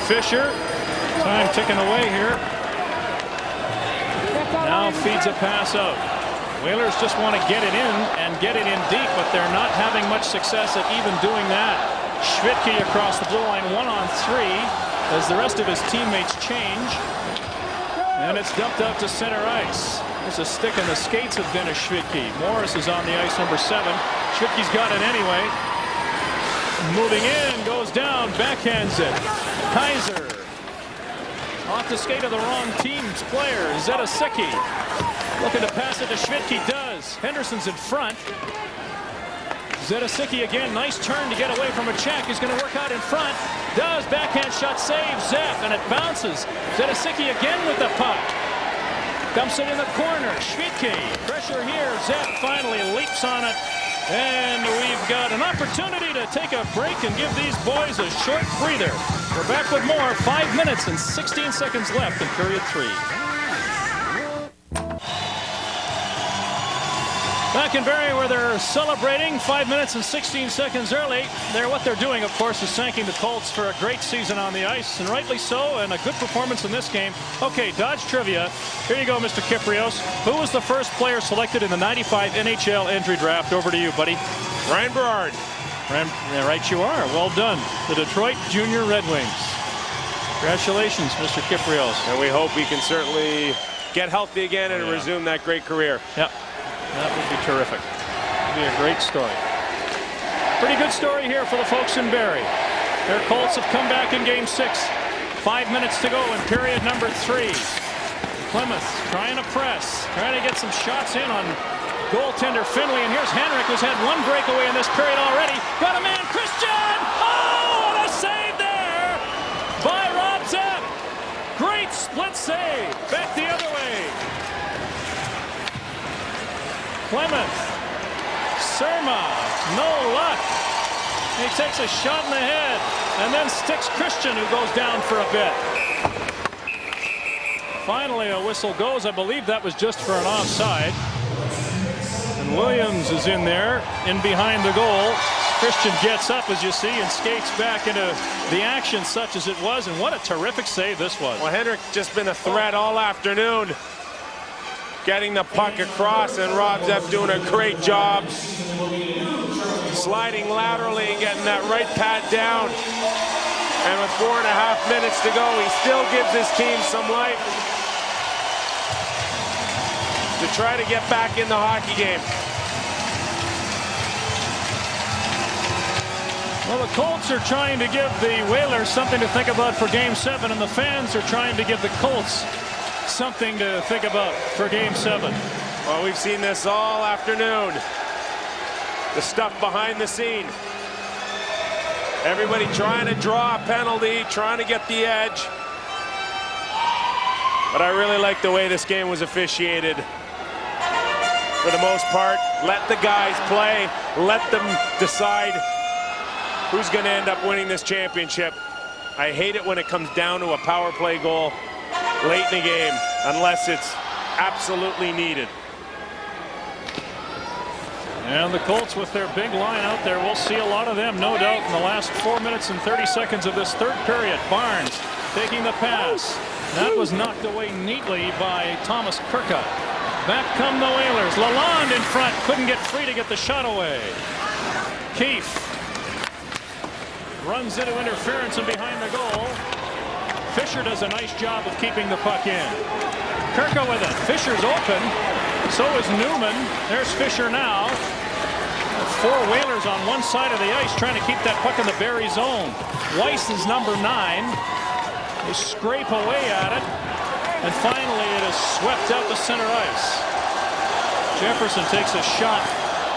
Fisher. Time ticking away here. Now feeds a pass out. Whalers just want to get it in and get it in deep, but they're not having much success at even doing that. Schwitke across the blue line, 1-on-3 as the rest of his teammates change. And it's dumped out to center ice. There's a stick in the skates of Dennis Schwitke. Morris is on the ice, number 7. Schwitke's got it anyway. Moving in, goes down, backhands it. Kaiser. Off the skate of the wrong team's player, Zedasicki. Looking to pass it to Schwitke, does. Henderson's in front. Zedasicki again, nice turn to get away from a check. He's going to work out in front. Does, backhand shot, save, Zep, and it bounces. Zedasicki again with the puck. Dumps it in the corner, Schwitke. Pressure here, Zep finally leaps on it. And we've got an opportunity to take a break and give these boys a short breather. We're back with more. 5 minutes and 16 seconds left in period 3. Back in Barrie where they're celebrating 5 minutes and 16 seconds early. What they're doing, of course, is thanking the Colts for a great season on the ice, and rightly so, and a good performance in this game. Okay, Dodge Trivia. Here you go, Mr. Kypreos. Who was the first player selected in the 95 NHL entry draft? Over to you, buddy. Ryan Berard. Right you are. Well done. The Detroit Junior Red Wings. Congratulations, Mr. Kypreos. And we hope he can certainly get healthy again and resume that great career. Yep. That would be terrific. It'd be a great story. Pretty good story here for the folks in Barrie. Their Colts have come back in game 6. 5 minutes to go in period number 3. Plymouth trying to press, trying to get some shots in on goaltender Finley. And here's Henrik, who's had 1 breakaway in this period already. Got a man, Christian! Oh, what a save there by Rob Zep. Great split save. Back the other way. Plymouth. Surma. No luck. He takes a shot in the head and then sticks Christian, who goes down for a bit. Finally, a whistle goes. I believe that was just for an offside. And Williams is in there, in behind the goal. Christian gets up, as you see, and skates back into the action, such as it was. And what a terrific save this was. Well, Henrik just been a threat all afternoon, getting the puck across, and Rob Zep doing a great job sliding laterally and getting that right pad down. And with 4.5 minutes to go, he still gives his team some life to try to get back in the hockey game. Well, the Colts are trying to give the Whalers something to think about for Game 7, and the fans are trying to give the Colts something to think about for Game 7. Well, we've seen this all afternoon. The stuff behind the scene. Everybody trying to draw a penalty, trying to get the edge. But I really like the way this game was officiated. For the most part, let the guys play. Let them decide who's going to end up winning this championship. I hate it when it comes down to a power play goal late in the game, unless it's absolutely needed. And the Colts with their big line out there, we'll see a lot of them, no doubt, in the last 4 minutes and 30 seconds of this third period. Barnes taking the pass. That was knocked away neatly by Thomas Kirka. Back come the Whalers. Lalonde in front, couldn't get free to get the shot away. Keefe runs into interference and behind the goal. Fisher does a nice job of keeping the puck in. Kirka with it. Fisher's open. So is Newman. There's Fisher now. 4 Whalers on one side of the ice trying to keep that puck in the Barrie zone. Weiss is number 9. They scrape away at it. And finally it is swept out to center ice. Jefferson takes a shot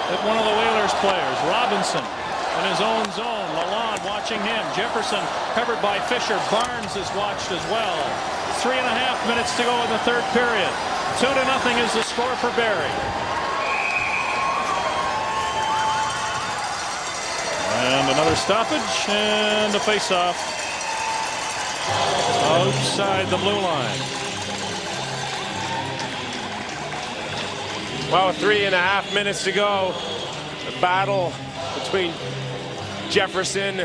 at one of the Whalers players. Robinson in his own zone. Lalonde watching him. Jefferson covered by Fisher. Barnes is watched as well. 3.5 minutes to go in the third period. 2-0 is the score for Barrie. And another stoppage and a face-off outside the blue line. Well, 3.5 minutes to go. The battle between Jefferson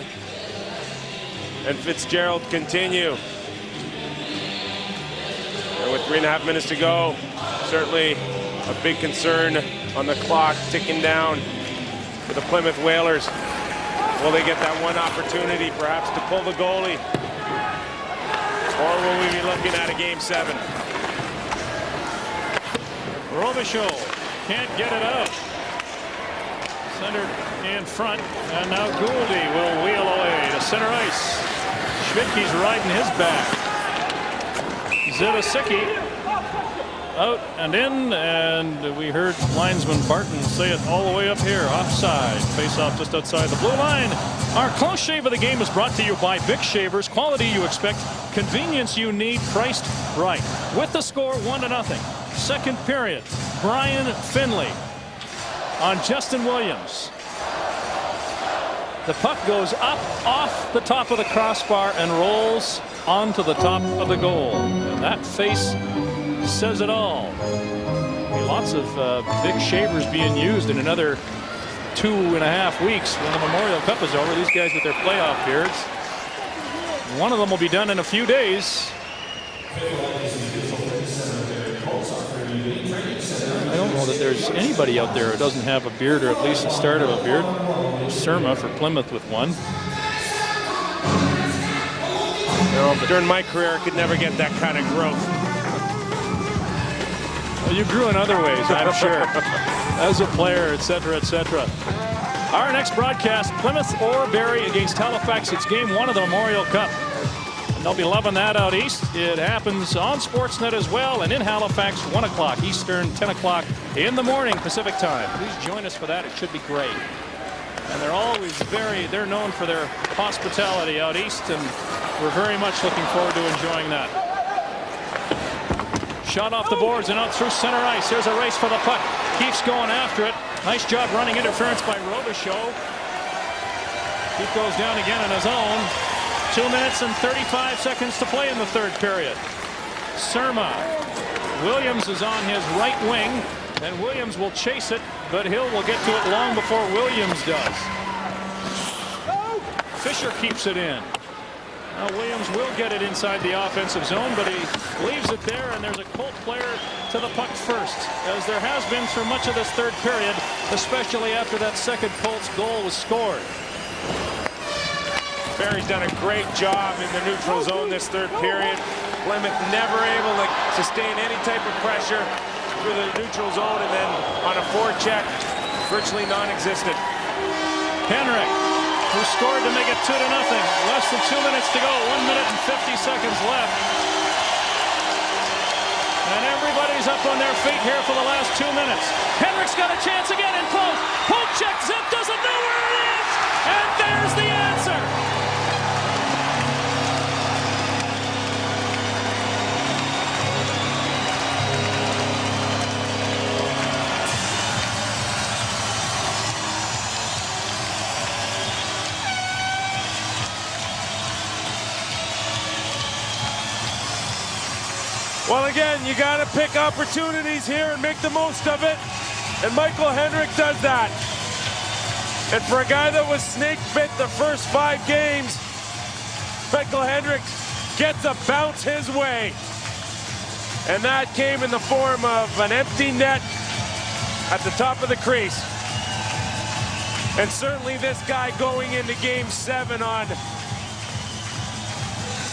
and Fitzgerald continue. And with 3.5 minutes to go, certainly a big concern on the clock ticking down for the Plymouth Whalers. Will they get that one opportunity perhaps to pull the goalie? Or will we be looking at a Game 7? Robichaud can't get it out. Centered in front, and now Gouldy will wheel away to center ice. Schmidtke's riding his back. Zidisicki out and in, and we heard linesman Barton say it all the way up here. Offside. Face-off just outside the blue line. Our close shave of the game is brought to you by Bic Shavers. Quality you expect, convenience you need, priced right. With the score 1-0. Second period. Brian Finley on Justin Williams. The puck goes up off the top of the crossbar and rolls onto the top of the goal. And that face says it all. Lots of Bic Shavers being used in another 2.5 weeks when the Memorial Cup is over. These guys with their playoff beards. One of them will be done in a few days. I don't know that there's anybody out there who doesn't have a beard, or at least the start of a beard. Surma for Plymouth with one. You know, but during my career, I could never get that kind of growth. Well, you grew in other ways, I'm sure, as a player, etc., etc. Our next broadcast, Plymouth or Barrie against Halifax. It's Game 1 of the Memorial Cup. They'll be loving that out east. It happens on Sportsnet as well, and in Halifax, 1 o'clock Eastern, 10 o'clock in the morning Pacific time. Please join us for that. It should be great. And they're known for their hospitality out east, and we're very much looking forward to enjoying that. Shot off the boards and out through center ice. There's a race for the puck. Keeps going after it. Nice job running interference by Robichaud. He goes down again on his own. 2 minutes and 35 seconds to play in the third period. Surma. Williams is on his right wing, and Williams will chase it, but Hill will get to it long before Williams does. Fisher keeps it in. Now Williams will get it inside the offensive zone, but he leaves it there, and there's a Colt player to the puck first, as there has been through much of this third period, especially after that second Colts goal was scored. Barrie's done a great job in the neutral zone this third period. Plymouth never able to sustain any type of pressure through the neutral zone, and then on a forecheck, virtually non-existent. Henrik, who scored to make it 2-0. Less than 2 minutes to go. 1 minute and 50 seconds left. And everybody's up on their feet here for the last 2 minutes. Henrik's got a chance again in close. Poke check, Zip doesn't know where it is. And there's the answer. Well, again, you got to pick opportunities here and make the most of it. And Michael Henrik does that. And for a guy that was snake bit the first 5 games, Michael Henrik gets a bounce his way. And that came in the form of an empty net at the top of the crease. And certainly this guy going into Game 7 on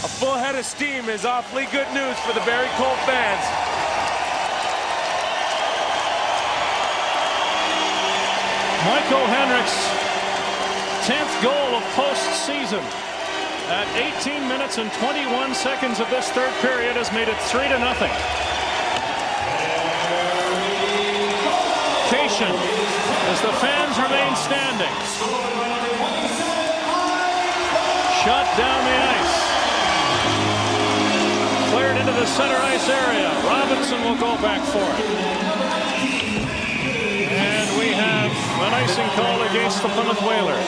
a full head of steam is awfully good news for the Barrie Colts fans. Michael Henrik's 10th goal of postseason at 18 minutes and 21 seconds of this third period has made it 3-0. Cation as the fans remain standing. Shot down the ice. Cleared into the center ice area. Robinson will go back for it. And we have an icing call against the Plymouth Whalers.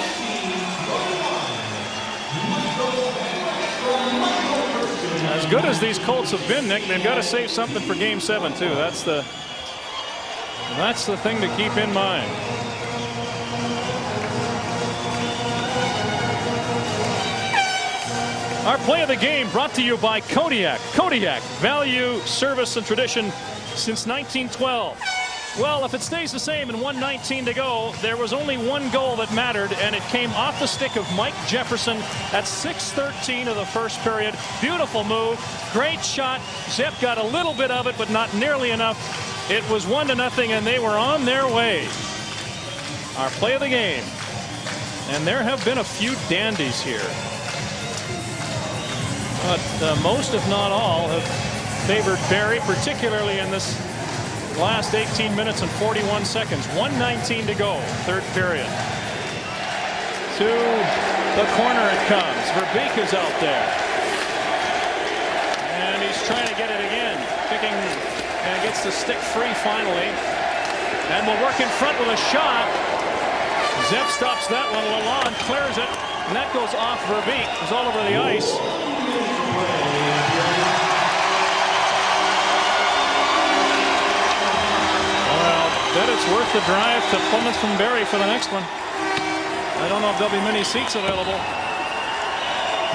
As good as these Colts have been, Nick, they've got to save something for Game 7 too. That's the thing to keep in mind. Our play of the game brought to you by Kodiak. Kodiak, value, service, and tradition since 1912. Well, if it stays the same and 1:19 to go, there was only one goal that mattered, and it came off the stick of Mike Jefferson at 6:13 of the first period. Beautiful move, great shot. Zep got a little bit of it, but not nearly enough. It was 1-0, and they were on their way. Our play of the game. And there have been a few dandies here. But most, if not all, have favored Barrie, particularly in this last 18 minutes and 41 seconds. 1:19 to go, third period. To the corner it comes. Verbeek is out there. And he's trying to get it again. Kicking and gets the stick free finally. And will work in front with a shot. Zep stops that one. Lalonde clears it. And that goes off Verbeek. It's all over the ice. Bet it's worth the drive to Plymouth from Barrie for the next one. I don't know if there'll be many seats available.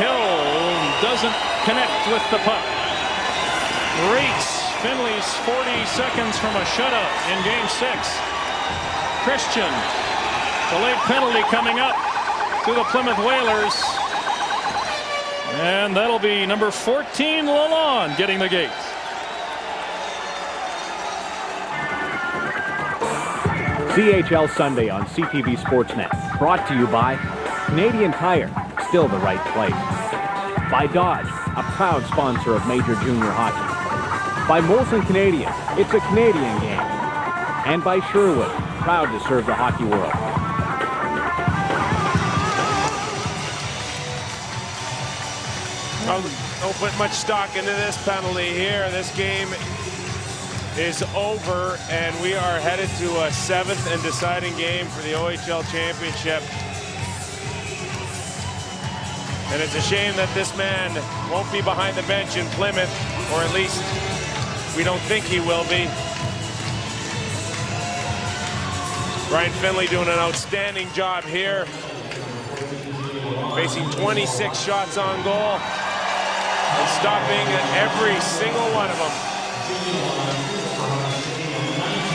Hill doesn't connect with the puck. Rates Finley's 40 seconds from a shutout in Game 6. Christian, the late penalty coming up to the Plymouth Whalers. And that'll be number 14, Lalonde, getting the gate. CHL Sunday on CTV Sportsnet. Brought to you by Canadian Tire, still the right place. By Dodge, a proud sponsor of Major Junior Hockey. By Molson Canadian, it's a Canadian game. And by Sherwood, proud to serve the hockey world. Don't put much stock into this penalty here. This game is over, and we are headed to a 7th and deciding game for the OHL championship. And it's a shame that this man won't be behind the bench in Plymouth, or at least we don't think he will be. Brian Finley doing an outstanding job here, facing 26 shots on goal and stopping every single one of them.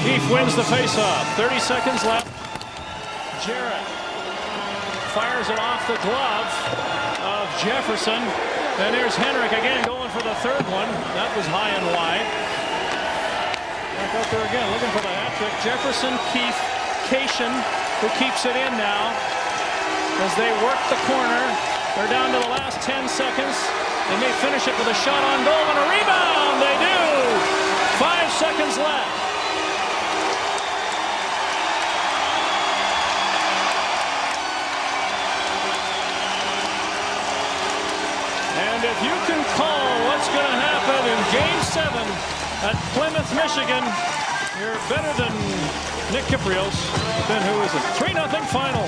Heath wins the faceoff. 30 seconds left. Jarrett fires it off the glove of Jefferson. And there's Henrik again going for the third one. That was high and wide. Back out there again, looking for the hat trick. Jefferson, Keith, Cation, who keeps it in now as they work the corner. They're down to the last 10 seconds. They may finish it with a shot on goal and a rebound. They do. 5 seconds left. And if you can call what's going to happen in Game 7 at Plymouth, Michigan, you're better than Nick Kypreos. Then who is it? 3-0 final.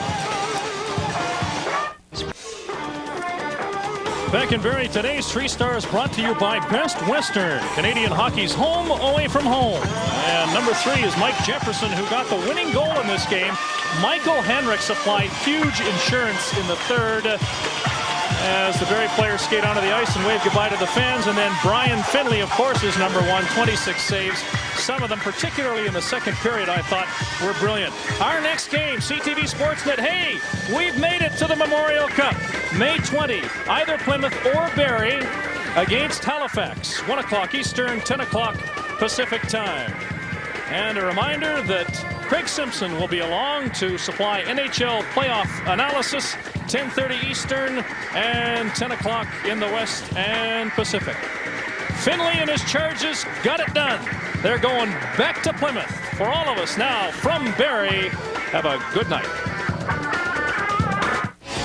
Back in Barrie, today's 3 Stars brought to you by Best Western, Canadian hockey's home away from home. And number 3 is Mike Jefferson, who got the winning goal in this game. Michael Henrik supplied huge insurance in the third as the Barrie players skate onto the ice and wave goodbye to the fans. And then Brian Finley, of course, is number 1, 26 saves. Some of them, particularly in the second period, I thought were brilliant. Our next game, CTV Sportsnet. Hey, we've made it to the Memorial Cup. May 20, either Plymouth or Barrie against Halifax. 1 o'clock Eastern, 10 o'clock Pacific time. And a reminder that Craig Simpson will be along to supply NHL playoff analysis, 10:30 Eastern and 10 o'clock in the West and Pacific. Finley and his Charges got it done. They're going back to Plymouth. For all of us now from Barrie, have a good night.